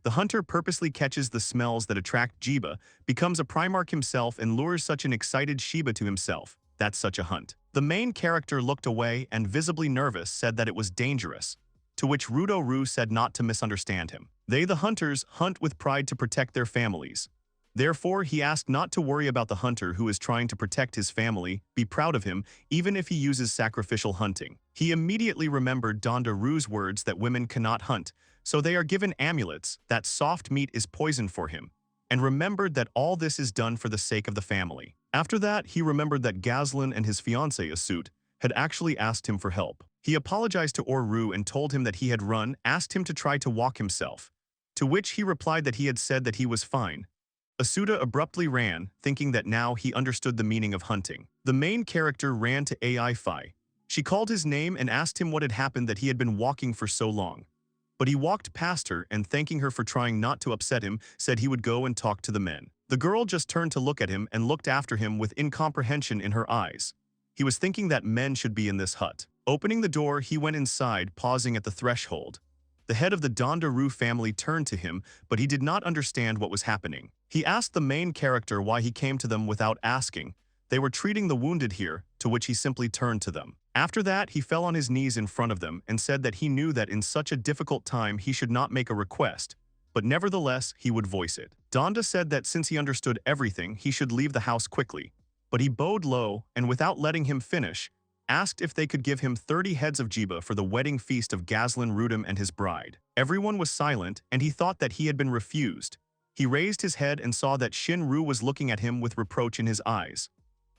The hunter purposely catches the smells that attract Jiba, becomes a Primarch himself and lures such an excited Shiba to himself. That's such a hunt. The main character looked away and visibly nervous said that it was dangerous, to which Rudo-ru said not to misunderstand him. They, the hunters, hunt with pride to protect their families. Therefore, he asked not to worry about the hunter who is trying to protect his family, be proud of him, even if he uses sacrificial hunting. He immediately remembered Donda-ru's words that women cannot hunt, so they are given amulets, that soft meat is poisoned for him, and remembered that all this is done for the sake of the family. After that, he remembered that Gazlan and his fiancée Asut had actually asked him for help. He apologized to Oru and told him that he had run, asked him to try to walk himself, to which he replied that he had said that he was fine. Asuta abruptly ran, thinking that now he understood the meaning of hunting. The main character ran to Fi. She called his name and asked him what had happened that he had been walking for so long. But he walked past her and thanking her for trying not to upset him, said he would go and talk to the men. The girl just turned to look at him and looked after him with incomprehension in her eyes. He was thinking that men should be in this hut. Opening the door, he went inside, pausing at the threshold. The head of the Donda-ru family turned to him, but he did not understand what was happening. He asked the main character why he came to them without asking. They were treating the wounded here, to which he simply turned to them. After that, he fell on his knees in front of them and said that he knew that in such a difficult time he should not make a request, but nevertheless he would voice it. Donda said that since he understood everything, he should leave the house quickly, but he bowed low and without letting him finish, asked if they could give him 30 heads of jiba for the wedding feast of Gazlan Rudam and his bride. Everyone was silent and he thought that he had been refused. He raised his head and saw that Shin-Ru was looking at him with reproach in his eyes.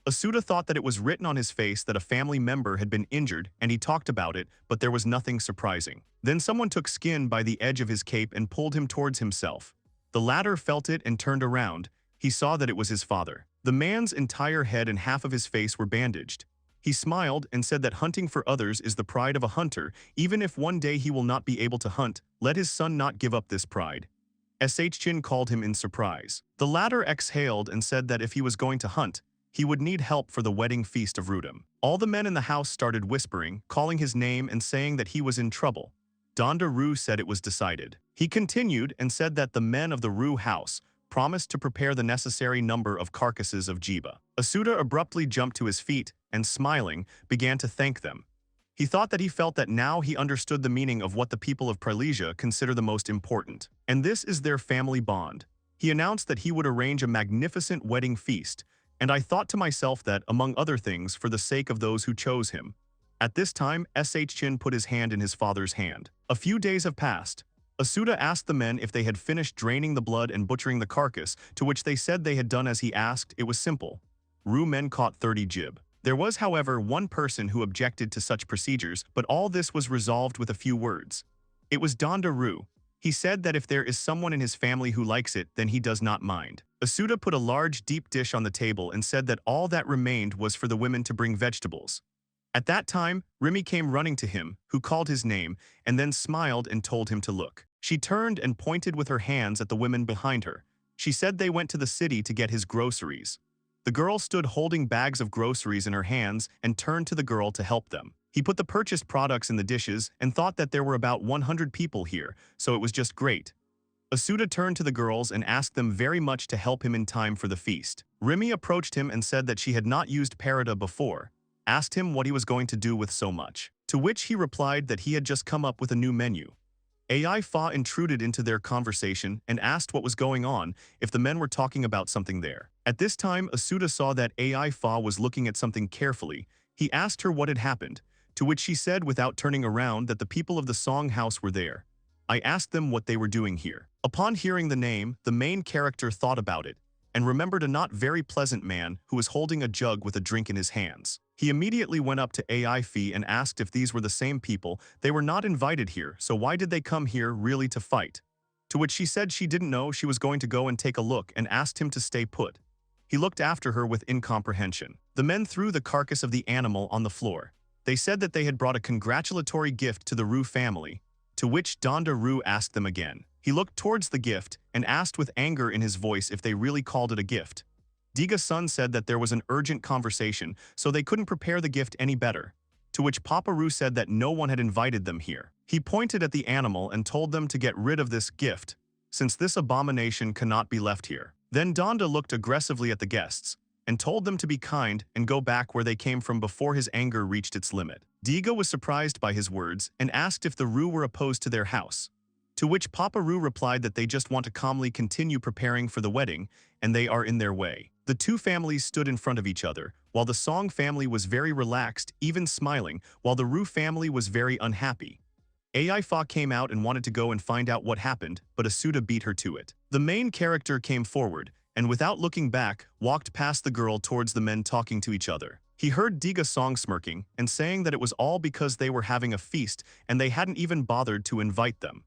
Asuta thought that it was written on his face that a family member had been injured and he talked about it, but there was nothing surprising. Then someone took Skin by the edge of his cape and pulled him towards himself. The latter felt it and turned around. He saw that it was his father. The man's entire head and half of his face were bandaged. He smiled and said that hunting for others is the pride of a hunter. Even if one day he will not be able to hunt, let his son not give up this pride. Chin called him in surprise. The latter exhaled and said that if he was going to hunt, he would need help for the wedding feast of Rudam. All the men in the house started whispering, calling his name and saying that he was in trouble. Donda-ru said it was decided. He continued and said that the men of the Ru house promised to prepare the necessary number of carcasses of jiba. Asuta abruptly jumped to his feet and, smiling, began to thank them. He thought that he felt that now he understood the meaning of what the people of Prylesia consider the most important. And this is their family bond. He announced that he would arrange a magnificent wedding feast, and I thought to myself that, among other things, for the sake of those who chose him. At this time, Chin put his hand in his father's hand. A few days have passed. Asuta asked the men if they had finished draining the blood and butchering the carcass, to which they said they had done as he asked. It was simple. Ru men caught 30 jib. There was, however, one person who objected to such procedures, but all this was resolved with a few words. It was Donda-ru. He said that if there is someone in his family who likes it, then he does not mind. Asuta put a large, deep dish on the table and said that all that remained was for the women to bring vegetables. At that time, Rimi came running to him, who called his name, and then smiled and told him to look. She turned and pointed with her hands at the women behind her. She said they went to the city to get his groceries. The girl stood holding bags of groceries in her hands and turned to the girl to help them. He put the purchased products in the dishes and thought that there were about 100 people here, so it was just great. Asuta turned to the girls and asked them very much to help him in time for the feast. Rimi approached him and said that she had not used parada before, asked him what he was going to do with so much, to which he replied that he had just come up with a new menu. Fa intruded into their conversation and asked what was going on, if the men were talking about something there. At this time, Asuta saw that Fa was looking at something carefully. He asked her what had happened, to which she said without turning around that the people of the Song House were there. I asked them what they were doing here. Upon hearing the name, the main character thought about it, and remembered a not very pleasant man who was holding a jug with a drink in his hands. He immediately went up to Fa and asked if these were the same people. They were not invited here, so why did they come here really to fight? To which she said she didn't know, she was going to go and take a look, and asked him to stay put. He looked after her with incomprehension. The men threw the carcass of the animal on the floor. They said that they had brought a congratulatory gift to the Ru family, to which Donda-ru asked them again. He looked towards the gift and asked with anger in his voice if they really called it a gift. Diga-sun said that there was an urgent conversation, so they couldn't prepare the gift any better, to which Papa Ru said that no one had invited them here. He pointed at the animal and told them to get rid of this gift, since this abomination cannot be left here. Then Donda looked aggressively at the guests, and told them to be kind and go back where they came from before his anger reached its limit. Diga was surprised by his words and asked if the Ru were opposed to their house, to which Papa Ru replied that they just want to calmly continue preparing for the wedding, and they are in their way. The two families stood in front of each other, while the Song family was very relaxed, even smiling, while the Ru family was very unhappy. Fa came out and wanted to go and find out what happened, but Asuta beat her to it. The main character came forward, and without looking back, walked past the girl towards the men talking to each other. He heard Diga-song smirking and saying that it was all because they were having a feast and they hadn't even bothered to invite them.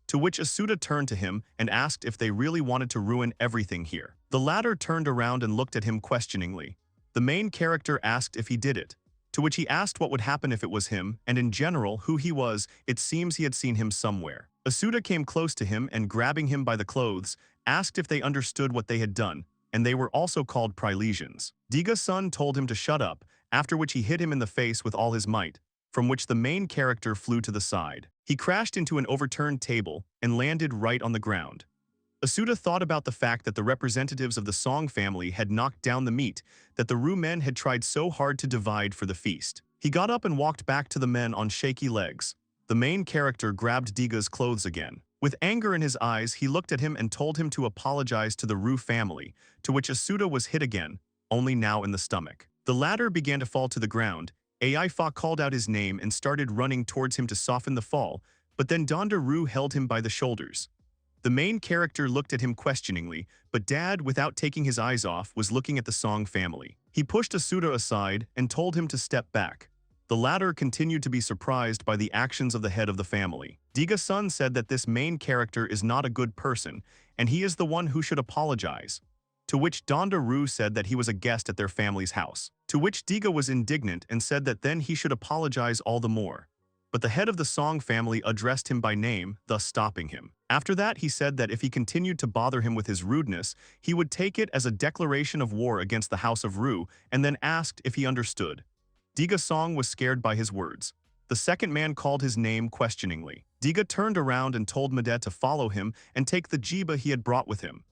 To which Asuta turned to him and asked if they really wanted to ruin everything here. The latter turned around and looked at him questioningly. The main character asked if he did it, to which he asked what would happen if it was him, and in general who he was. It seems he had seen him somewhere. Asuta came close to him and, grabbing him by the clothes, asked if they understood what they had done, and they were also called Prilesians. Diga-sun told him to shut up, after which he hit him in the face with all his might, from which the main character flew to the side. He crashed into an overturned table and landed right on the ground. Asuta thought about the fact that the representatives of the Song family had knocked down the meat that the Ru men had tried so hard to divide for the feast. He got up and walked back to the men on shaky legs. The main character grabbed Diga's clothes again. With anger in his eyes, he looked at him and told him to apologize to the Ru family, to which Asuta was hit again, only now in the stomach. The latter began to fall to the ground. Aifa called out his name and started running towards him to soften the fall, but then Donda Ru held him by the shoulders. The main character looked at him questioningly, but Dad, without taking his eyes off, was looking at the Song family. He pushed Asuta aside and told him to step back. The latter continued to be surprised by the actions of the head of the family. Diga-san said that this main character is not a good person, and he is the one who should apologize. To which Donda Ru said that he was a guest at their family's house. To which Diga was indignant and said that then he should apologize all the more. But the head of the Song family addressed him by name, thus stopping him. After that, he said that if he continued to bother him with his rudeness, he would take it as a declaration of war against the House of Ru, and then asked if he understood. Diga Song was scared by his words. The second man called his name questioningly. Diga turned around and told Made to follow him and take the jiba he had brought with him.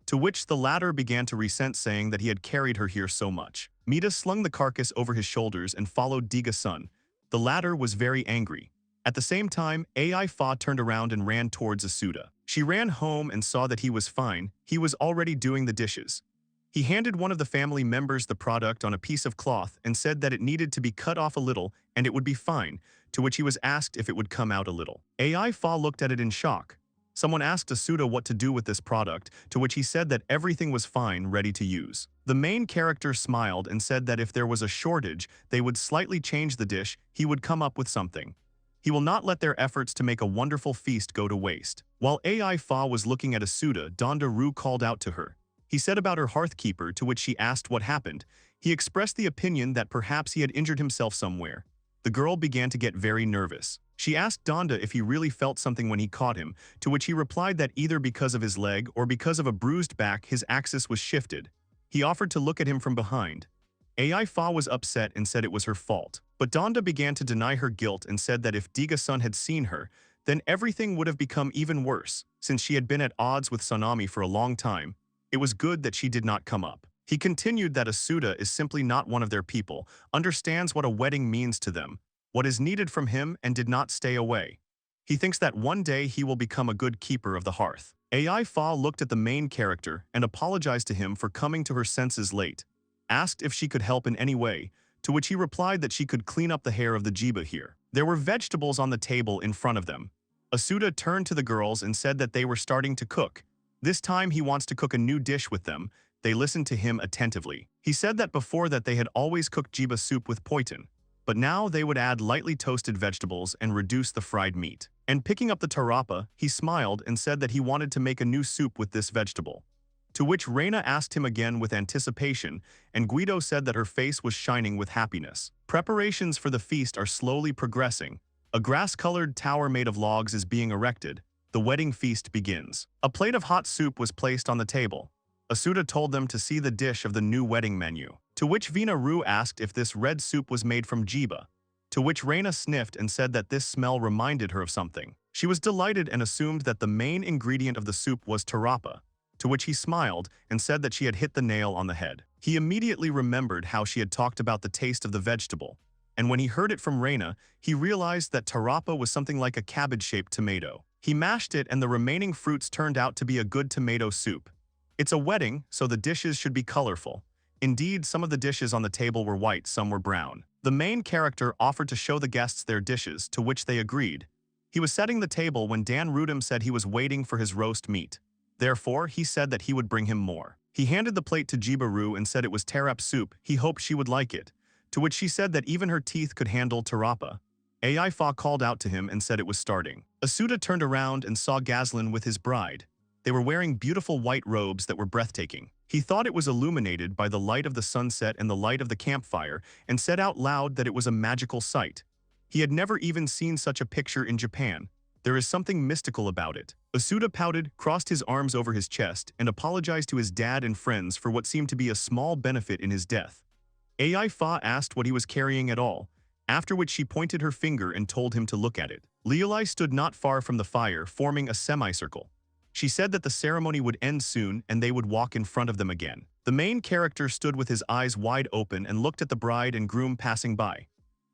To which the latter began to resent, saying that he had carried her here so much. Mida slung the carcass over his shoulders and followed Diga-san. The latter was very angry. At the same time, Aifa turned around and ran towards Asuta. She ran home and saw that he was fine. He was already doing the dishes. He handed one of the family members the product on a piece of cloth and said that it needed to be cut off a little and it would be fine, to which he was asked if it would come out a little. Aifa looked at it in shock. Someone asked Asuta what to do with this product, to which he said that everything was fine, ready to use. The main character smiled and said that if there was a shortage, they would slightly change the dish, he would come up with something. He will not let their efforts to make a wonderful feast go to waste. While Aifa was looking at Asuta, Donda Ru called out to her. He said about her hearthkeeper, to which she asked what happened. He expressed the opinion that perhaps he had injured himself somewhere. The girl began to get very nervous. She asked Donda if he really felt something when he caught him, to which he replied that either because of his leg or because of a bruised back his axis was shifted. He offered to look at him from behind. Aifa was upset and said it was her fault. But Donda began to deny her guilt and said that if Diga-san had seen her, then everything would have become even worse, since she had been at odds with Sanami for a long time. It was good that she did not come up. He continued that Asuta is simply not one of their people, understands what a wedding means to them, what is needed from him, and did not stay away. He thinks that one day he will become a good keeper of the hearth. Aifa looked at the main character and apologized to him for coming to her senses late, asked if she could help in any way, to which he replied that she could clean up the hair of the jiba here. There were vegetables on the table in front of them. Asuta turned to the girls and said that they were starting to cook. This time he wants to cook a new dish with them. They listened to him attentively. He said that before that they had always cooked jiba soup with poitin, but now they would add lightly toasted vegetables and reduce the fried meat. And picking up the tarapa, he smiled and said that he wanted to make a new soup with this vegetable. To which Reina asked him again with anticipation, and Guido said that her face was shining with happiness. Preparations for the feast are slowly progressing. A grass-colored tower made of logs is being erected. The wedding feast begins. A plate of hot soup was placed on the table. Asuta told them to see the dish of the new wedding menu. To which Vina Ru asked if this red soup was made from jiba. To which Reina sniffed and said that this smell reminded her of something. She was delighted and assumed that the main ingredient of the soup was tarapa. To which he smiled and said that she had hit the nail on the head. He immediately remembered how she had talked about the taste of the vegetable, and when he heard it from Reina, he realized that tarapa was something like a cabbage-shaped tomato. He mashed it and the remaining fruits turned out to be a good tomato soup. It's a wedding, so the dishes should be colorful. Indeed, some of the dishes on the table were white, some were brown. The main character offered to show the guests their dishes, to which they agreed. He was setting the table when Dan Rudum said he was waiting for his roast meat. Therefore, he said that he would bring him more. He handed the plate to Jibaru and said it was tarap soup. He hoped she would like it, to which she said that even her teeth could handle tarapa. Aifa called out to him and said it was starting. Asuta turned around and saw Gazlan with his bride. They were wearing beautiful white robes that were breathtaking. He thought it was illuminated by the light of the sunset and the light of the campfire, and said out loud that it was a magical sight. He had never even seen such a picture in Japan. There is something mystical about it. Asuta pouted, crossed his arms over his chest, and apologized to his dad and friends for what seemed to be a small benefit in his death. Aifa asked what he was carrying at all, after which she pointed her finger and told him to look at it. Leoli stood not far from the fire, forming a semicircle. She said that the ceremony would end soon and they would walk in front of them again. The main character stood with his eyes wide open and looked at the bride and groom passing by.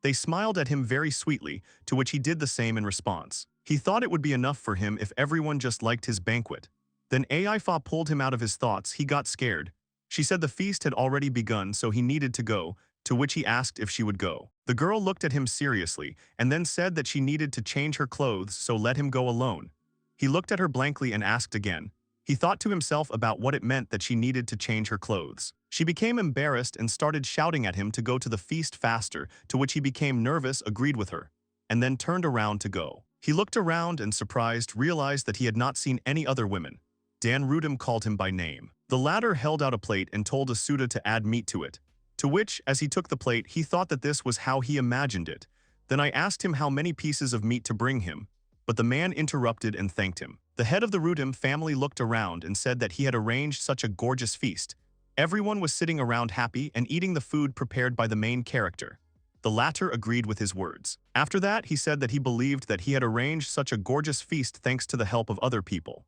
They smiled at him very sweetly, to which he did the same in response. He thought it would be enough for him if everyone just liked his banquet. Then Aifa pulled him out of his thoughts. He got scared. She said the feast had already begun, so he needed to go, to which he asked if she would go. The girl looked at him seriously and then said that she needed to change her clothes, so let him go alone. He looked at her blankly and asked again. He thought to himself about what it meant that she needed to change her clothes. She became embarrassed and started shouting at him to go to the feast faster, to which he became nervous, agreed with her, and then turned around to go. He looked around and, surprised, realized that he had not seen any other women. Dan Rudum called him by name. The latter held out a plate and told Asuta to add meat to it, to which, as he took the plate, he thought that this was how he imagined it. Then I asked him how many pieces of meat to bring him, but the man interrupted and thanked him. The head of the Rudum family looked around and said that he had arranged such a gorgeous feast. Everyone was sitting around happy and eating the food prepared by the main character. The latter agreed with his words. After that, he said that he believed that he had arranged such a gorgeous feast thanks to the help of other people.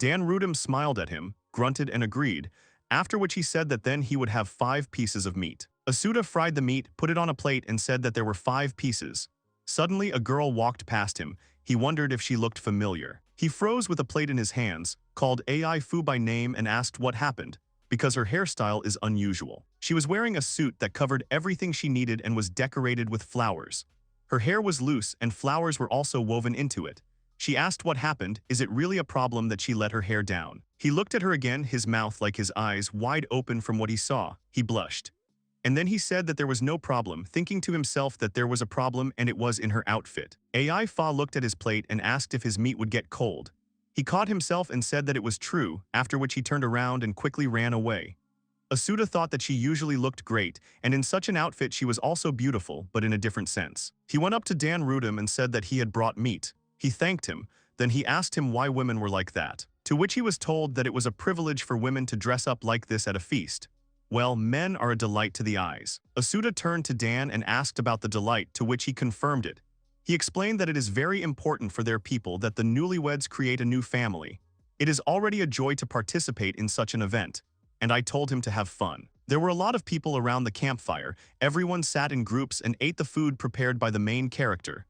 Dan Rudum smiled at him, grunted and agreed, after which he said that then he would have 5 pieces of meat. Asuta fried the meat, put it on a plate and said that there were 5 pieces. Suddenly a girl walked past him. He wondered if she looked familiar. He froze with a plate in his hands, called Ai Fu by name and asked what happened, because her hairstyle is unusual. She was wearing a suit that covered everything she needed and was decorated with flowers. Her hair was loose and flowers were also woven into it. She asked what happened. Is it really a problem that she let her hair down? He looked at her again, his mouth like his eyes wide open from what he saw. He blushed. And then he said that there was no problem, thinking to himself that there was a problem and it was in her outfit. Ai Fa looked at his plate and asked if his meat would get cold. He caught himself and said that it was true, after which he turned around and quickly ran away. Asuta thought that she usually looked great, and in such an outfit she was also beautiful, but in a different sense. He went up to Dan Rudum and said that he had brought meat. He thanked him, then he asked him why women were like that, to which he was told that it was a privilege for women to dress up like this at a feast. Well, men are a delight to the eyes. Asuta turned to Dan and asked about the delight, to which he confirmed it. He explained that it is very important for their people that the newlyweds create a new family. It is already a joy to participate in such an event, and I told him to have fun. There were a lot of people around the campfire. Everyone sat in groups and ate the food prepared by the main character.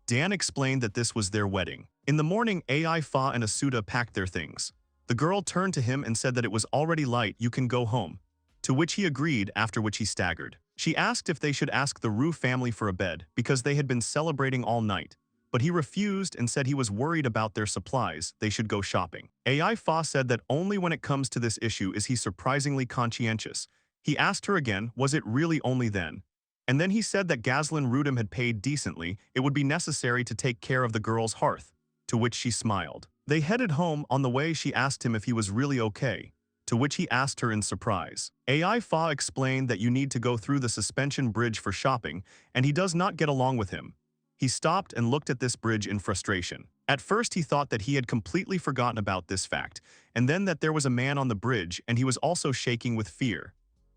Dan explained that this was their wedding. In the morning, Ai Fa and Asuta packed their things. The girl turned to him and said that it was already light, you can go home. To which he agreed, after which he staggered. She asked if they should ask the Ru family for a bed, because they had been celebrating all night. But he refused and said he was worried about their supplies, they should go shopping. Ai Fa said that only when it comes to this issue is he surprisingly conscientious. He asked her again, was it really only then? And then he said that Gazlan Rudum had paid decently, it would be necessary to take care of the girl's hearth, to which she smiled. They headed home. On the way she asked him if he was really okay, to which he asked her in surprise. Ai Fa explained that you need to go through the suspension bridge for shopping, and he does not get along with him. He stopped and looked at this bridge in frustration. At first he thought that he had completely forgotten about this fact, and then that there was a man on the bridge and he was also shaking with fear.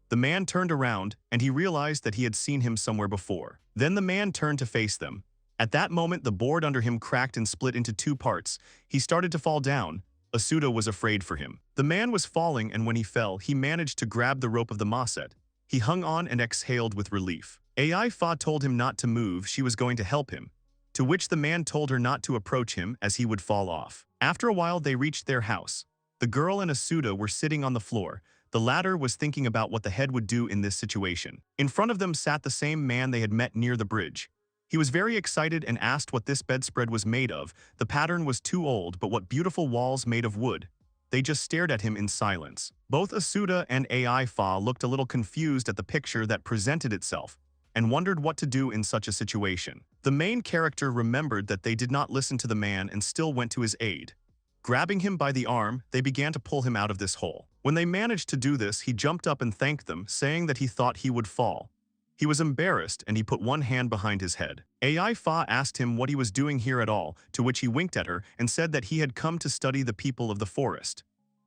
The man turned around, and he realized that he had seen him somewhere before. Then the man turned to face them. At that moment the board under him cracked and split into 2 parts. He started to fall down. Asuta was afraid for him. The man was falling, and when he fell, he managed to grab the rope of the maset. He hung on and exhaled with relief. Ai Fa told him not to move, she was going to help him, to which the man told her not to approach him as he would fall off. After a while they reached their house. The girl and Asuta were sitting on the floor. The latter was thinking about what the head would do in this situation. In front of them sat the same man they had met near the bridge. He was very excited and asked what this bedspread was made of. The pattern was too old, but what beautiful walls made of wood. They just stared at him in silence. Both Asuta and Ai Fa looked a little confused at the picture that presented itself, and wondered what to do in such a situation. The main character remembered that they did not listen to the man and still went to his aid. Grabbing him by the arm, they began to pull him out of this hole. When they managed to do this, he jumped up and thanked them, saying that he thought he would fall. He was embarrassed and he put one hand behind his head. Ai Fa asked him what he was doing here at all, to which he winked at her and said that he had come to study the people of the forest.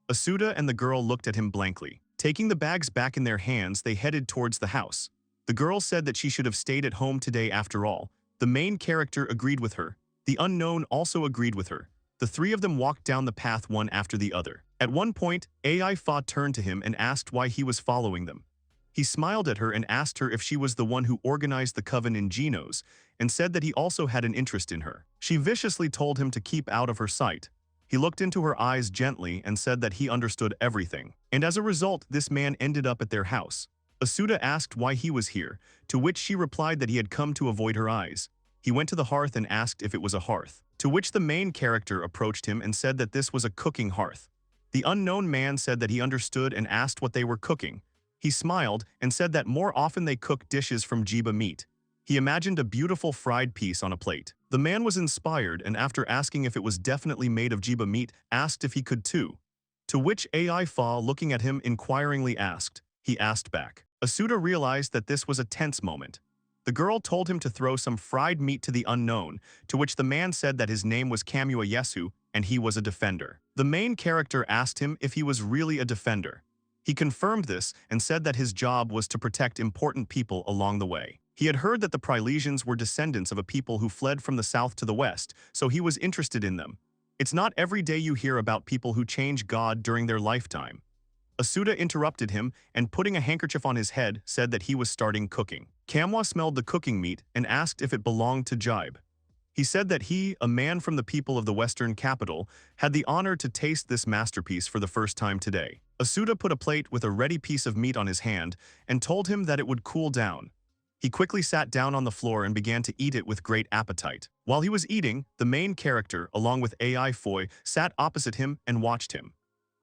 Asuta and the girl looked at him blankly. Taking the bags back in their hands, they headed towards the house. The girl said that she should have stayed at home today after all. The main character agreed with her. The unknown also agreed with her. The three of them walked down the path one after the other. At one point, AI Fa turned to him and asked why he was following them. He smiled at her and asked her if she was the one who organized the coven in Genos, and said that he also had an interest in her. She viciously told him to keep out of her sight. He looked into her eyes gently and said that he understood everything. And as a result, this man ended up at their house. Asuta asked why he was here, to which she replied that he had come to avoid her eyes. He went to the hearth and asked if it was a hearth, to which the main character approached him and said that this was a cooking hearth. The unknown man said that he understood and asked what they were cooking. He smiled and said that more often they cook dishes from jiba meat. He imagined a beautiful fried piece on a plate. The man was inspired and after asking if it was definitely made of jiba meat, asked if he could too. To which AI Fa, looking at him inquiringly asked. He asked back. Asuta realized that this was a tense moment. The girl told him to throw some fried meat to the unknown, to which the man said that his name was Kamua Yesu and he was a defender. The main character asked him if he was really a defender. He confirmed this and said that his job was to protect important people along the way. He had heard that the Prilesians were descendants of a people who fled from the south to the west, so he was interested in them. It's not every day you hear about people who change God during their lifetime. Asuta interrupted him and putting a handkerchief on his head said that he was starting cooking. Kamwa smelled the cooking meat and asked if it belonged to Jibe. He said that he, a man from the people of the western capital, had the honor to taste this masterpiece for the first time today. Asuta put a plate with a ready piece of meat on his hand and told him that it would cool down. He quickly sat down on the floor and began to eat it with great appetite. While he was eating, the main character, along with AI Foy, sat opposite him and watched him.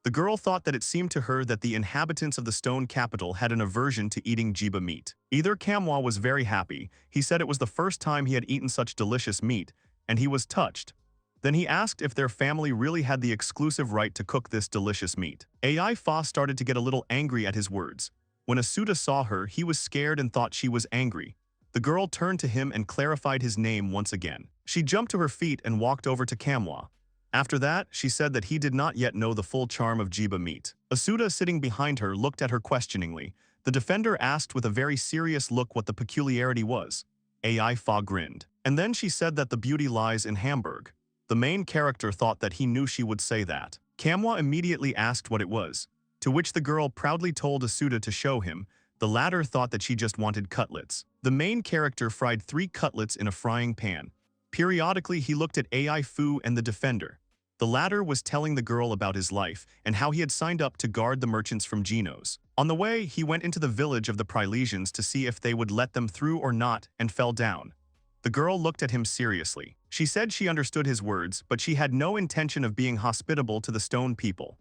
The girl thought that it seemed to her that the inhabitants of the stone capital had an aversion to eating jiba meat. Either Kamwa was very happy, he said it was the first time he had eaten such delicious meat, and he was touched. Then he asked if their family really had the exclusive right to cook this delicious meat. AI Fa started to get a little angry at his words. When Asuta saw her, he was scared and thought she was angry. The girl turned to him and clarified his name once again. She jumped to her feet and walked over to Kamwa. After that, she said that he did not yet know the full charm of jiba meat. Asuta, sitting behind her, looked at her questioningly. The defender asked with a very serious look what the peculiarity was. AI Fa grinned. And then she said that the beauty lies in Hamburg. The main character thought that he knew she would say that. Kamwa immediately asked what it was, to which the girl proudly told Asuta to show him. The latter thought that she just wanted cutlets. The main character fried 3 cutlets in a frying pan. Periodically, he looked at AI Fu and the defender. The latter was telling the girl about his life and how he had signed up to guard the merchants from Genos. On the way, he went into the village of the Prilesians to see if they would let them through or not and fell down. The girl looked at him seriously. She said she understood his words, but she had no intention of being hospitable to the stone people.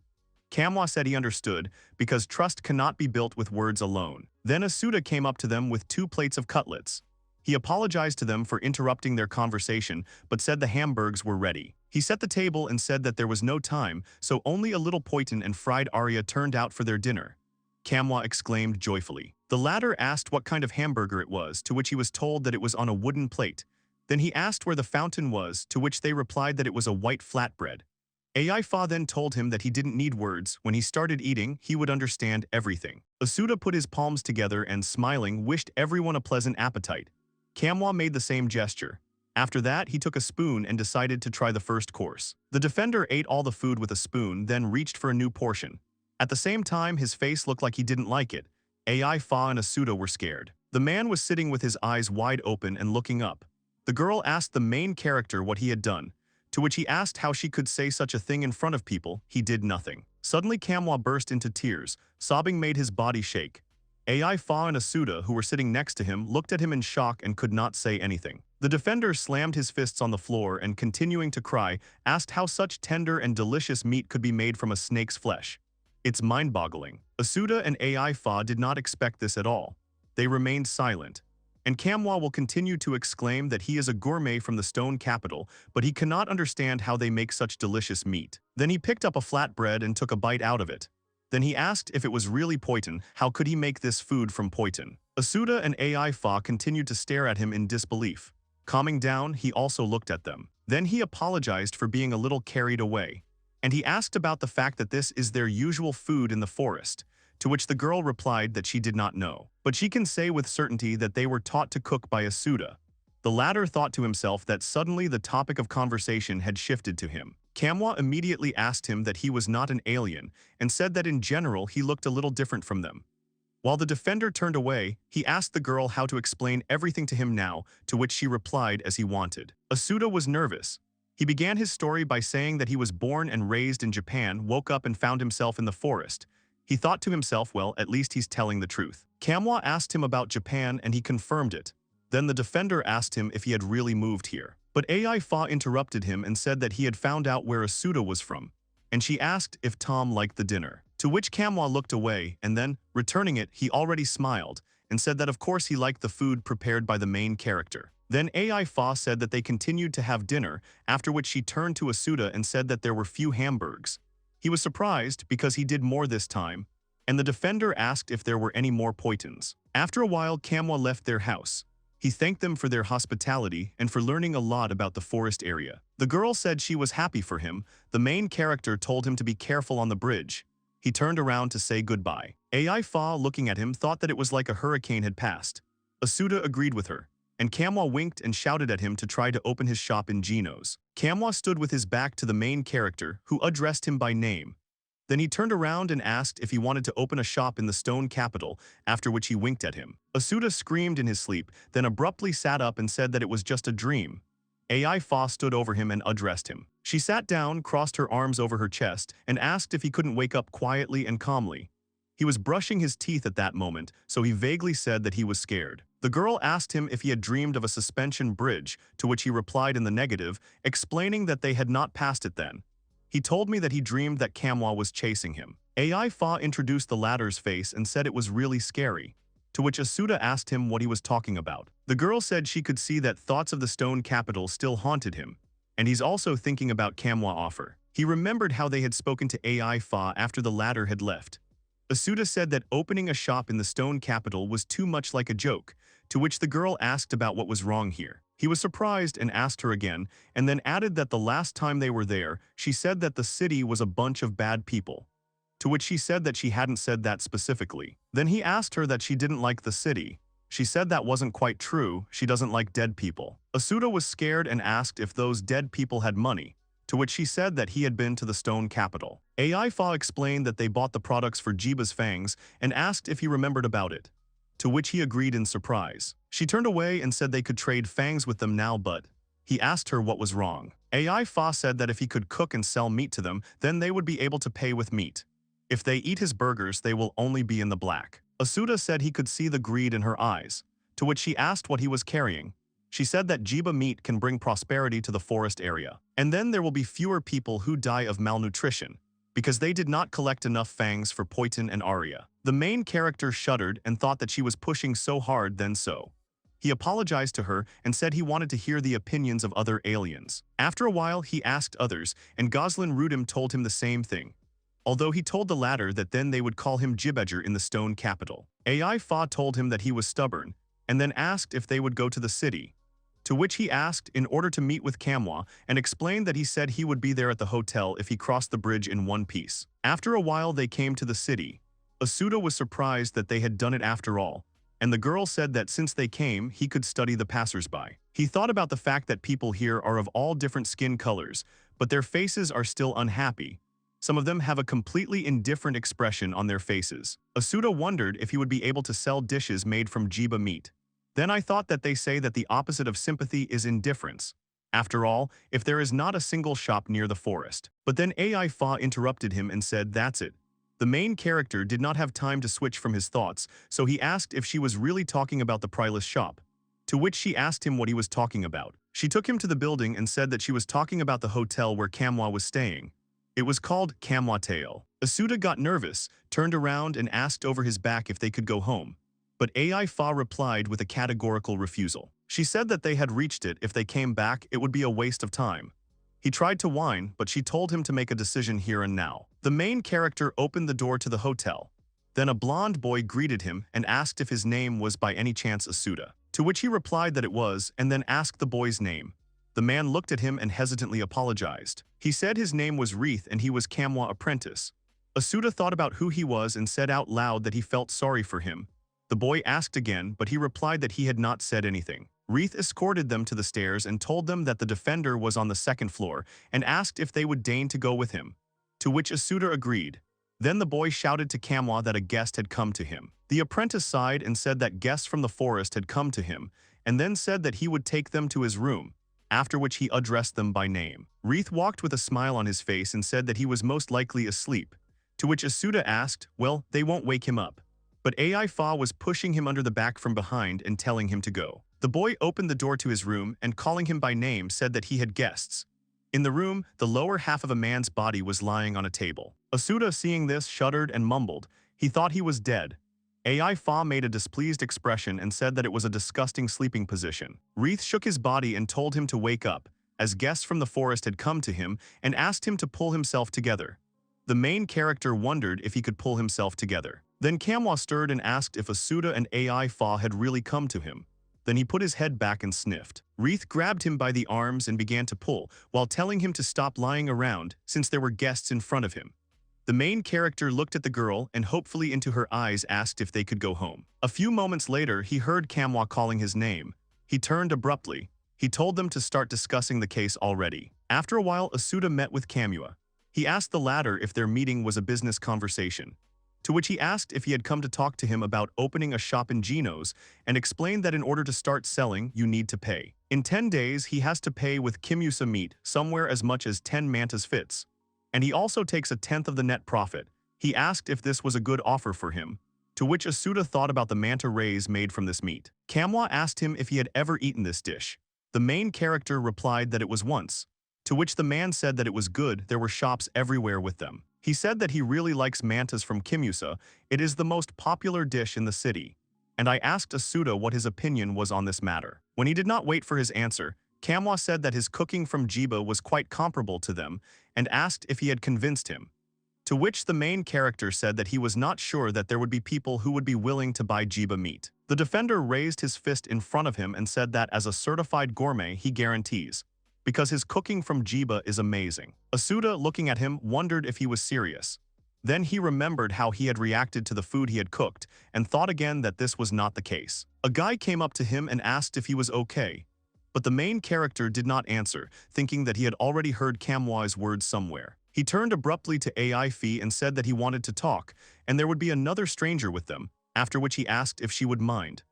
Kamwa said he understood, because trust cannot be built with words alone. Then Asuta came up to them with 2 plates of cutlets. He apologized to them for interrupting their conversation, but said the hamburgs were ready. He set the table and said that there was no time, so only a little poitin and fried aria turned out for their dinner. Kamwa exclaimed joyfully. The latter asked what kind of hamburger it was, to which he was told that it was on a wooden plate. Then he asked where the fountain was, to which they replied that it was a white flatbread. AI Fa then told him that he didn't need words. When he started eating, he would understand everything. Asuta put his palms together and, smiling, wished everyone a pleasant appetite. Kamwa made the same gesture. After that, he took a spoon and decided to try the first course. The defender ate all the food with a spoon, then reached for a new portion. At the same time, his face looked like he didn't like it. AI Fa and Asuta were scared. The man was sitting with his eyes wide open and looking up. The girl asked the main character what he had done, to which he asked how she could say such a thing in front of people. He did nothing. Suddenly, Kamwa burst into tears. Sobbing made his body shake. AI Fa and Asuta, who were sitting next to him, looked at him in shock and could not say anything. The defender slammed his fists on the floor and, continuing to cry, asked how such tender and delicious meat could be made from a snake's flesh. It's mind-boggling. Asuta and AI Fa did not expect this at all. They remained silent. And Kamwa will continue to exclaim that he is a gourmet from the stone capital, but he cannot understand how they make such delicious meat. Then he picked up a flatbread and took a bite out of it. Then he asked if it was really poitin, how could he make this food from poitin? Asuta and AI Fa continued to stare at him in disbelief. Calming down, he also looked at them. Then he apologized for being a little carried away. And he asked about the fact that this is their usual food in the forest, to which the girl replied that she did not know. But she can say with certainty that they were taught to cook by Asuta. The latter thought to himself that suddenly the topic of conversation had shifted to him. Kamwa immediately asked him that he was not an alien and said that in general he looked a little different from them. While the defender turned away, he asked the girl how to explain everything to him now, to which she replied as he wanted. Asuta was nervous. He began his story by saying that he was born and raised in Japan, woke up and found himself in the forest. He thought to himself, well, at least he's telling the truth. Kamwa asked him about Japan and he confirmed it. Then the defender asked him if he had really moved here. But AI Fa interrupted him and said that he had found out where Asuta was from. And she asked if Tom liked the dinner. To which Kamwa looked away and then, returning it, he already smiled and said that of course he liked the food prepared by the main character. Then AI Fa said that they continued to have dinner, after which she turned to Asuta and said that there were few hamburgers. He was surprised because he did more this time, and the defender asked if there were any more poitons. After a while, Kamwa left their house. He thanked them for their hospitality and for learning a lot about the forest area. The girl said she was happy for him. The main character told him to be careful on the bridge. He turned around to say goodbye. AI Fa, looking at him, thought that it was like a hurricane had passed. Asuta agreed with her, and Kamwa winked and shouted at him to try to open his shop in Geno's. Kamwa stood with his back to the main character, who addressed him by name. Then he turned around and asked if he wanted to open a shop in the stone capital, after which he winked at him. Asuta screamed in his sleep, then abruptly sat up and said that it was just a dream. AI Fa stood over him and addressed him. She sat down, crossed her arms over her chest, and asked if he couldn't wake up quietly and calmly. He was brushing his teeth at that moment, so he vaguely said that he was scared. The girl asked him if he had dreamed of a suspension bridge, to which he replied in the negative, explaining that they had not passed it then. He told me that he dreamed that Kamwa was chasing him. AI Fa introduced the latter's face and said it was really scary, to which Asuta asked him what he was talking about. The girl said she could see that thoughts of the stone capital still haunted him, and he's also thinking about Kamwa offer. He remembered how they had spoken to AI Fa after the latter had left. Asuta said that opening a shop in the stone capital was too much like a joke, to which the girl asked about what was wrong here. He was surprised and asked her again, and then added that the last time they were there, she said that the city was a bunch of bad people, to which she said that she hadn't said that specifically. Then he asked her that she didn't like the city. She said that wasn't quite true, she doesn't like dead people. Asuta was scared and asked if those dead people had money, to which she said that he had been to the stone capital. AI Fa explained that they bought the products for Jiba's fangs and asked if he remembered about it, to which he agreed in surprise. She turned away and said they could trade fangs with them now, but he asked her what was wrong. AI Fa said that if he could cook and sell meat to them, then they would be able to pay with meat. If they eat his burgers, they will only be in the black. Asuta said he could see the greed in her eyes, to which she asked what he was carrying. She said that Jiba meat can bring prosperity to the forest area, and then there will be fewer people who die of malnutrition, because they did not collect enough fangs for Poitin and Arya. The main character shuddered and thought that she was pushing so hard then so. He apologized to her and said he wanted to hear the opinions of other aliens. After a while, he asked others, and Goslin Rudim told him the same thing, although he told the latter that then they would call him Jibedger in the stone capital. AI Fa told him that he was stubborn, and then asked if they would go to the city, to which he asked in order to meet with Kamwa and explained that he said he would be there at the hotel if he crossed the bridge in one piece. After a while they came to the city. Asuta was surprised that they had done it after all, and the girl said that since they came, he could study the passersby. He thought about the fact that people here are of all different skin colors, but their faces are still unhappy. Some of them have a completely indifferent expression on their faces. Asuta wondered if he would be able to sell dishes made from Jiba meat. Then I thought that they say that the opposite of sympathy is indifference. After all, if there is not a single shop near the forest. But then AI Fa interrupted him and said that's it. The main character did not have time to switch from his thoughts, so he asked if she was really talking about the Priless shop, to which she asked him what he was talking about. She took him to the building and said that she was talking about the hotel where Kamwa was staying. It was called Kamwa Tale. Asuta got nervous, turned around and asked over his back if they could go home. But AI Fa replied with a categorical refusal. She said that they had reached it. If they came back, it would be a waste of time. He tried to whine, but she told him to make a decision here and now. The main character opened the door to the hotel. Then a blonde boy greeted him and asked if his name was by any chance Asuta, to which he replied that it was and then asked the boy's name. The man looked at him and hesitantly apologized. He said his name was Wreath and he was Kamwa apprentice. Asuta thought about who he was and said out loud that he felt sorry for him. The boy asked again, but he replied that he had not said anything. Wreath escorted them to the stairs and told them that the defender was on the second floor and asked if they would deign to go with him, to which Asuta agreed. Then the boy shouted to Manhwa that a guest had come to him. The apprentice sighed and said that guests from the forest had come to him, and then said that he would take them to his room, after which he addressed them by name. Wreath walked with a smile on his face and said that he was most likely asleep, to which Asuta asked, well, they won't wake him up. But Ai Fa was pushing him under the back from behind and telling him to go. The boy opened the door to his room and calling him by name said that he had guests. In the room, the lower half of a man's body was lying on a table. Asuta, seeing this, shuddered and mumbled. He thought he was dead. Ai Fa made a displeased expression and said that it was a disgusting sleeping position. Wreath shook his body and told him to wake up, as guests from the forest had come to him and asked him to pull himself together. The main character wondered if he could pull himself together. Then Manhwa stirred and asked if Asuta and Ai Fa had really come to him. Then he put his head back and sniffed. Wreath grabbed him by the arms and began to pull, while telling him to stop lying around since there were guests in front of him. The main character looked at the girl and hopefully into her eyes asked if they could go home. A few moments later, he heard Manhwa calling his name. He turned abruptly. He told them to start discussing the case already. After a while, Asuta met with Manhwa. He asked the latter if their meeting was a business conversation, to which he asked if he had come to talk to him about opening a shop in Geno's and explained that in order to start selling, you need to pay. In 10 days, he has to pay with Kimusa meat somewhere as much as 10 mantas fits, and he also takes a tenth of the net profit. He asked if this was a good offer for him, to which Asuta thought about the manta rays made from this meat. Manhwa asked him if he had ever eaten this dish. The main character replied that it was once, to which the man said that it was good, there were shops everywhere with them. He said that he really likes mantas from Kimusa, it is the most popular dish in the city. And I asked Asuta what his opinion was on this matter. When he did not wait for his answer, Manhwa said that his cooking from Jiba was quite comparable to them and asked if he had convinced him. To which the main character said that he was not sure that there would be people who would be willing to buy Jiba meat. The defender raised his fist in front of him and said that as a certified gourmet he guarantees, because his cooking from Jiba is amazing. Asuta, looking at him, wondered if he was serious. Then he remembered how he had reacted to the food he had cooked and thought again that this was not the case. A guy came up to him and asked if he was okay, but the main character did not answer, thinking that he had already heard Manhwa's words somewhere. He turned abruptly to Ai Fi and said that he wanted to talk, and there would be another stranger with them, after which he asked if she would mind.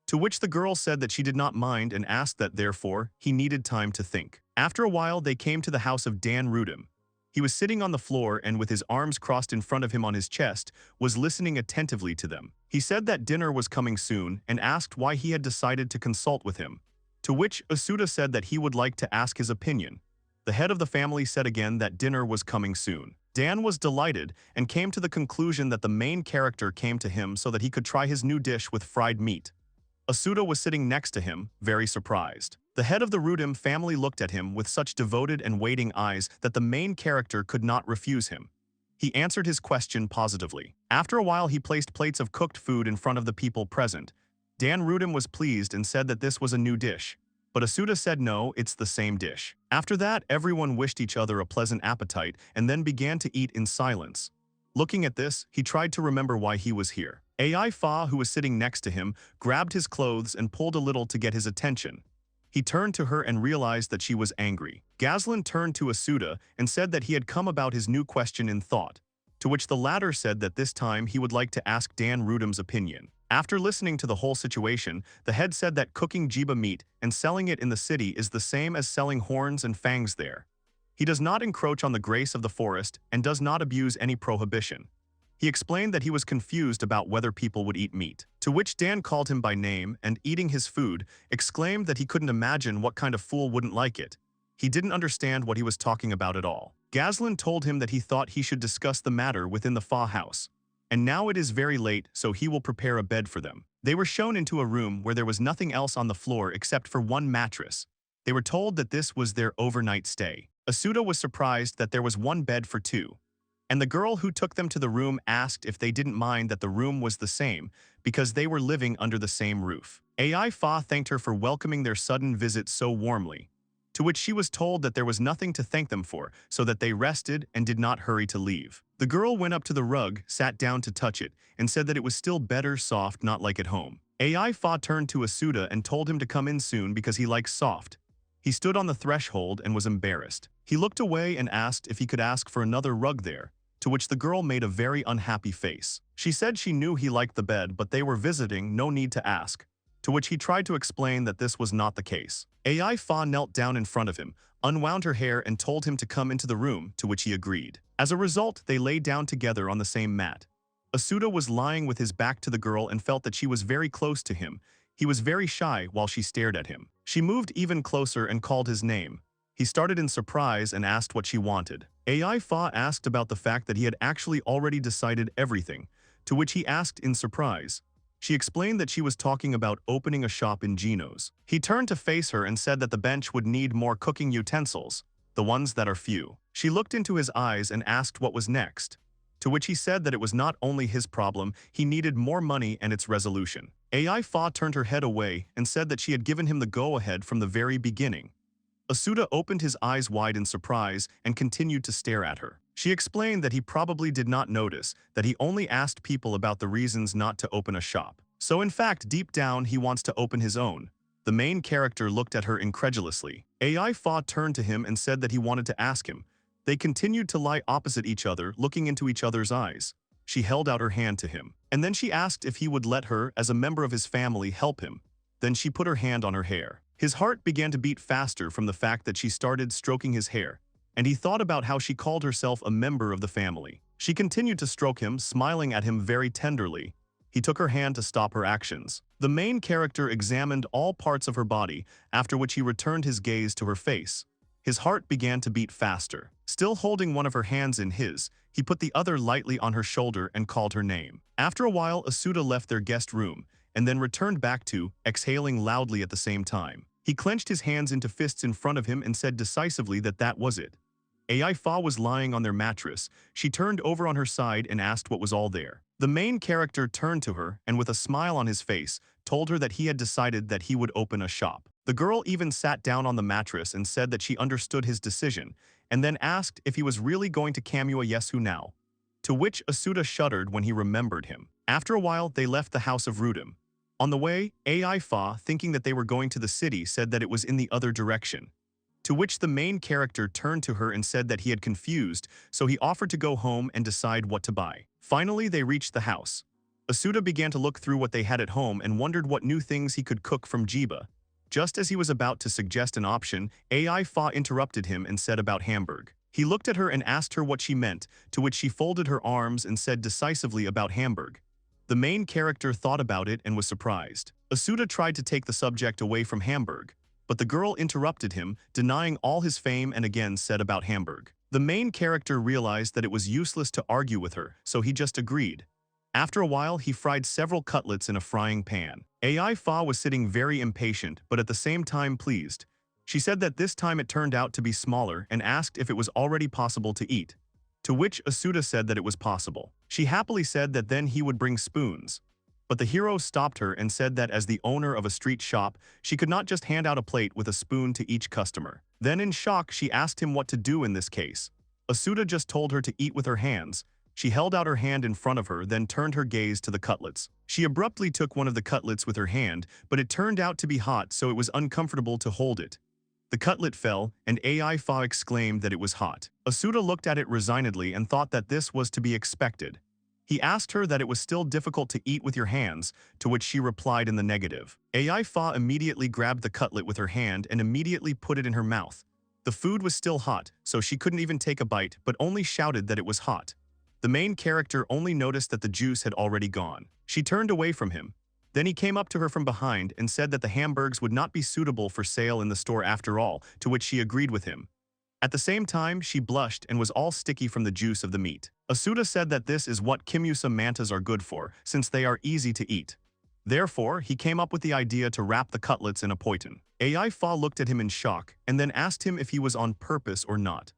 To which the girl said that she did not mind and asked that, therefore, he needed time to think. After a while, they came to the house of Dan Rudum. He was sitting on the floor and with his arms crossed in front of him on his chest, was listening attentively to them. He said that dinner was coming soon and asked why he had decided to consult with him, to which Asuta said that he would like to ask his opinion. The head of the family said again that dinner was coming soon. Dan was delighted and came to the conclusion that the main character came to him so that he could try his new dish with fried meat. Asuta was sitting next to him, very surprised. The head of the Rudum family looked at him with such devoted and waiting eyes that the main character could not refuse him. He answered his question positively. After a while, he placed plates of cooked food in front of the people present. Dan Rudum was pleased and said that this was a new dish. But Asuta said no, it's the same dish. After that, everyone wished each other a pleasant appetite and then began to eat in silence. Looking at this, he tried to remember why he was here. Ai Fa, who was sitting next to him, grabbed his clothes and pulled a little to get his attention. He turned to her and realized that she was angry. Gazlan turned to Asuta and said that he had come about his new question in thought, to which the latter said that this time he would like to ask Dan Rudum's opinion. After listening to the whole situation, the head said that cooking Jiba meat and selling it in the city is the same as selling horns and fangs there. He does not encroach on the grace of the forest and does not abuse any prohibition. He explained that he was confused about whether people would eat meat, to which Dan called him by name and, eating his food, exclaimed that he couldn't imagine what kind of fool wouldn't like it. He didn't understand what he was talking about at all. Gazlan told him that he thought he should discuss the matter within the Fa house. And now it is very late, so he will prepare a bed for them. They were shown into a room where there was nothing else on the floor except for one mattress. They were told that this was their overnight stay. Asuta was surprised that there was one bed for two. And the girl who took them to the room asked if they didn't mind that the room was the same, because they were living under the same roof. Ai Fa thanked her for welcoming their sudden visit so warmly, to which she was told that there was nothing to thank them for, so that they rested and did not hurry to leave. The girl went up to the rug, sat down to touch it, and said that it was still better soft, not like at home. AI Fa turned to Asuta and told him to come in soon because he likes soft. He stood on the threshold and was embarrassed. He looked away and asked if he could ask for another rug there, to which the girl made a very unhappy face. She said she knew he liked the bed but they were visiting, no need to ask, to which he tried to explain that this was not the case. AI Fa knelt down in front of him, unwound her hair and told him to come into the room, to which he agreed. As a result, they lay down together on the same mat. Asuta was lying with his back to the girl and felt that she was very close to him. He was very shy while she stared at him. She moved even closer and called his name. He started in surprise and asked what she wanted. AI Fa asked about the fact that he had actually already decided everything, to which he asked in surprise. She explained that she was talking about opening a shop in Geno's. He turned to face her and said that the bench would need more cooking utensils, the ones that are few. She looked into his eyes and asked what was next, to which he said that it was not only his problem, he needed more money and its resolution. AI Fa turned her head away and said that she had given him the go-ahead from the very beginning. Asuta opened his eyes wide in surprise and continued to stare at her. She explained that he probably did not notice that he only asked people about the reasons not to open a shop. So in fact, deep down, he wants to open his own. The main character looked at her incredulously. AI Fa turned to him and said that he wanted to ask him. They continued to lie opposite each other, looking into each other's eyes. She held out her hand to him, and then she asked if he would let her, as a member of his family, help him. Then she put her hand on her hair. His heart began to beat faster from the fact that she started stroking his hair, and he thought about how she called herself a member of the family. She continued to stroke him, smiling at him very tenderly. He took her hand to stop her actions. The main character examined all parts of her body, after which he returned his gaze to her face. His heart began to beat faster. Still holding one of her hands in his, he put the other lightly on her shoulder and called her name. After a while, Asuta left their guest room, and then returned back to, exhaling loudly at the same time. He clenched his hands into fists in front of him and said decisively that that was it. AI Fa was lying on their mattress. She turned over on her side and asked what was all there. The main character turned to her and with a smile on his face, told her that he had decided that he would open a shop. The girl even sat down on the mattress and said that she understood his decision, and then asked if he was really going to Kamua Yesu now, to which Asuta shuddered when he remembered him. After a while, they left the house of Rudim. On the way, AI Fa, thinking that they were going to the city, said that it was in the other direction, to which the main character turned to her and said that he had confused, so he offered to go home and decide what to buy. Finally, they reached the house. Asuta began to look through what they had at home and wondered what new things he could cook from Jiba. Just as he was about to suggest an option, AI Fa interrupted him and said about Hamburg. He looked at her and asked her what she meant, to which she folded her arms and said decisively about Hamburg. The main character thought about it and was surprised. Asuta tried to take the subject away from Hamburg, but the girl interrupted him, denying all his fame and again said about Hamburg. The main character realized that it was useless to argue with her, so he just agreed. After a while, he fried several cutlets in a frying pan. AI Fa was sitting very impatient, but at the same time pleased. She said that this time it turned out to be smaller and asked if it was already possible to eat, to which Asuta said that it was possible. She happily said that then he would bring spoons. But the hero stopped her and said that as the owner of a street shop, she could not just hand out a plate with a spoon to each customer. Then in shock, she asked him what to do in this case. Asuta just told her to eat with her hands. She held out her hand in front of her, then turned her gaze to the cutlets. She abruptly took one of the cutlets with her hand, but it turned out to be hot, so it was uncomfortable to hold it. The cutlet fell, and AI Fa exclaimed that it was hot. Asuta looked at it resignedly and thought that this was to be expected. He asked her that it was still difficult to eat with your hands, to which she replied in the negative. AI Fa immediately grabbed the cutlet with her hand and immediately put it in her mouth. The food was still hot, so she couldn't even take a bite, but only shouted that it was hot. The main character only noticed that the juice had already gone. She turned away from him. Then he came up to her from behind and said that the hamburgs would not be suitable for sale in the store after all, to which she agreed with him. At the same time, she blushed and was all sticky from the juice of the meat. Asuta said that this is what Kimusa mantas are good for, since they are easy to eat. Therefore, he came up with the idea to wrap the cutlets in a poiton. AI Fa looked at him in shock and then asked him if he was on purpose or not.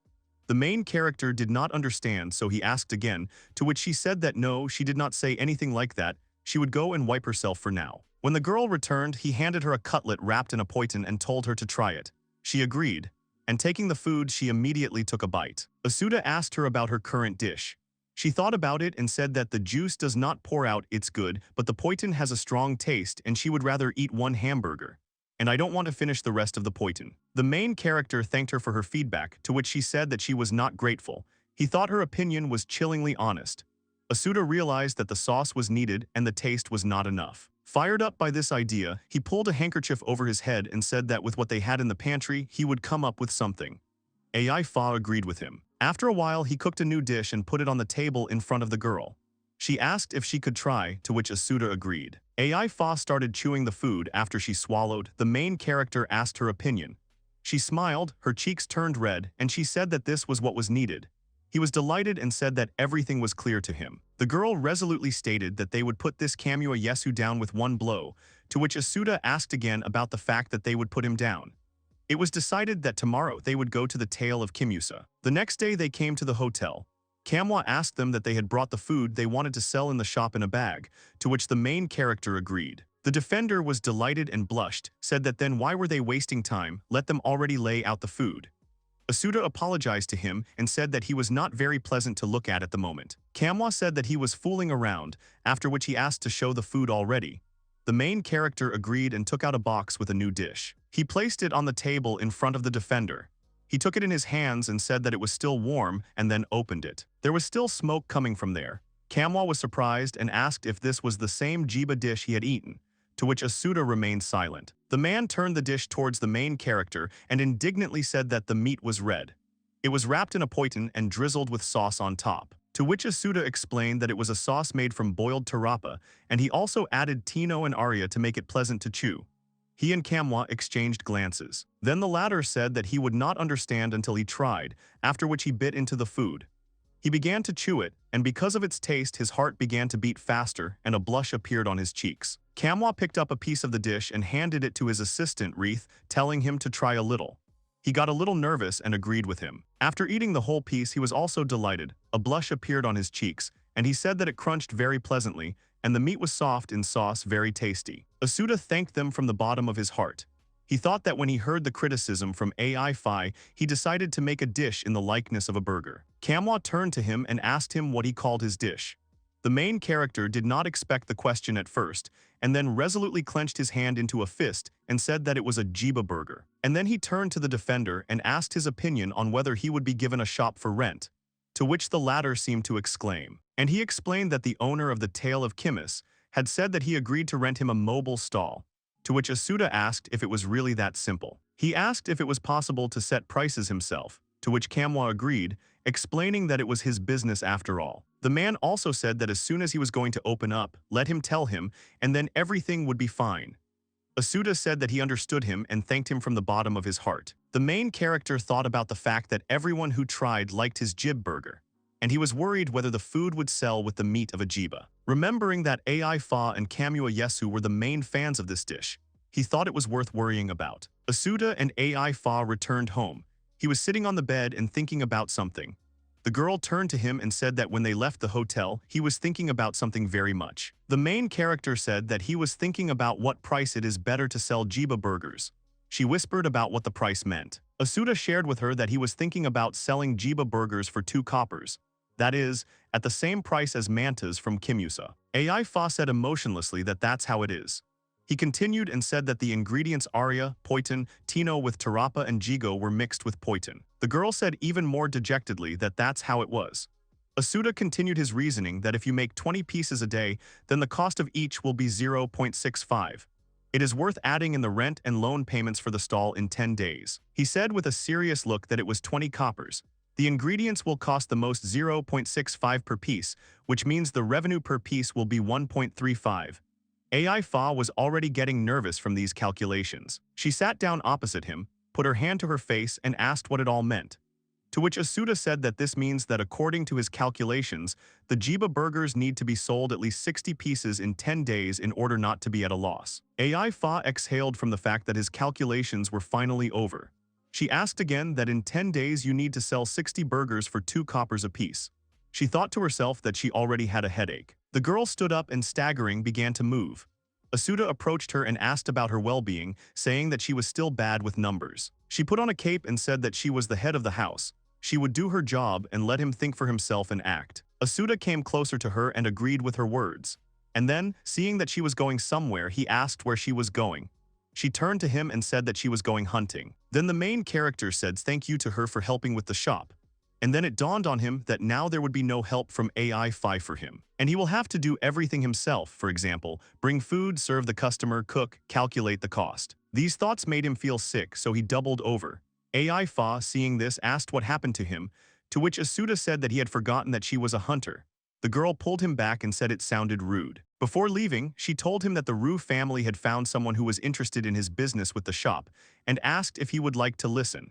The main character did not understand, so he asked again, to which she said that no, she did not say anything like that. She would go and wipe herself for now. When the girl returned, he handed her a cutlet wrapped in a poiton and told her to try it. She agreed, and taking the food, she immediately took a bite. Asuta asked her about her current dish. She thought about it and said that the juice does not pour out, it's good, but the poitin has a strong taste and she would rather eat one hamburger. And I don't want to finish the rest of the poitin. The main character thanked her for her feedback, to which she said that she was not grateful. He thought her opinion was chillingly honest. Asuta realized that the sauce was needed and the taste was not enough. Fired up by this idea, he pulled a handkerchief over his head and said that with what they had in the pantry, he would come up with something. Ai Fa agreed with him. After a while, he cooked a new dish and put it on the table in front of the girl. She asked if she could try, to which Asuta agreed. Ai Fa started chewing the food after she swallowed. The main character asked her opinion. She smiled, her cheeks turned red, and she said that this was what was needed. He was delighted and said that everything was clear to him. The girl resolutely stated that they would put this Kamua Yesu down with one blow, to which Asuta asked again about the fact that they would put him down. It was decided that tomorrow they would go to the Tale of Kimusa. The next day they came to the hotel. Kamua asked them that they had brought the food they wanted to sell in the shop in a bag, to which the main character agreed. The defender was delighted and blushed, said that then why were they wasting time, let them already lay out the food. Asuta apologized to him and said that he was not very pleasant to look at the moment. Kamua said that he was fooling around, after which he asked to show the food already. The main character agreed and took out a box with a new dish. He placed it on the table in front of the defender. He took it in his hands and said that it was still warm and then opened it. There was still smoke coming from there. Kamua was surprised and asked if this was the same jiba dish he had eaten, to which Asuta remained silent. The man turned the dish towards the main character and indignantly said that the meat was red. It was wrapped in a poitin and drizzled with sauce on top, to which Asuta explained that it was a sauce made from boiled tarapa, and he also added tino and aria to make it pleasant to chew. He and Kamua exchanged glances. Then the latter said that he would not understand until he tried, after which he bit into the food. He began to chew it, and because of its taste his heart began to beat faster and a blush appeared on his cheeks. Kamua picked up a piece of the dish and handed it to his assistant, Wreath, telling him to try a little. He got a little nervous and agreed with him. After eating the whole piece he was also delighted. A blush appeared on his cheeks, and he said that it crunched very pleasantly, and the meat was soft in sauce, very tasty. Asuta thanked them from the bottom of his heart. He thought that when he heard the criticism from Ai Fi, he decided to make a dish in the likeness of a burger. Kamua turned to him and asked him what he called his dish. The main character did not expect the question at first, and then resolutely clenched his hand into a fist and said that it was a jiba burger. And then he turned to the defender and asked his opinion on whether he would be given a shop for rent, to which the latter seemed to exclaim. And he explained that the owner of the Tale of Kimus had said that he agreed to rent him a mobile stall, to which Asuta asked if it was really that simple. He asked if it was possible to set prices himself, to which Kamua agreed, explaining that it was his business after all. The man also said that as soon as he was going to open up, let him tell him, and then everything would be fine. Asuta said that he understood him and thanked him from the bottom of his heart. The main character thought about the fact that everyone who tried liked his jib burger, and he was worried whether the food would sell with the meat of a jiba. Remembering that Ai Fa and Kamua Yesu were the main fans of this dish, he thought it was worth worrying about. Asuta and Ai Fa returned home. He was sitting on the bed and thinking about something. The girl turned to him and said that when they left the hotel, he was thinking about something very much. The main character said that he was thinking about what price it is better to sell jiba burgers. She whispered about what the price meant. Asuta shared with her that he was thinking about selling jiba burgers for 2 coppers. That is, at the same price as mantas from Kimusa. Ai Fa said emotionlessly that that's how it is. He continued and said that the ingredients aria, poitin, tino with tarapa and jigo were mixed with poitin. The girl said even more dejectedly that that's how it was. Asuta continued his reasoning that if you make 20 pieces a day, then the cost of each will be 0.65. It is worth adding in the rent and loan payments for the stall in 10 days. He said with a serious look that it was 20 coppers. The ingredients will cost the most 0.65 per piece, which means the revenue per piece will be 1.35. Ai Fa was already getting nervous from these calculations. She sat down opposite him, put her hand to her face and asked what it all meant. To which Asuta said that this means that according to his calculations, the jiba burgers need to be sold at least 60 pieces in 10 days in order not to be at a loss. Ai Fa exhaled from the fact that his calculations were finally over. She asked again that in 10 days you need to sell 60 burgers for 2 coppers apiece. She thought to herself that she already had a headache. The girl stood up and staggering began to move. Asuta approached her and asked about her well-being, saying that she was still bad with numbers. She put on a cape and said that she was the head of the house. She would do her job and let him think for himself and act. Asuta came closer to her and agreed with her words. And then, seeing that she was going somewhere, he asked where she was going. She turned to him and said that she was going hunting. Then the main character said thank you to her for helping with the shop. And then it dawned on him that now there would be no help from AI-Fi for him. And he will have to do everything himself, for example, bring food, serve the customer, cook, calculate the cost. These thoughts made him feel sick, so he doubled over. AI-Fa, seeing this, asked what happened to him, to which Asuta said that he had forgotten that she was a hunter. The girl pulled him back and said it sounded rude. Before leaving, she told him that the Rue family had found someone who was interested in his business with the shop, and asked if he would like to listen.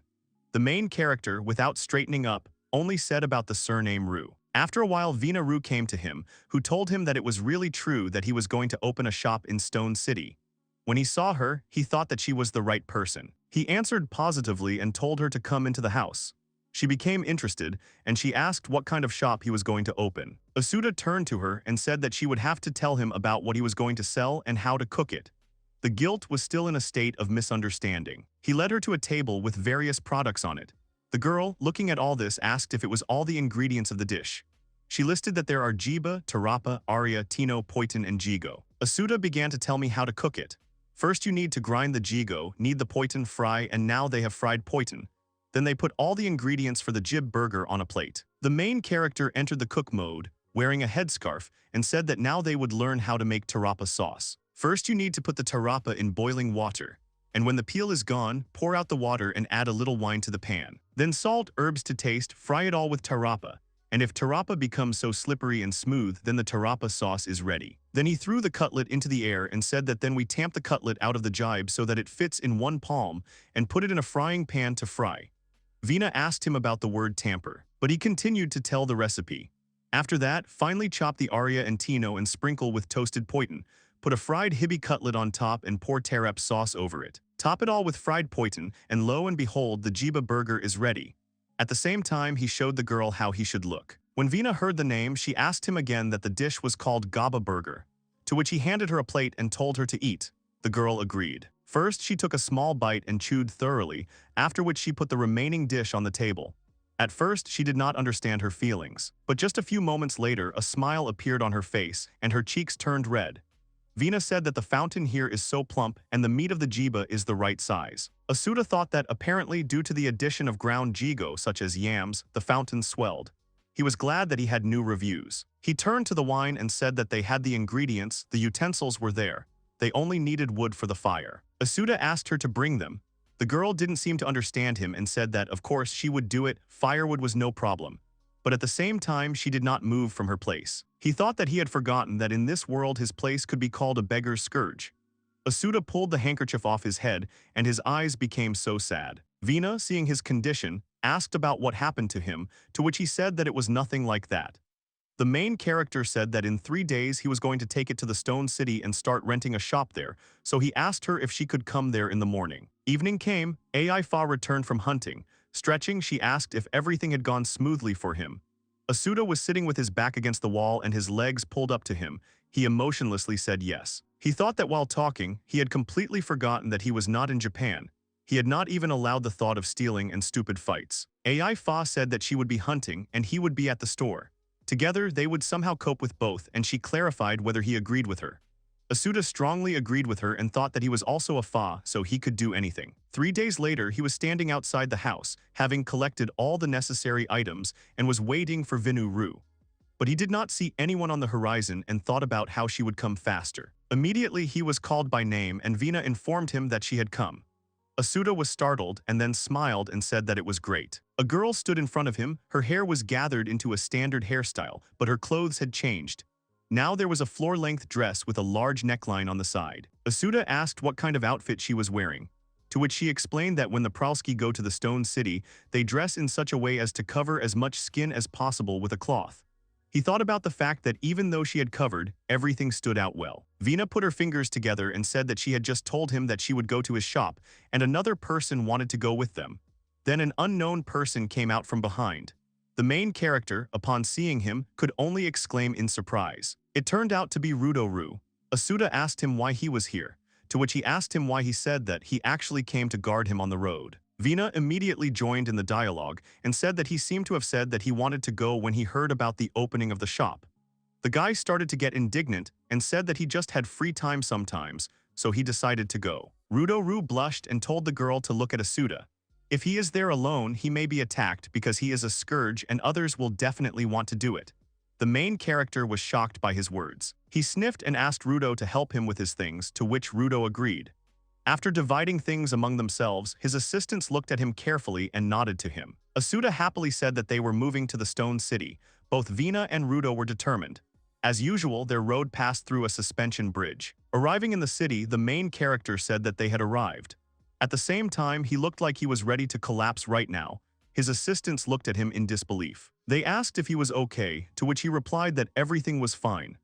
The main character, without straightening up, only said about the surname Rue. After a while, Vina Rue came to him, who told him that it was really true that he was going to open a shop in Stone City. When he saw her, he thought that she was the right person. He answered positively and told her to come into the house. She became interested, and she asked what kind of shop he was going to open. Asuta turned to her and said that she would have to tell him about what he was going to sell and how to cook it. The guilt was still in a state of misunderstanding. He led her to a table with various products on it. The girl, looking at all this, asked if it was all the ingredients of the dish. She listed that there are jiba, tarapa, aria, tino, poitin, and jigo. Asuta began to tell me how to cook it. First you need to grind the jigo, knead the poitin, fry, and now they have fried poitin. Then they put all the ingredients for the jib burger on a plate. The main character entered the cook mode, wearing a headscarf, and said that now they would learn how to make tarapa sauce. First you need to put the tarapa in boiling water. And when the peel is gone, pour out the water and add a little wine to the pan. Then salt, herbs to taste, fry it all with tarapa. And if tarapa becomes so slippery and smooth, then the tarapa sauce is ready. Then he threw the cutlet into the air and said that then we tamp the cutlet out of the jibe so that it fits in one palm and put it in a frying pan to fry. Vina asked him about the word tamper, but he continued to tell the recipe. After that, finely chop the aria and tino and sprinkle with toasted poitin. Put a fried hibi cutlet on top and pour tarap sauce over it. Top it all with fried poitin, and lo and behold, the jiba burger is ready. At the same time, he showed the girl how he should look. When Vina heard the name, she asked him again that the dish was called Gaba burger, to which he handed her a plate and told her to eat. The girl agreed. First, she took a small bite and chewed thoroughly, after which she put the remaining dish on the table. At first, she did not understand her feelings, but just a few moments later, a smile appeared on her face and her cheeks turned red. Vina said that the fountain here is so plump and the meat of the jiba is the right size. Asuta thought that apparently due to the addition of ground jigo such as yams, the fountain swelled. He was glad that he had new reviews. He turned to the wine and said that they had the ingredients, the utensils were there. They only needed wood for the fire. Asuta asked her to bring them. The girl didn't seem to understand him and said that, of course, she would do it, firewood was no problem. But at the same time, she did not move from her place. He thought that he had forgotten that in this world his place could be called a beggar's scourge. Asuta pulled the handkerchief off his head, and his eyes became so sad. Vina, seeing his condition, asked about what happened to him, to which he said that it was nothing like that. The main character said that in 3 days he was going to take it to the Stone City and start renting a shop there, so he asked her if she could come there in the morning. Evening came, Ai-Fa returned from hunting. Stretching, she asked if everything had gone smoothly for him. Asuta was sitting with his back against the wall and his legs pulled up to him. He emotionlessly said yes. He thought that while talking, he had completely forgotten that he was not in Japan. He had not even allowed the thought of stealing and stupid fights. Ai-Fa said that she would be hunting and he would be at the store. Together, they would somehow cope with both, and she clarified whether he agreed with her. Asuta strongly agreed with her and thought that he was also a Fa, so he could do anything. 3 days later, he was standing outside the house, having collected all the necessary items, and was waiting for Vinu Ru. But he did not see anyone on the horizon and thought about how she would come faster. Immediately, he was called by name, and Vina informed him that she had come. Asuta was startled and then smiled and said that it was great. A girl stood in front of him. Her hair was gathered into a standard hairstyle, but her clothes had changed. Now there was a floor-length dress with a large neckline on the side. Asuta asked what kind of outfit she was wearing, to which she explained that when the Pralski go to the Stone City, they dress in such a way as to cover as much skin as possible with a cloth. He thought about the fact that even though she had covered, everything stood out well. Vina put her fingers together and said that she had just told him that she would go to his shop, and another person wanted to go with them. Then an unknown person came out from behind. The main character, upon seeing him, could only exclaim in surprise. It turned out to be Rudo-Ru. Asuta asked him why he was here, to which he asked him why he said that he actually came to guard him on the road. Vina immediately joined in the dialogue and said that he seemed to have said that he wanted to go when he heard about the opening of the shop. The guy started to get indignant and said that he just had free time sometimes, so he decided to go. Rudo-ru blushed and told the girl to look at Asuta. If he is there alone, he may be attacked because he is a scourge and others will definitely want to do it. The main character was shocked by his words. He sniffed and asked Rudo to help him with his things, to which Rudo agreed. After dividing things among themselves, his assistants looked at him carefully and nodded to him. Asuta happily said that they were moving to the Stone City. Both Vina and Rudo were determined. As usual, their road passed through a suspension bridge. Arriving in the city, the main character said that they had arrived. At the same time, he looked like he was ready to collapse right now. His assistants looked at him in disbelief. They asked if he was okay, to which he replied that everything was fine.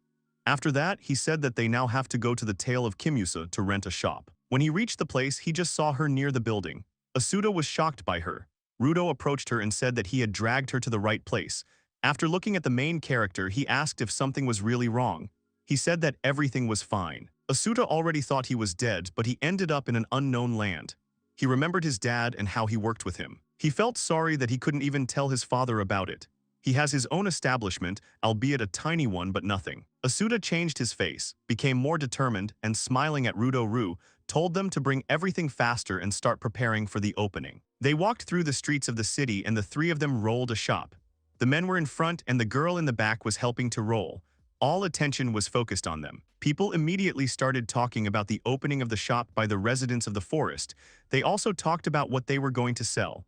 After that, he said that they now have to go to the Tale of Kimusa to rent a shop. When he reached the place, he just saw her near the building. Asuta was shocked by her. Rudo approached her and said that he had dragged her to the right place. After looking at the main character, he asked if something was really wrong. He said that everything was fine. Asuta already thought he was dead, but he ended up in an unknown land. He remembered his dad and how he worked with him. He felt sorry that he couldn't even tell his father about it. He has his own establishment, albeit a tiny one, but nothing. Asuta changed his face, became more determined, and smiling at Rudo-ru, told them to bring everything faster and start preparing for the opening. They walked through the streets of the city and the three of them rolled a shop. The men were in front and the girl in the back was helping to roll. All attention was focused on them. People immediately started talking about the opening of the shop by the residents of the forest. They also talked about what they were going to sell.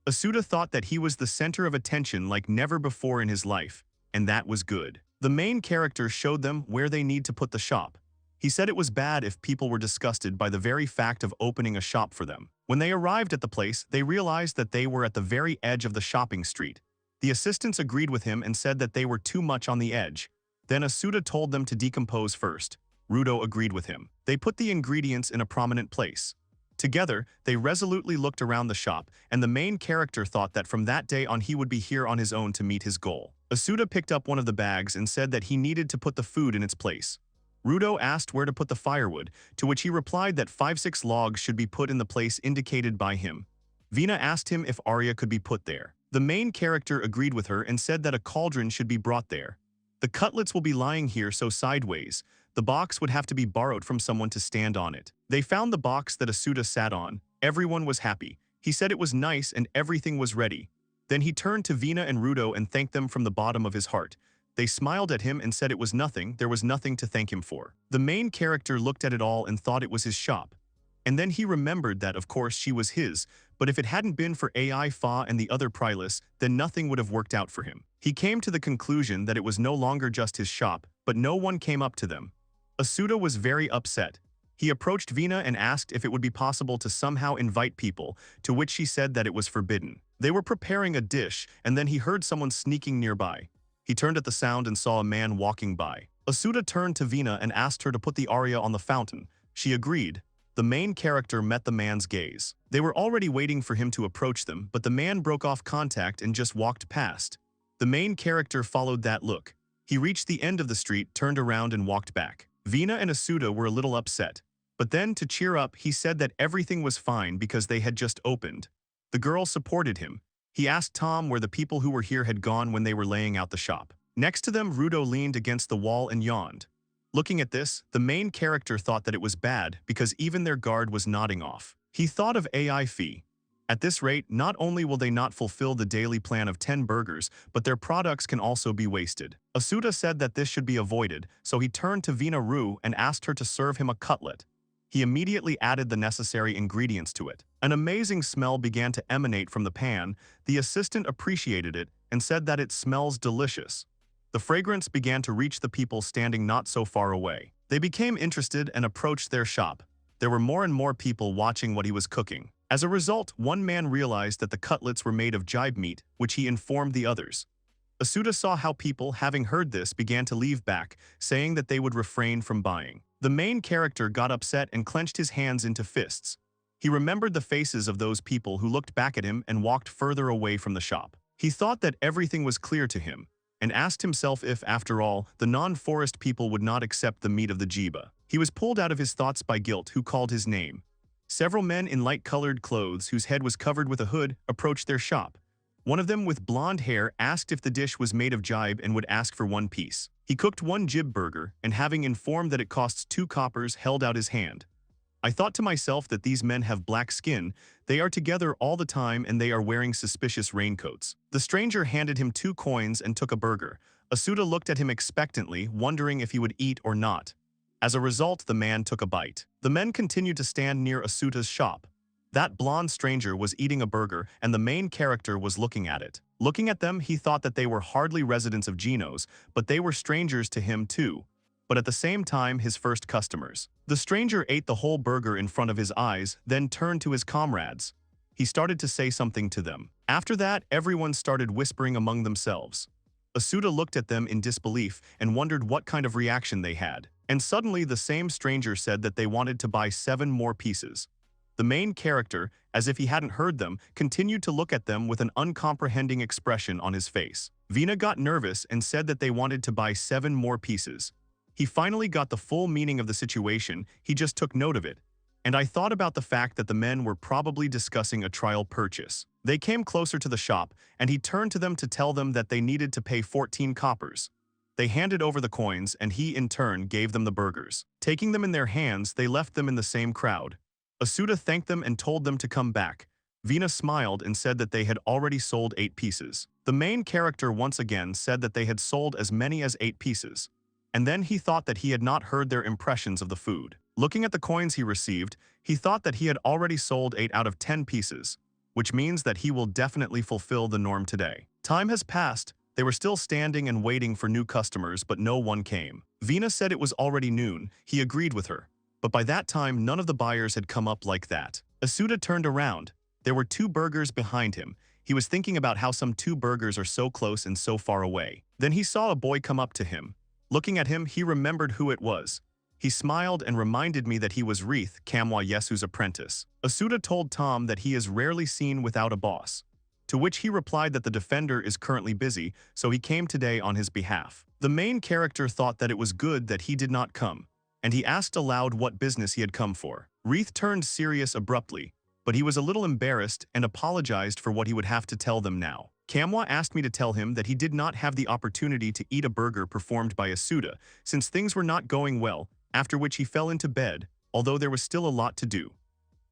Asuta thought that he was the center of attention like never before in his life, and that was good. The main character showed them where they need to put the shop. He said it was bad if people were disgusted by the very fact of opening a shop for them. When they arrived at the place, they realized that they were at the very edge of the shopping street. The assistants agreed with him and said that they were too much on the edge. Then Asuta told them to decompose first. Rudo agreed with him. They put the ingredients in a prominent place. Together, they resolutely looked around the shop, and the main character thought that from that day on he would be here on his own to meet his goal. Asuta picked up one of the bags and said that he needed to put the food in its place. Rudo asked where to put the firewood, to which he replied that 5-6 logs should be put in the place indicated by him. Vina asked him if Arya could be put there. The main character agreed with her and said that a cauldron should be brought there. The cutlets will be lying here so sideways. The box would have to be borrowed from someone to stand on it. They found the box that Asuta sat on. Everyone was happy. He said it was nice and everything was ready. Then he turned to Vina and Rudo and thanked them from the bottom of his heart. They smiled at him and said it was nothing, there was nothing to thank him for. The main character looked at it all and thought it was his shop. And then he remembered that, of course, she was his, but if it hadn't been for Ai Fa and the other Prilus, then nothing would have worked out for him. He came to the conclusion that it was no longer just his shop, but no one came up to them. Asuta was very upset. He approached Vina and asked if it would be possible to somehow invite people, to which she said that it was forbidden. They were preparing a dish, and then he heard someone sneaking nearby. He turned at the sound and saw a man walking by. Asuta turned to Vina and asked her to put the Arya on the fountain. She agreed. The main character met the man's gaze. They were already waiting for him to approach them, but the man broke off contact and just walked past. The main character followed that look. He reached the end of the street, turned around and walked back. Vina and Asuta were a little upset. But then, to cheer up, he said that everything was fine because they had just opened. The girl supported him. He asked Tom where the people who were here had gone when they were laying out the shop. Next to them, Rudo leaned against the wall and yawned. Looking at this, the main character thought that it was bad because even their guard was nodding off. He thought of AI fee. At this rate, not only will they not fulfill the daily plan of 10 burgers, but their products can also be wasted. Asuta said that this should be avoided, so he turned to Vina Ru and asked her to serve him a cutlet. He immediately added the necessary ingredients to it. An amazing smell began to emanate from the pan. The assistant appreciated it and said that it smells delicious. The fragrance began to reach the people standing not so far away. They became interested and approached their shop. There were more and more people watching what he was cooking. As a result, one man realized that the cutlets were made of jibe meat, which he informed the others. Asuta saw how people, having heard this, began to leave back, saying that they would refrain from buying. The main character got upset and clenched his hands into fists. He remembered the faces of those people who looked back at him and walked further away from the shop. He thought that everything was clear to him, and asked himself if, after all, the non-forest people would not accept the meat of the jiba. He was pulled out of his thoughts by Guilt, who called his name. Several men in light-colored clothes whose head was covered with a hood approached their shop. One of them with blonde hair asked if the dish was made of jibe and would ask for 1 piece. He cooked 1 jib burger and having informed that it costs 2 coppers held out his hand. I thought to myself that these men have black skin, they are together all the time and they are wearing suspicious raincoats. The stranger handed him 2 coins and took a burger. Asuta looked at him expectantly, wondering if he would eat or not. As a result, the man took a bite. The men continued to stand near Asuta's shop. That blonde stranger was eating a burger and the main character was looking at it. Looking at them, he thought that they were hardly residents of Geno's, but they were strangers to him too. But at the same time, his first customers. The stranger ate the whole burger in front of his eyes, then turned to his comrades. He started to say something to them. After that, everyone started whispering among themselves. Asuta looked at them in disbelief and wondered what kind of reaction they had. And suddenly the same stranger said that they wanted to buy 7 more pieces. The main character, as if he hadn't heard them, continued to look at them with an uncomprehending expression on his face. Vina got nervous and said that they wanted to buy 7 more pieces. He finally got the full meaning of the situation, he just took note of it. And I thought about the fact that the men were probably discussing a trial purchase. They came closer to the shop, and he turned to them to tell them that they needed to pay 14 coppers. They handed over the coins, and he in turn gave them the burgers. Taking them in their hands, they left them in the same crowd. Asuta thanked them and told them to come back. Vina smiled and said that they had already sold 8 pieces. The main character once again said that they had sold as many as 8 pieces. And then he thought that he had not heard their impressions of the food. Looking at the coins he received, he thought that he had already sold 8 out of 10 pieces, which means that he will definitely fulfill the norm today. Time has passed. They were still standing and waiting for new customers, but no one came. Vina said it was already noon. He agreed with her. But by that time, none of the buyers had come up like that. Asuta turned around. There were 2 burgers behind him. He was thinking about how some 2 burgers are so close and so far away. Then he saw a boy come up to him. Looking at him, he remembered who it was. He smiled and reminded me that he was Wreath, Kamwa Yesu's apprentice. Asuta told Tom that he is rarely seen without a boss. To which he replied that the defender is currently busy, so he came today on his behalf. The main character thought that it was good that he did not come, and he asked aloud what business he had come for. Wreath turned serious abruptly, but he was a little embarrassed and apologized for what he would have to tell them now. Kamwa asked me to tell him that he did not have the opportunity to eat a burger performed by Asuta, since things were not going well, after which he fell into bed, although there was still a lot to do.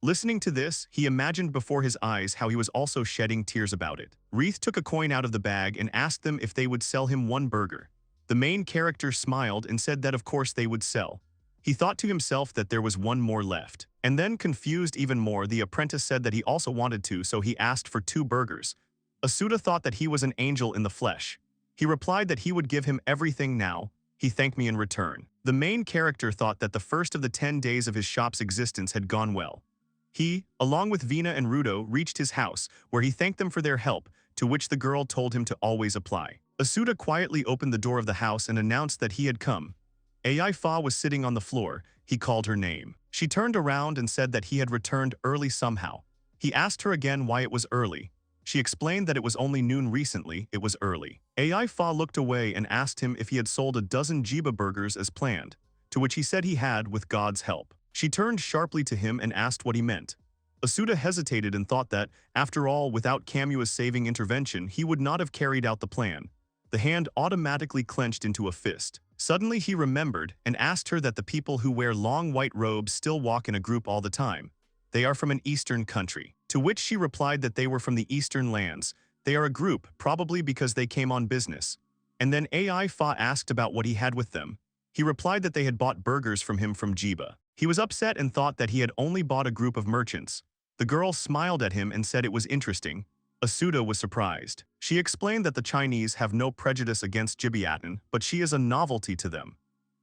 Listening to this, he imagined before his eyes how he was also shedding tears about it. Wreath took a coin out of the bag and asked them if they would sell him 1 burger. The main character smiled and said that of course they would sell. He thought to himself that there was 1 more left. And then, confused even more, the apprentice said that he also wanted to, so he asked for 2 burgers. Asuta thought that he was an angel in the flesh. He replied that he would give him everything now. He thanked me in return. The main character thought that the first of the 10 days of his shop's existence had gone well. He, along with Vina and Rudo, reached his house, where he thanked them for their help, to which the girl told him to always apply. Asuta quietly opened the door of the house and announced that he had come. Ai Fa was sitting on the floor. He called her name. She turned around and said that he had returned early somehow. He asked her again why it was early. She explained that it was only noon recently, it was early. Ai Fa looked away and asked him if he had sold a dozen Jiba burgers as planned, to which he said he had with God's help. She turned sharply to him and asked what he meant. Asuta hesitated and thought that, after all, without Kamua's saving intervention, he would not have carried out the plan. The hand automatically clenched into a fist. Suddenly he remembered and asked her that the people who wear long white robes still walk in a group all the time. They are from an eastern country. To which she replied that they were from the eastern lands. They are a group, probably because they came on business. And then Ai Fa asked about what he had with them. He replied that they had bought burgers from him from Jiba. He was upset and thought that he had only bought a group of merchants. The girl smiled at him and said it was interesting. Asuta was surprised. She explained that the Chinese have no prejudice against Jibiatan, but she is a novelty to them.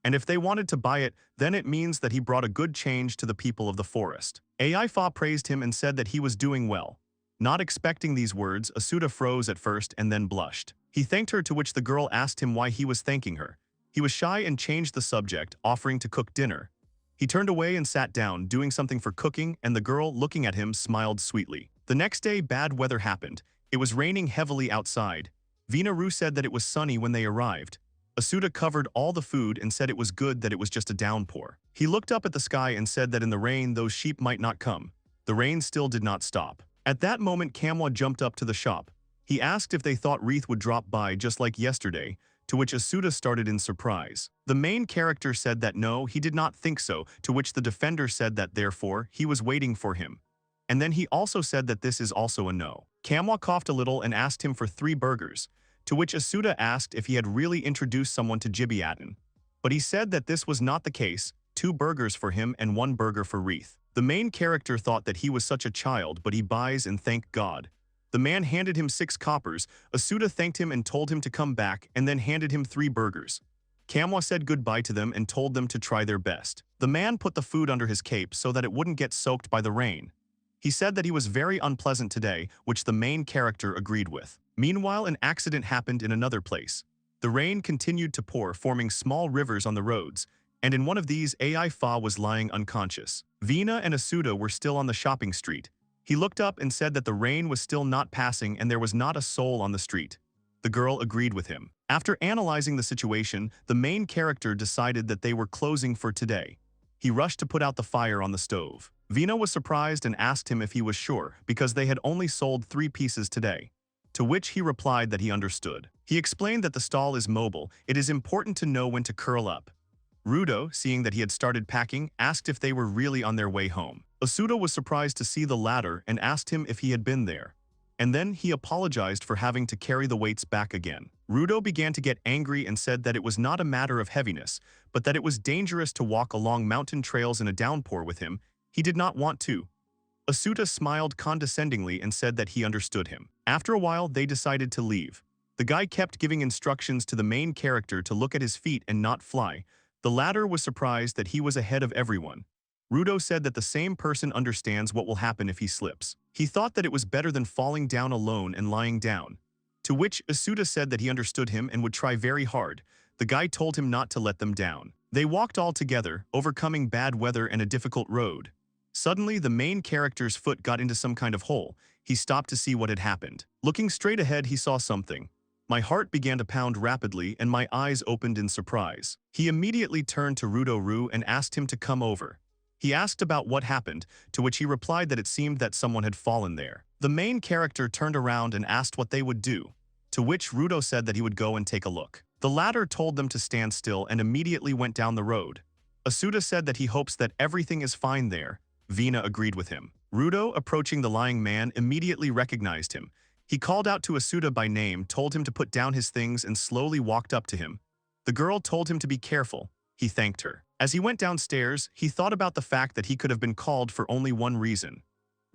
And if they wanted to buy it, then it means that he brought a good change to the people of the forest. Ai Fa praised him and said that he was doing well. Not expecting these words, Asuta froze at first and then blushed. He thanked her, to which the girl asked him why he was thanking her. He was shy and changed the subject, offering to cook dinner. He turned away and sat down, doing something for cooking, and the girl, looking at him, smiled sweetly. The next day, bad weather happened. It was raining heavily outside. Vina Ru said that it was sunny when they arrived. Asuta covered all the food and said it was good that it was just a downpour. He looked up at the sky and said that in the rain those sheep might not come. The rain still did not stop. At that moment Manhwa jumped up to the shop. He asked if they thought Wreath would drop by just like yesterday, to which Asuta started in surprise. The main character said that no, he did not think so, to which the defender said that therefore, he was waiting for him. And then he also said that this is also a no. Manhwa coughed a little and asked him for 3 burgers, to which Asuta asked if he had really introduced someone to Jibiatin. But he said that this was not the case, 2 burgers for him and 1 burger for Wreath. The main character thought that he was such a child, but he buys and thanked God. The man handed him 6 coppers, Asuta thanked him and told him to come back and then handed him 3 burgers. Manhwa said goodbye to them and told them to try their best. The man put the food under his cape so that it wouldn't get soaked by the rain. He said that he was very unpleasant today, which the main character agreed with. Meanwhile, an accident happened in another place. The rain continued to pour, forming small rivers on the roads, and in one of these, Ai Fa was lying unconscious. Vina and Asuta were still on the shopping street. He looked up and said that the rain was still not passing and there was not a soul on the street. The girl agreed with him. After analyzing the situation, the main character decided that they were closing for today. He rushed to put out the fire on the stove. Vina was surprised and asked him if he was sure, because they had only sold 3 pieces today. To which he replied that he understood. He explained that the stall is mobile, it is important to know when to curl up. Rudo, seeing that he had started packing, asked if they were really on their way home. Asuta was surprised to see the latter and asked him if he had been there. And then he apologized for having to carry the weights back again. Rudo began to get angry and said that it was not a matter of heaviness, but that it was dangerous to walk along mountain trails in a downpour with him. He did not want to. Asuta smiled condescendingly and said that he understood him. After a while, they decided to leave. The guy kept giving instructions to the main character to look at his feet and not fly. The latter was surprised that he was ahead of everyone. Rudo said that the same person understands what will happen if he slips. He thought that it was better than falling down alone and lying down. To which Asuta said that he understood him and would try very hard. The guy told him not to let them down. They walked all together, overcoming bad weather and a difficult road. Suddenly, the main character's foot got into some kind of hole. He stopped to see what had happened. Looking straight ahead, he saw something. My heart began to pound rapidly and my eyes opened in surprise. He immediately turned to Rudo and asked him to come over. He asked about what happened, to which he replied that it seemed that someone had fallen there. The main character turned around and asked what they would do, to which Rudo said that he would go and take a look. The latter told them to stand still and immediately went down the road. Asuta said that he hopes that everything is fine there. Vina agreed with him. Rudo, approaching the lying man, immediately recognized him. He called out to Asuta by name, told him to put down his things and slowly walked up to him. The girl told him to be careful. He thanked her. As he went downstairs, he thought about the fact that he could have been called for only one reason.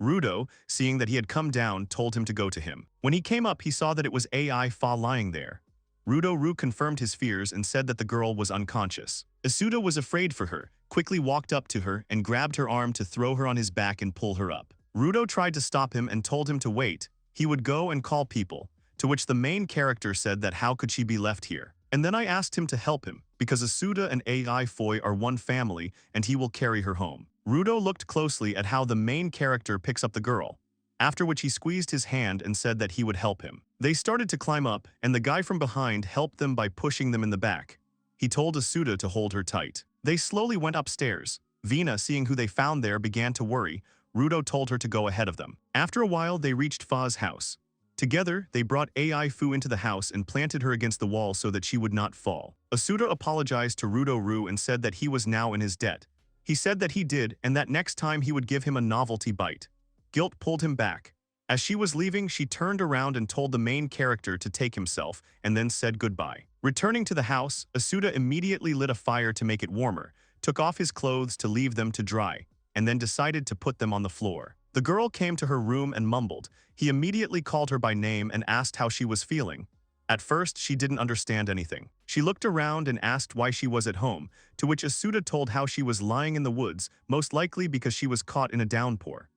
Rudo, seeing that he had come down, told him to go to him. When he came up, he saw that it was Ai Fa lying there. Rudo confirmed his fears and said that the girl was unconscious. Asuta was afraid for her, quickly walked up to her and grabbed her arm to throw her on his back and pull her up. Rudo tried to stop him and told him to wait. He would go and call people, to which the main character said that how could she be left here. And then I asked him to help him, because Asuta and Ai Foy are one family and he will carry her home. Rudo looked closely at how the main character picks up the girl, after which he squeezed his hand and said that he would help him. They started to climb up, and the guy from behind helped them by pushing them in the back. He told Asuta to hold her tight. They slowly went upstairs. Vina, seeing who they found there, began to worry. Rudo told her to go ahead of them. After a while, they reached Fa's house. Together, they brought Ai Fu into the house and planted her against the wall so that she would not fall. Asuta apologized to Rudo and said that he was now in his debt. He said that he did and that next time he would give him a novelty bite. Guilt pulled him back. As she was leaving, she turned around and told the main character to take himself and then said goodbye. Returning to the house, Asuta immediately lit a fire to make it warmer, took off his clothes to leave them to dry, and then decided to put them on the floor. The girl came to her room and mumbled. He immediately called her by name and asked how she was feeling. At first, she didn't understand anything. She looked around and asked why she was at home, to which Asuta told how she was lying in the woods, most likely because she was caught in a downpour.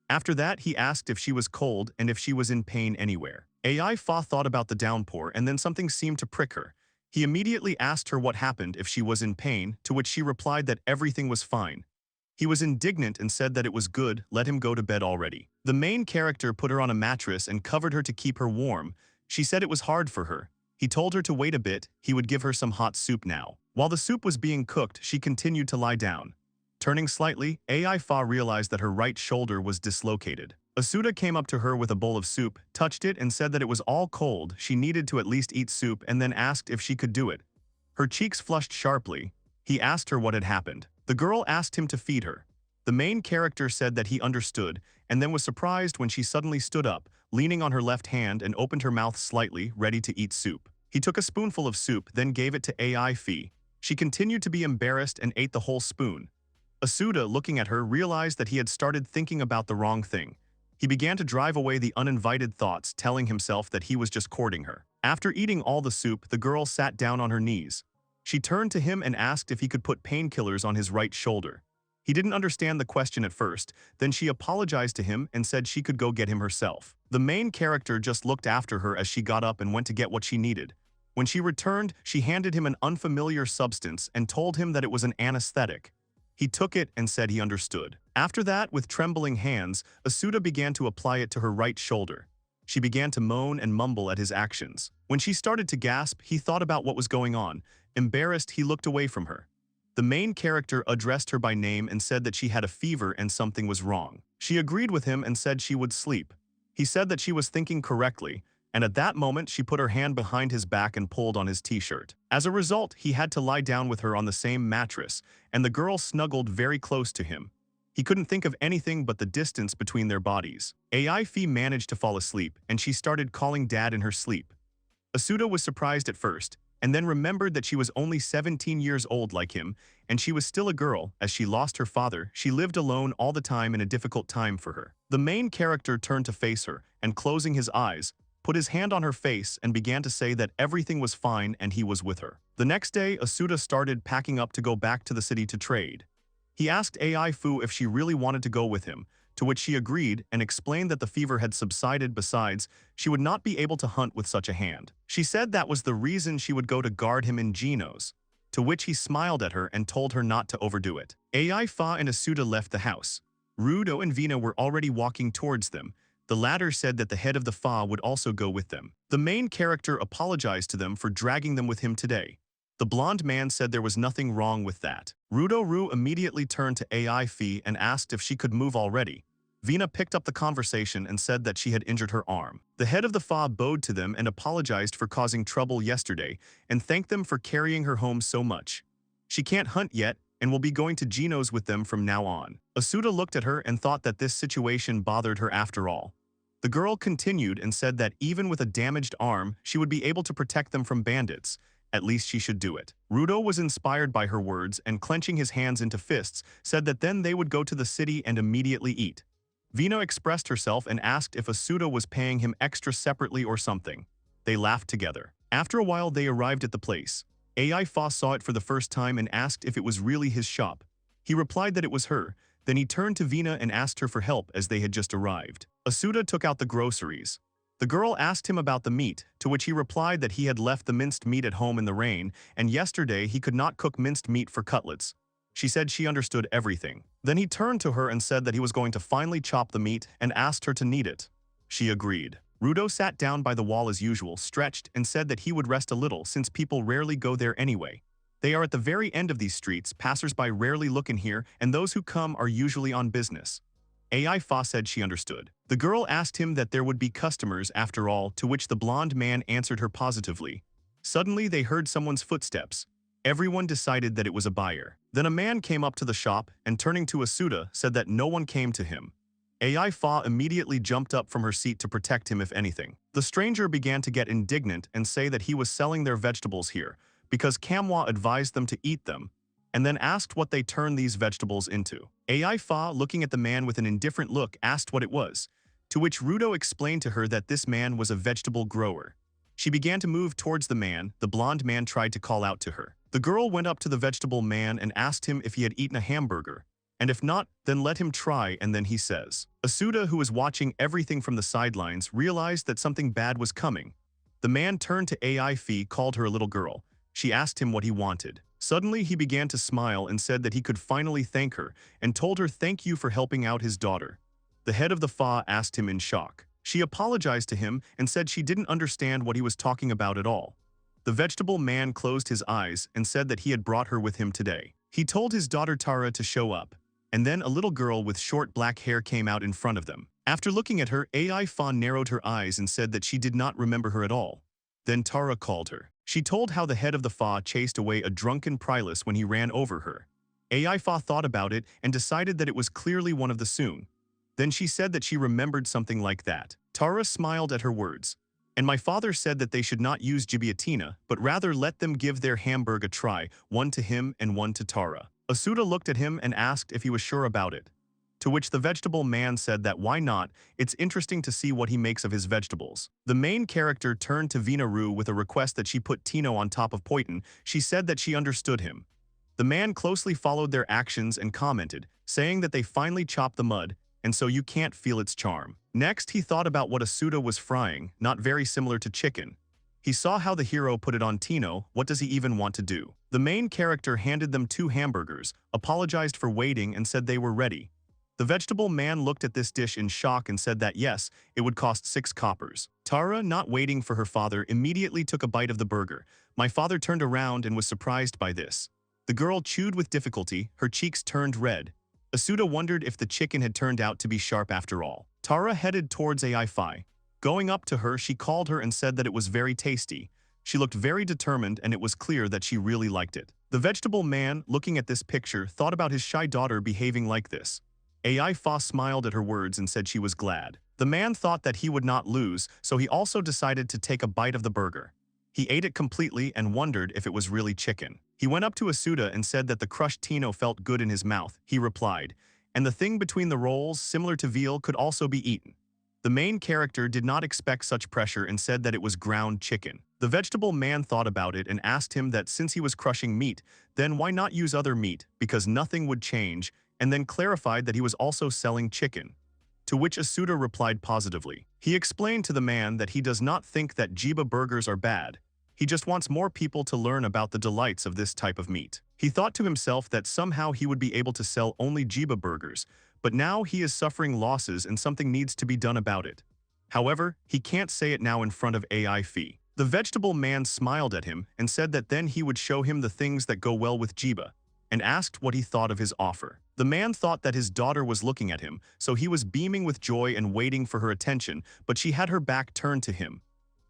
After that, he asked if she was cold and if she was in pain anywhere. Ai Fa thought about the downpour and then something seemed to prick her. He immediately asked her what happened if she was in pain, to which she replied that everything was fine. He was indignant and said that it was good, let him go to bed already. The main character put her on a mattress and covered her to keep her warm. She said it was hard for her. He told her to wait a bit, he would give her some hot soup now. While the soup was being cooked, she continued to lie down. Turning slightly, Ai Fa realized that her right shoulder was dislocated. Asuta came up to her with a bowl of soup, touched it and said that it was all cold, she needed to at least eat soup and then asked if she could do it. Her cheeks flushed sharply. He asked her what had happened. The girl asked him to feed her. The main character said that he understood, and then was surprised when she suddenly stood up, leaning on her left hand and opened her mouth slightly, ready to eat soup. He took a spoonful of soup, then gave it to Ai Fi. She continued to be embarrassed and ate the whole spoon. Asuta, looking at her, realized that he had started thinking about the wrong thing. He began to drive away the uninvited thoughts, telling himself that he was just courting her. After eating all the soup, the girl sat down on her knees. She turned to him and asked if he could put painkillers on his right shoulder. He didn't understand the question at first, then she apologized to him and said she could go get him herself. The main character just looked after her as she got up and went to get what she needed. When she returned, she handed him an unfamiliar substance and told him that it was an anesthetic. He took it and said he understood. After that, with trembling hands, Asuta began to apply it to her right shoulder. She began to moan and mumble at his actions. When she started to gasp, he thought about what was going on. Embarrassed, he looked away from her. The main character addressed her by name and said that she had a fever and something was wrong. She agreed with him and said she would sleep. He said that she was thinking correctly, and at that moment she put her hand behind his back and pulled on his t-shirt. As a result, he had to lie down with her on the same mattress, and the girl snuggled very close to him. He couldn't think of anything but the distance between their bodies. Ai Fi managed to fall asleep, and she started calling Dad in her sleep. Asuta was surprised at first, and then remembered that she was only 17 years old like him, and she was still a girl. As she lost her father, she lived alone all the time in a difficult time for her. The main character turned to face her, and closing his eyes, put his hand on her face and began to say that everything was fine and he was with her. The next day, Asuta started packing up to go back to the city to trade. He asked Ai Fu if she really wanted to go with him, to which she agreed and explained that the fever had subsided. Besides, she would not be able to hunt with such a hand. She said that was the reason she would go to guard him in Geno's, to which he smiled at her and told her not to overdo it. Ai Fa and Asuta left the house. Rudo and Vina were already walking towards them. The latter said that the head of the Fa would also go with them. The main character apologized to them for dragging them with him today. The blonde man said there was nothing wrong with that. Rudo immediately turned to Ai Fi and asked if she could move already. Vina picked up the conversation and said that she had injured her arm. The head of the Fa bowed to them and apologized for causing trouble yesterday and thanked them for carrying her home so much. She can't hunt yet and will be going to Geno's with them from now on. Asuta looked at her and thought that this situation bothered her after all. The girl continued and said that even with a damaged arm, she would be able to protect them from bandits. At least she should do it. Rudo was inspired by her words and, clenching his hands into fists, said that then they would go to the city and immediately eat. Vina expressed herself and asked if Asuta was paying him extra separately or something. They laughed together. After a while, they arrived at the place. Ai Fa saw it for the first time and asked if it was really his shop. He replied that it was her. Then he turned to Vina and asked her for help as they had just arrived. Asuta took out the groceries. The girl asked him about the meat, to which he replied that he had left the minced meat at home in the rain, and yesterday he could not cook minced meat for cutlets. She said she understood everything. Then he turned to her and said that he was going to finally chop the meat and asked her to knead it. She agreed. Rudo sat down by the wall as usual, stretched, and said that he would rest a little since people rarely go there anyway. They are at the very end of these streets, passers-by rarely look in here, and those who come are usually on business. Ai Fa said she understood. The girl asked him that there would be customers after all, to which the blonde man answered her positively. Suddenly they heard someone's footsteps. Everyone decided that it was a buyer. Then a man came up to the shop and, turning to Asuta, said that no one came to him. Ai Fa immediately jumped up from her seat to protect him if anything. The stranger began to get indignant and say that he was selling their vegetables here because Manhwa advised them to eat them, and then asked what they turned these vegetables into. Ai Fa, looking at the man with an indifferent look, asked what it was, to which Rudo explained to her that this man was a vegetable grower. She began to move towards the man. The blonde man tried to call out to her. The girl went up to the vegetable man and asked him if he had eaten a hamburger, and if not, then let him try, and then he says. Asuta, who was watching everything from the sidelines, realized that something bad was coming. The man turned to Ai Fi, called her a little girl. She asked him what he wanted. Suddenly, he began to smile and said that he could finally thank her, and told her thank you for helping out his daughter. The head of the Fa asked him in shock. She apologized to him and said she didn't understand what he was talking about at all. The vegetable man closed his eyes and said that he had brought her with him today. He told his daughter Tara to show up, and then a little girl with short black hair came out in front of them. After looking at her, Ai Fa narrowed her eyes and said that she did not remember her at all. Then Tara called her. She told how the head of the Fa chased away a drunken Prilus when he ran over her. Ai Fa thought about it and decided that it was clearly one of the Soon. Then she said that she remembered something like that. Tara smiled at her words. And my father said that they should not use Gibiatina, but rather let them give their hamburg a try, one to him and one to Tara. Asuta looked at him and asked if he was sure about it. To which the vegetable man said that why not, it's interesting to see what he makes of his vegetables. The main character turned to Vinaru with a request that she put Tino on top of Poitin. She said that she understood him. The man closely followed their actions and commented, saying that they finally chopped the mud, and so you can't feel its charm. Next, he thought about what Asuta was frying, not very similar to chicken. He saw how the hero put it on Tino. What does he even want to do? The main character handed them 2 hamburgers, apologized for waiting, and said they were ready. The vegetable man looked at this dish in shock and said that yes, it would cost 6 coppers. Tara, not waiting for her father, immediately took a bite of the burger. My father turned around and was surprised by this. The girl chewed with difficulty, her cheeks turned red. Asuta wondered if the chicken had turned out to be sharp after all. Tara headed towards Ai Fi. Going up to her, she called her and said that it was very tasty. She looked very determined and it was clear that she really liked it. The vegetable man, looking at this picture, thought about his shy daughter behaving like this. Ai Fa smiled at her words and said she was glad. The man thought that he would not lose, so he also decided to take a bite of the burger. He ate it completely and wondered if it was really chicken. He went up to Asuta and said that the crushed Tino felt good in his mouth. He replied, and the thing between the rolls, similar to veal, could also be eaten. The main character did not expect such pressure and said that it was ground chicken. The vegetable man thought about it and asked him that since he was crushing meat, then why not use other meat, because nothing would change, and then clarified that he was also selling chicken. To which Asuta replied positively. He explained to the man that he does not think that Jiba burgers are bad. He just wants more people to learn about the delights of this type of meat. He thought to himself that somehow he would be able to sell only Jiba burgers, but now he is suffering losses and something needs to be done about it. However, he can't say it now in front of Ai Fi. The vegetable man smiled at him and said that then he would show him the things that go well with Jiba, and asked what he thought of his offer. The man thought that his daughter was looking at him, so he was beaming with joy and waiting for her attention, but she had her back turned to him.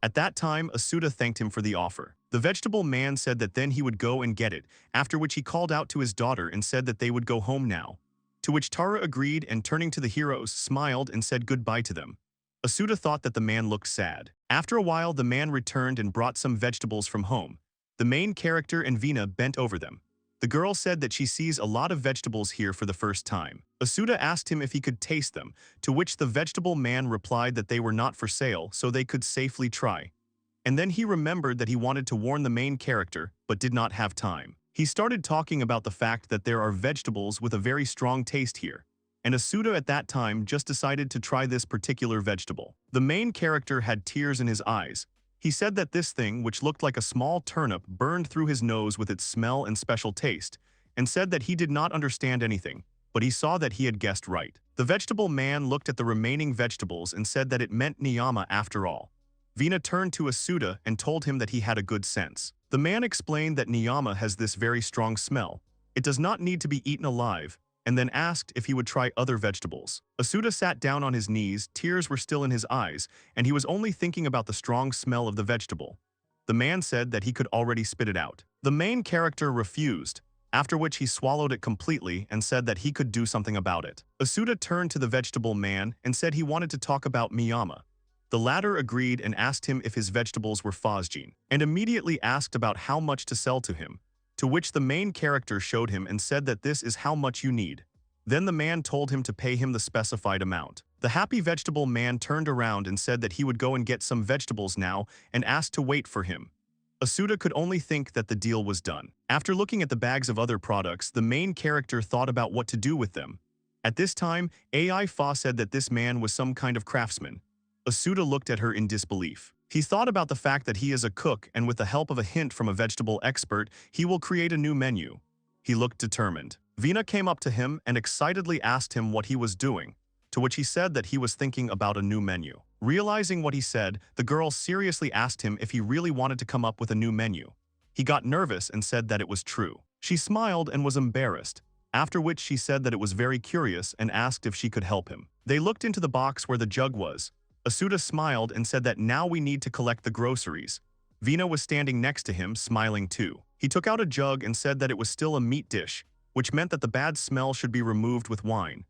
At that time, Asuta thanked him for the offer. The vegetable man said that then he would go and get it, after which he called out to his daughter and said that they would go home now. To which Tara agreed and turning to the heroes, smiled and said goodbye to them. Asuta thought that the man looked sad. After a while, the man returned and brought some vegetables from home. The main character and Vina bent over them. The girl said that she sees a lot of vegetables here for the first time. Asuta asked him if he could taste them, to which the vegetable man replied that they were not for sale, so they could safely try. And then he remembered that he wanted to warn the main character, but did not have time. He started talking about the fact that there are vegetables with a very strong taste here, and Asuta at that time just decided to try this particular vegetable. The main character had tears in his eyes. He said that this thing, which looked like a small turnip, burned through his nose with its smell and special taste, and said that he did not understand anything, but he saw that he had guessed right. The vegetable man looked at the remaining vegetables and said that it meant niyama after all. Vina turned to Asuta and told him that he had a good sense. The man explained that niyama has this very strong smell. It does not need to be eaten alive, and then asked if he would try other vegetables. Asuta sat down on his knees, tears were still in his eyes, and he was only thinking about the strong smell of the vegetable. The man said that he could already spit it out. The main character refused, after which he swallowed it completely and said that he could do something about it. Asuta turned to the vegetable man and said he wanted to talk about Miyama. The latter agreed and asked him if his vegetables were phosgene, and immediately asked about how much to sell to him. To which the main character showed him and said that this is how much you need. Then the man told him to pay him the specified amount. The happy vegetable man turned around and said that he would go and get some vegetables now and asked to wait for him. Asuta could only think that the deal was done. After looking at the bags of other products, the main character thought about what to do with them. At this time, Ai Fa said that this man was some kind of craftsman. Asuta looked at her in disbelief. He thought about the fact that he is a cook and with the help of a hint from a vegetable expert, he will create a new menu. He looked determined. Vina came up to him and excitedly asked him what he was doing, to which he said that he was thinking about a new menu. Realizing what he said, the girl seriously asked him if he really wanted to come up with a new menu. He got nervous and said that it was true. She smiled and was embarrassed, after which she said that it was very curious and asked if she could help him. They looked into the box where the jug was. Asuta smiled and said that now we need to collect the groceries. Vina was standing next to him, smiling too. He took out a jug and said that it was still a meat dish, which meant that the bad smell should be removed with wine.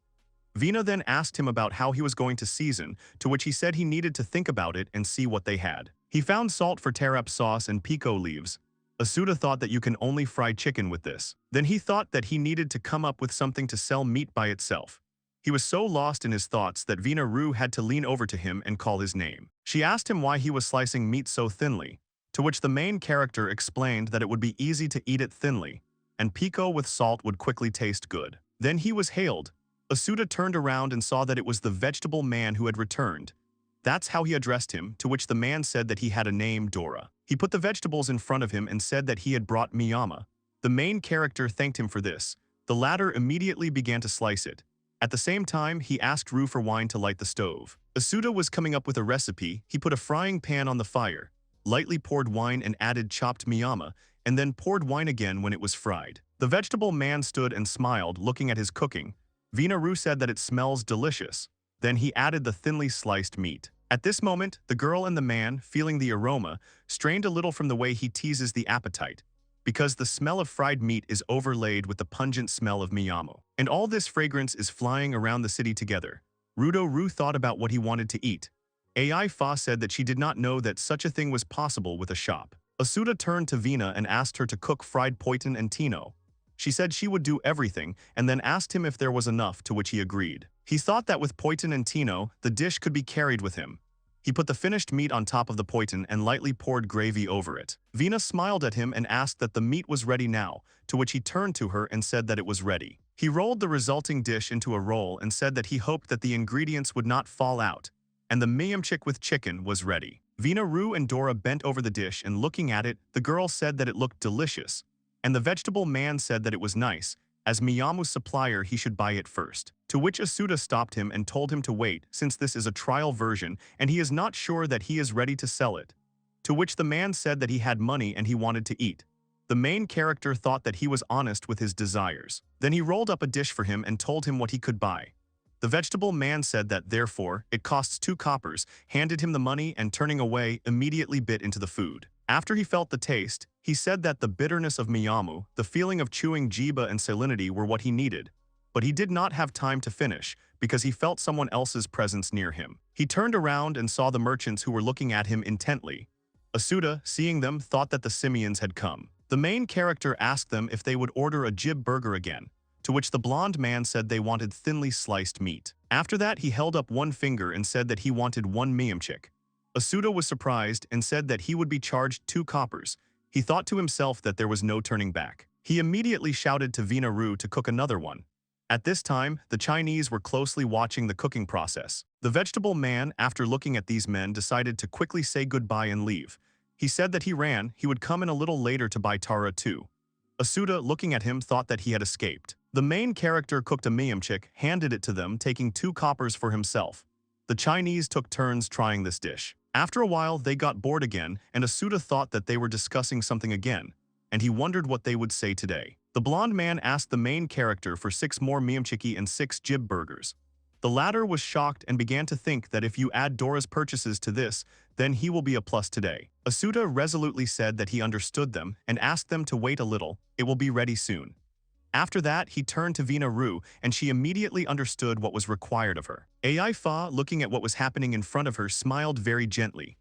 Vina then asked him about how he was going to season, to which he said he needed to think about it and see what they had. He found salt for tarap sauce and pico leaves. Asuta thought that you can only fry chicken with this. Then he thought that he needed to come up with something to sell meat by itself. He was so lost in his thoughts that Vina Rue had to lean over to him and call his name. She asked him why he was slicing meat so thinly, to which the main character explained that it would be easy to eat it thinly, and pico with salt would quickly taste good. Then he was hailed. Asuta turned around and saw that it was the vegetable man who had returned. That's how he addressed him, to which the man said that he had a name, Dora. He put the vegetables in front of him and said that he had brought Miyama. The main character thanked him for this. The latter immediately began to slice it. At the same time, he asked Rue for wine to light the stove. Asuta was coming up with a recipe. He put a frying pan on the fire, lightly poured wine and added chopped Miyama, and then poured wine again when it was fried. The vegetable man stood and smiled, looking at his cooking. Vina Rue said that it smells delicious. Then he added the thinly sliced meat. At this moment, the girl and the man, feeling the aroma, strained a little from the way he teases the appetite, because the smell of fried meat is overlaid with the pungent smell of Miyamo. And all this fragrance is flying around the city together. Rudo Rue thought about what he wanted to eat. Ai Fa said that she did not know that such a thing was possible with a shop. Asuta turned to Vina and asked her to cook fried poitin and tino. She said she would do everything and then asked him if there was enough, to which he agreed. He thought that with poitin and tino, the dish could be carried with him. He put the finished meat on top of the poitin and lightly poured gravy over it. Vina smiled at him and asked that the meat was ready now, to which he turned to her and said that it was ready. He rolled the resulting dish into a roll and said that he hoped that the ingredients would not fall out, and the miyamchik with chicken was ready. Vina Rue and Dora bent over the dish and looking at it, the girl said that it looked delicious, and the vegetable man said that it was nice. As Miyamu's supplier, he should buy it first. To which Asuta stopped him and told him to wait, since this is a trial version and he is not sure that he is ready to sell it. To which the man said that he had money and he wanted to eat. The main character thought that he was honest with his desires. Then he rolled up a dish for him and told him what he could buy. The vegetable man said that, therefore, it costs 2 coppers, handed him the money and turning away, immediately bit into the food. After he felt the taste, he said that the bitterness of Miyamu, the feeling of chewing jiba and salinity were what he needed. But he did not have time to finish, because he felt someone else's presence near him. He turned around and saw the merchants who were looking at him intently. Asuta, seeing them, thought that the simians had come. The main character asked them if they would order a jib burger again, to which the blonde man said they wanted thinly sliced meat. After that, he held up one finger and said that he wanted 1 miyamchik. Asuta was surprised and said that he would be charged 2 coppers. He thought to himself that there was no turning back. He immediately shouted to Vina Rue to cook another one. At this time, the Chinese were closely watching the cooking process. The vegetable man, after looking at these men, decided to quickly say goodbye and leave. He said that he would come in a little later to buy Tara too. Asuta, looking at him, thought that he had escaped. The main character cooked a miyamchik, handed it to them, taking 2 coppers for himself. The Chinese took turns trying this dish. After a while, they got bored again, and Asuta thought that they were discussing something again, and he wondered what they would say today. The blonde man asked the main character for 6 more miyamchiki and 6 jib burgers. The latter was shocked and began to think that if you add Dora's purchases to this, then he will be a plus today. Asuta resolutely said that he understood them and asked them to wait a little. It will be ready soon. After that, he turned to Vina Rue, and she immediately understood what was required of her. Ai Fa, looking at what was happening in front of her, smiled very gently.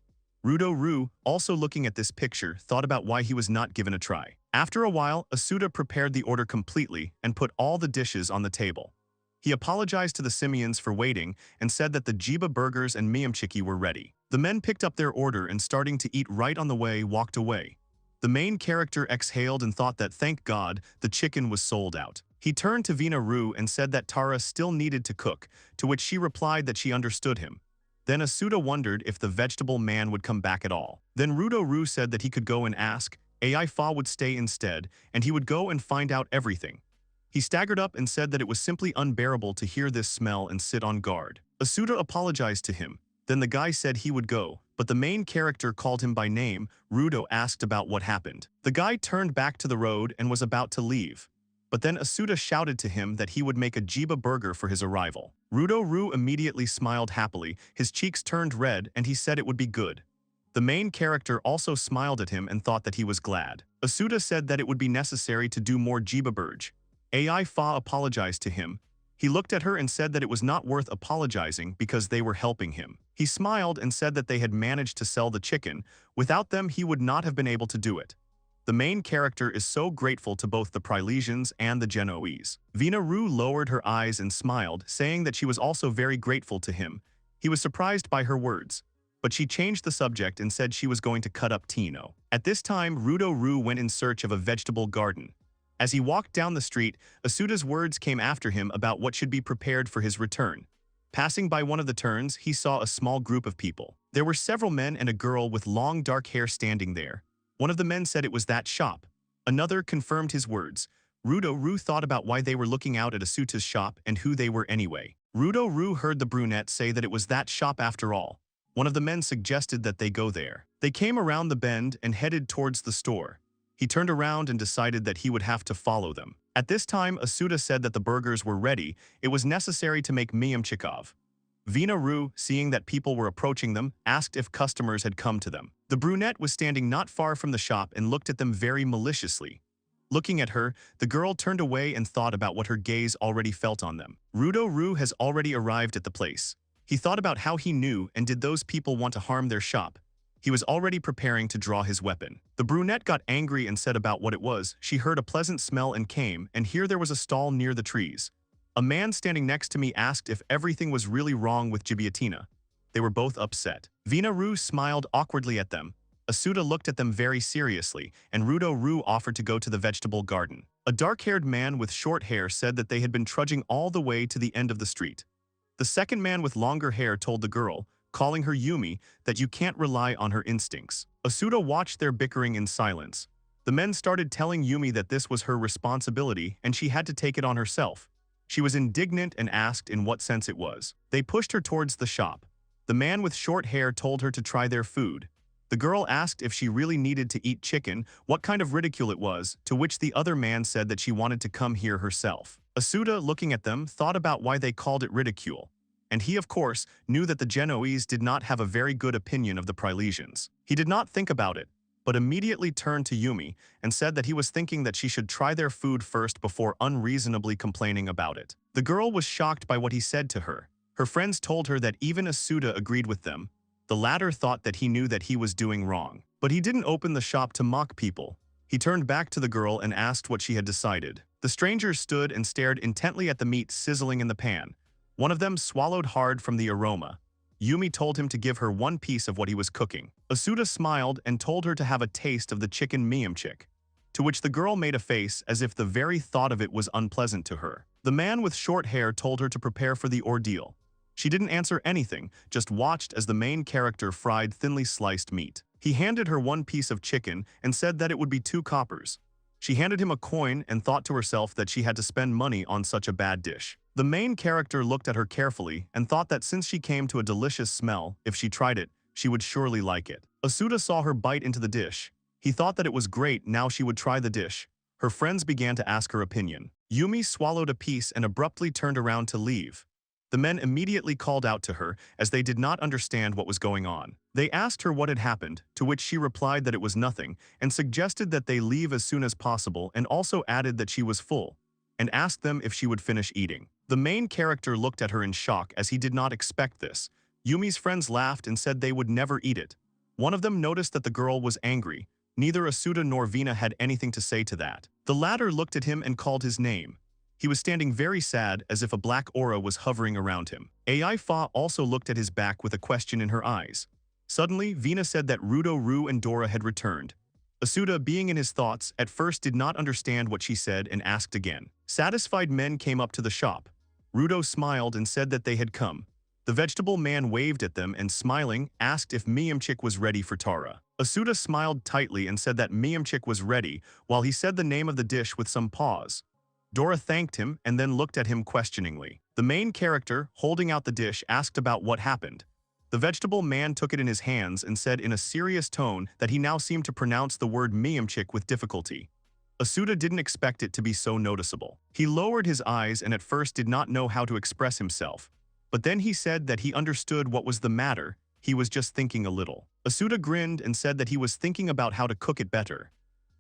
Rudo Rue, also looking at this picture, thought about why he was not given a try. After a while, Asuta prepared the order completely and put all the dishes on the table. He apologized to the simians for waiting and said that the jiba burgers and miyamchiki were ready. The men picked up their order and starting to eat right on the way, walked away. The main character exhaled and thought that, thank God, the chicken was sold out. He turned to Vina Rue and said that Tara still needed to cook, to which she replied that she understood him. Then Asuta wondered if the vegetable man would come back at all. Then Rudo Rue said that he could go and ask. Ai Fa would stay instead, and he would go and find out everything. He staggered up and said that it was simply unbearable to hear this smell and sit on guard. Asuta apologized to him. Then the guy said he would go, but the main character called him by name. Rudo asked about what happened. The guy turned back to the road and was about to leave. But then Asuta shouted to him that he would make a jiba burger for his arrival. Rudo immediately smiled happily, his cheeks turned red, and he said it would be good. The main character also smiled at him and thought that he was glad. Asuta said that it would be necessary to do more jiba burge. Ai Fa apologized to him. He looked at her and said that it was not worth apologizing because they were helping him. He smiled and said that they had managed to sell the chicken. Without them, he would not have been able to do it. The main character is so grateful to both the Prilesians and the Genoese. Vina-ru lowered her eyes and smiled, saying that she was also very grateful to him. He was surprised by her words, but she changed the subject and said she was going to cut up Tino. At this time, Rudo went in search of a vegetable garden. As he walked down the street, Asuta's words came after him about what should be prepared for his return. Passing by one of the turns, he saw a small group of people. There were several men and a girl with long dark hair standing there. One of the men said it was that shop. Another confirmed his words. Rudo thought about why they were looking out at Asuta's shop and who they were anyway. Rudo heard the brunette say that it was that shop after all. One of the men suggested that they go there. They came around the bend and headed towards the store. He turned around and decided that he would have to follow them. At this time, Asuta said that the burgers were ready. It was necessary to make Miyamchikov. Vina-ru, seeing that people were approaching them, asked if customers had come to them. The brunette was standing not far from the shop and looked at them very maliciously. Looking at her, the girl turned away and thought about what her gaze already felt on them. Rudo has already arrived at the place. He thought about how he knew and did those people want to harm their shop. He was already preparing to draw his weapon. The brunette got angry and said about what it was. She heard a pleasant smell and came, and here there was a stall near the trees. A man standing next to me asked if everything was really wrong with Gibiatina. They were both upset. Vina-ru smiled awkwardly at them. Asuta looked at them very seriously, and Rudo offered to go to the vegetable garden. A dark-haired man with short hair said that they had been trudging all the way to the end of the street. The second man with longer hair told the girl, calling her Yumi, that you can't rely on her instincts. Asuta watched their bickering in silence. The men started telling Yumi that this was her responsibility and she had to take it on herself. She was indignant and asked in what sense it was. They pushed her towards the shop. The man with short hair told her to try their food. The girl asked if she really needed to eat chicken, what kind of ridicule it was, to which the other man said that she wanted to come here herself. Asuta, looking at them, thought about why they called it ridicule. And he, of course, knew that the Genoese did not have a very good opinion of the Prilesians. He did not think about it, but immediately turned to Yumi and said that he was thinking that she should try their food first before unreasonably complaining about it. The girl was shocked by what he said to her. Her friends told her that even Asuta agreed with them. The latter thought that he knew that he was doing wrong. But he didn't open the shop to mock people. He turned back to the girl and asked what she had decided. The strangers stood and stared intently at the meat sizzling in the pan. One of them swallowed hard from the aroma. Yumi told him to give her one piece of what he was cooking. Asuta smiled and told her to have a taste of the chicken miyamchik, to which the girl made a face as if the very thought of it was unpleasant to her. The man with short hair told her to prepare for the ordeal. She didn't answer anything, just watched as the main character fried thinly sliced meat. He handed her one piece of chicken and said that it would be 2 coppers. She handed him a coin and thought to herself that she had to spend money on such a bad dish. The main character looked at her carefully and thought that since she came to a delicious smell, if she tried it, she would surely like it. Asuta saw her bite into the dish. He thought that it was great, now she would try the dish. Her friends began to ask her opinion. Yumi swallowed a piece and abruptly turned around to leave. The men immediately called out to her, as they did not understand what was going on. They asked her what had happened, to which she replied that it was nothing, and suggested that they leave as soon as possible, and also added that she was full, and asked them if she would finish eating. The main character looked at her in shock, as he did not expect this. Yumi's friends laughed and said they would never eat it. One of them noticed that the girl was angry. Neither Asuta nor Vina had anything to say to that. The latter looked at him and called his name. He was standing very sad, as if a black aura was hovering around him. Ai Fa also looked at his back with a question in her eyes. Suddenly, Vina said that Rudo and Dora had returned. Asuta, being in his thoughts, at first did not understand what she said and asked again. Satisfied men came up to the shop. Rudo smiled and said that they had come. The vegetable man waved at them and, smiling, asked if Miyamchik was ready for Tara. Asuta smiled tightly and said that Miyamchik was ready, while he said the name of the dish with some pause. Dora thanked him and then looked at him questioningly. The main character, holding out the dish, asked about what happened. The vegetable man took it in his hands and said in a serious tone that he now seemed to pronounce the word miyamchik with difficulty. Asuta didn't expect it to be so noticeable. He lowered his eyes and at first did not know how to express himself. But then he said that he understood what was the matter, he was just thinking a little. Asuta grinned and said that he was thinking about how to cook it better.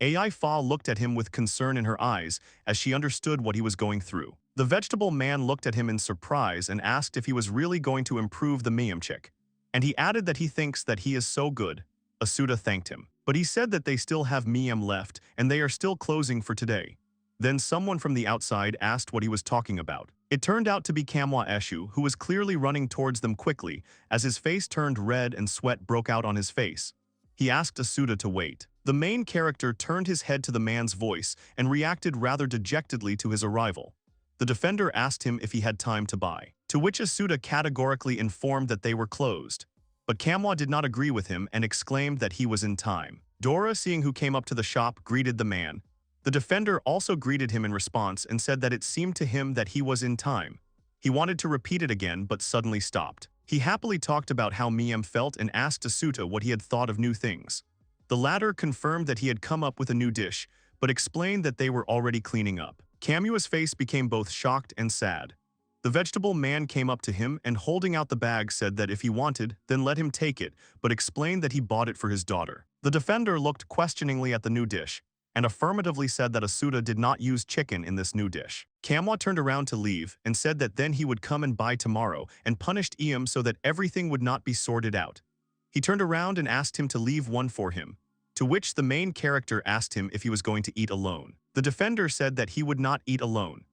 Ai Fa looked at him with concern in her eyes as she understood what he was going through. The vegetable man looked at him in surprise and asked if he was really going to improve the miyamchik. And he added that he thinks that he is so good. Asuta thanked him. But he said that they still have miyam left and they are still closing for today. Then someone from the outside asked what he was talking about. It turned out to be Kamwa Eshu, who was clearly running towards them quickly as his face turned red and sweat broke out on his face. He asked Asuta to wait. The main character turned his head to the man's voice and reacted rather dejectedly to his arrival. The defender asked him if he had time to buy, to which Asuta categorically informed that they were closed. But Kamwa did not agree with him and exclaimed that he was in time. Dora, seeing who came up to the shop, greeted the man. The defender also greeted him in response and said that it seemed to him that he was in time. He wanted to repeat it again but suddenly stopped. He happily talked about how Miyam felt and asked Asuta what he had thought of new things. The latter confirmed that he had come up with a new dish, but explained that they were already cleaning up. Kamua's face became both shocked and sad. The vegetable man came up to him and holding out the bag said that if he wanted, then let him take it, but explained that he bought it for his daughter. The defender looked questioningly at the new dish, and affirmatively said that Asuta did not use chicken in this new dish. Kamwa turned around to leave and said that then he would come and buy tomorrow and punished Iam so that everything would not be sorted out. He turned around and asked him to leave one for him, to which the main character asked him if he was going to eat alone. The defender said that he would not eat alone.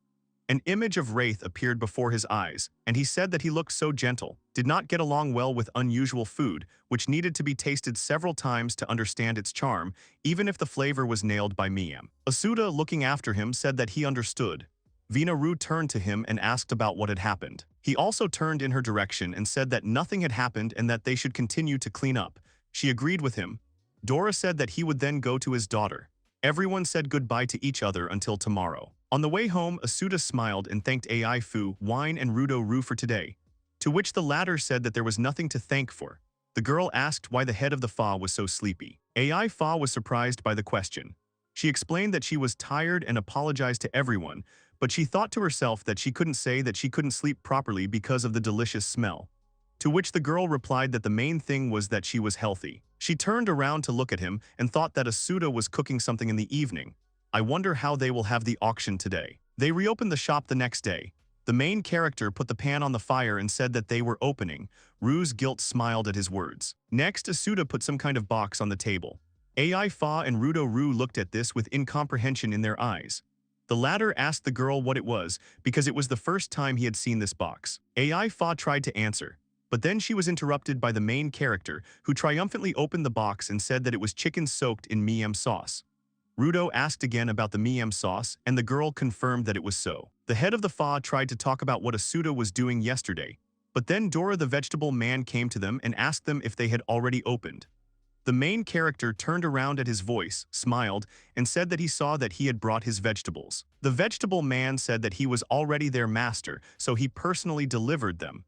An image of Wraith appeared before his eyes, and he said that he looked so gentle, did not get along well with unusual food, which needed to be tasted several times to understand its charm, even if the flavor was nailed by Miyam. Asuta, looking after him, said that he understood. Vina-ru turned to him and asked about what had happened. He also turned in her direction and said that nothing had happened and that they should continue to clean up. She agreed with him. Dora said that he would then go to his daughter. Everyone said goodbye to each other until tomorrow. On the way home, Asuta smiled and thanked Ai Fu, Wine and Rudo-ru for today, to which the latter said that there was nothing to thank for. The girl asked why the head of the Fa was so sleepy. Ai Fa was surprised by the question. She explained that she was tired and apologized to everyone, but she thought to herself that she couldn't say that she couldn't sleep properly because of the delicious smell. To which the girl replied that the main thing was that she was healthy. She turned around to look at him and thought that Asuta was cooking something in the evening. I wonder how they will have the auction today. They reopened the shop the next day. The main character put the pan on the fire and said that they were opening. Ru's guilt smiled at his words. Next, Asuta put some kind of box on the table. Ai Fa and Rudo-ru looked at this with incomprehension in their eyes. The latter asked the girl what it was because it was the first time he had seen this box. Ai Fa tried to answer, but then she was interrupted by the main character, who triumphantly opened the box and said that it was chicken soaked in Miyam sauce. Rudo asked again about the Miyam sauce, and the girl confirmed that it was so. The head of the Fa tried to talk about what Asuta was doing yesterday, but then Dora the vegetable man came to them and asked them if they had already opened. The main character turned around at his voice, smiled, and said that he saw that he had brought his vegetables. The vegetable man said that he was already their master, so he personally delivered them,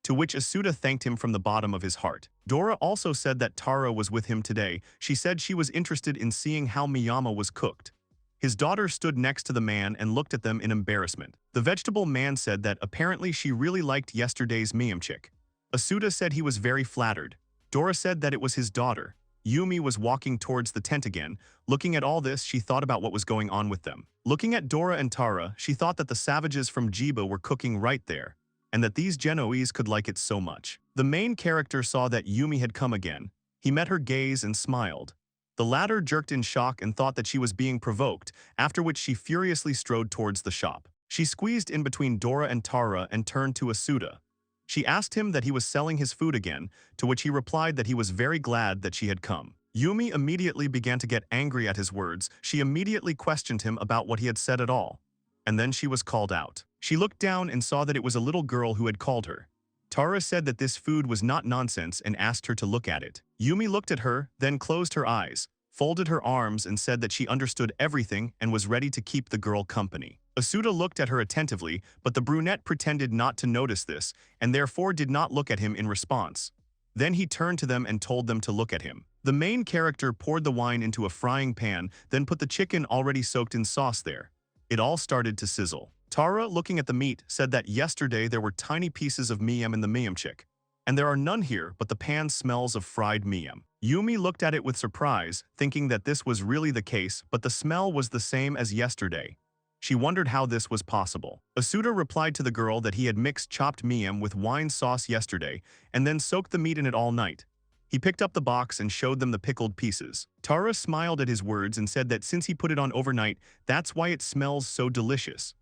to which Asuta thanked him from the bottom of his heart. Dora also said that Tara was with him today. She said she was interested in seeing how Miyama was cooked. His daughter stood next to the man and looked at them in embarrassment. The vegetable man said that apparently she really liked yesterday's miyamchik. Asuta said he was very flattered. Dora said that it was his daughter. Yumi was walking towards the tent again. Looking at all this, she thought about what was going on with them. Looking at Dora and Tara, she thought that the savages from Jiba were cooking right there, and that these Genoese could like it so much. The main character saw that Yumi had come again. He met her gaze and smiled. The latter jerked in shock and thought that she was being provoked, after which she furiously strode towards the shop. She squeezed in between Dora and Tara and turned to Asuta. She asked him that he was selling his food again, to which he replied that he was very glad that she had come. Yumi immediately began to get angry at his words. She immediately questioned him about what he had said at all. And then she was called out. She looked down and saw that it was a little girl who had called her. Tara said that this food was not nonsense and asked her to look at it. Yumi looked at her, then closed her eyes, folded her arms and said that she understood everything and was ready to keep the girl company. Asuta looked at her attentively, but the brunette pretended not to notice this and therefore did not look at him in response. Then he turned to them and told them to look at him. The main character poured the wine into a frying pan, then put the chicken already soaked in sauce there. It all started to sizzle. Tara, looking at the meat, said that yesterday there were tiny pieces of miam in the miam chick. And there are none here, but the pan smells of fried miam. Yumi looked at it with surprise, thinking that this was really the case, but the smell was the same as yesterday. She wondered how this was possible. Asuta replied to the girl that he had mixed chopped miam with wine sauce yesterday, and then soaked the meat in it all night. He picked up the box and showed them the pickled pieces. Tara smiled at his words and said that since he put it on overnight, that's why it smells so delicious.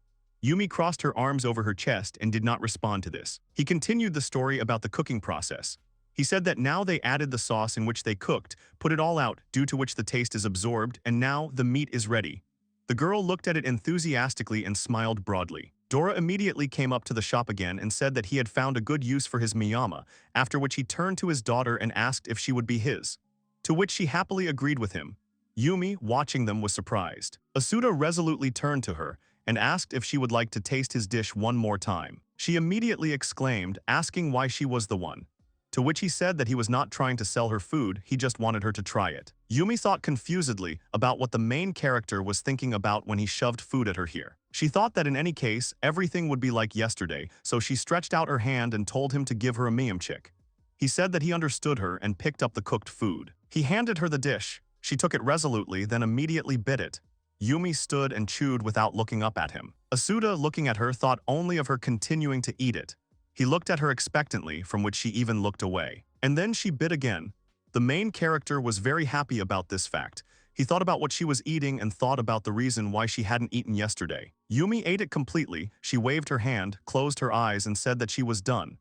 Yumi crossed her arms over her chest and did not respond to this. He continued the story about the cooking process. He said that now they added the sauce in which they cooked, put it all out, due to which the taste is absorbed, and now the meat is ready. The girl looked at it enthusiastically and smiled broadly. Dora immediately came up to the shop again and said that he had found a good use for his miyama, after which he turned to his daughter and asked if she would be his. To which she happily agreed with him. Yumi, watching them, was surprised. Asuta resolutely turned to her and asked if she would like to taste his dish one more time. She immediately exclaimed, asking why she was the one. To which he said that he was not trying to sell her food, he just wanted her to try it. Yumi thought confusedly about what the main character was thinking about when he shoved food at her here. She thought that in any case, everything would be like yesterday, so she stretched out her hand and told him to give her a miam chick. He said that he understood her and picked up the cooked food. He handed her the dish. She took it resolutely, then immediately bit it. Yumi stood and chewed without looking up at him. Asuta, looking at her, thought only of her continuing to eat it. He looked at her expectantly, from which she even looked away. And then she bit again. The main character was very happy about this fact. He thought about what she was eating and thought about the reason why she hadn't eaten yesterday. Yumi ate it completely. She waved her hand, closed her eyes, and said that she was done.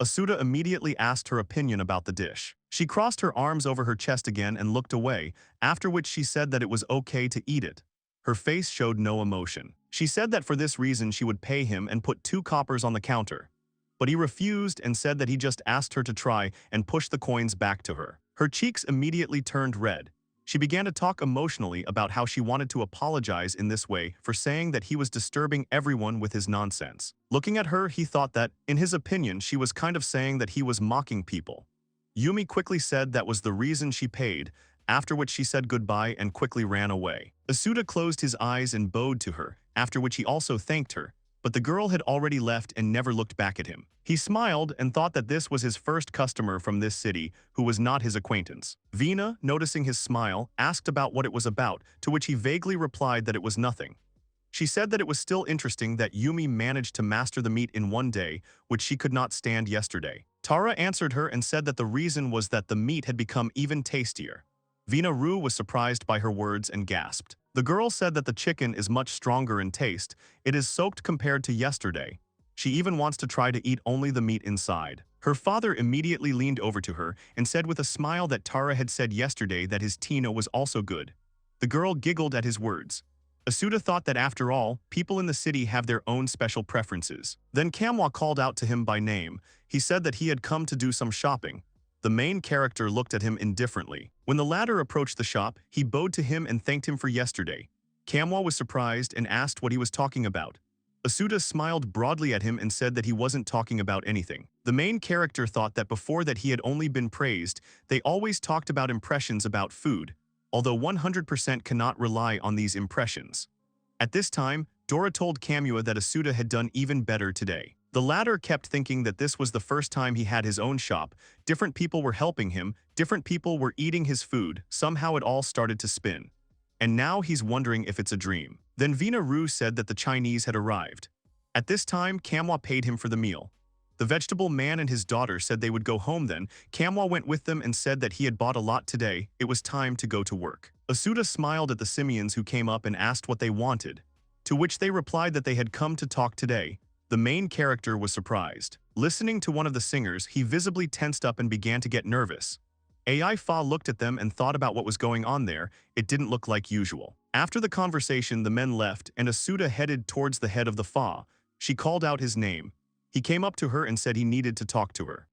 Asuta immediately asked her opinion about the dish. She crossed her arms over her chest again and looked away, after which she said that it was okay to eat it. Her face showed no emotion. She said that for this reason she would pay him and put 2 coppers on the counter. But he refused and said that he just asked her to try and push the coins back to her. Her cheeks immediately turned red. She began to talk emotionally about how she wanted to apologize in this way for saying that he was disturbing everyone with his nonsense. Looking at her, he thought that, in his opinion, she was kind of saying that he was mocking people. Yumi quickly said that was the reason she paid, after which she said goodbye and quickly ran away. Asuta closed his eyes and bowed to her, after which he also thanked her, but the girl had already left and never looked back at him. He smiled and thought that this was his first customer from this city who was not his acquaintance. Vina, noticing his smile, asked about what it was about, to which he vaguely replied that it was nothing. She said that it was still interesting that Yumi managed to master the meat in one day, which she could not stand yesterday. Tara answered her and said that the reason was that the meat had become even tastier. Vina Ru was surprised by her words and gasped. The girl said that the chicken is much stronger in taste. It is soaked compared to yesterday. She even wants to try to eat only the meat inside. Her father immediately leaned over to her and said with a smile that Tara had said yesterday that his Tino was also good. The girl giggled at his words. Asuta thought that after all, people in the city have their own special preferences. Then Manhwa called out to him by name. He said that he had come to do some shopping. The main character looked at him indifferently. When the latter approached the shop, he bowed to him and thanked him for yesterday. Manhwa was surprised and asked what he was talking about. Asuta smiled broadly at him and said that he wasn't talking about anything. The main character thought that before that he had only been praised, they always talked about impressions about food, although 100% cannot rely on these impressions. At this time, Dora told Manhwa that Asuta had done even better today. The latter kept thinking that this was the first time he had his own shop, different people were helping him, different people were eating his food, somehow it all started to spin. And now he's wondering if it's a dream. Then Vina Ru said that the Chinese had arrived. At this time, Manhwa paid him for the meal. The vegetable man and his daughter said they would go home then. Manhwa went with them and said that he had bought a lot today, it was time to go to work. Asuta smiled at the simians who came up and asked what they wanted, to which they replied that they had come to talk today. The main character was surprised. Listening to one of the singers, he visibly tensed up and began to get nervous. Ai Fa looked at them and thought about what was going on there. It didn't look like usual. After the conversation, the men left and Asuta headed towards the head of the Fa. She called out his name. He came up to her and said he needed to talk to her.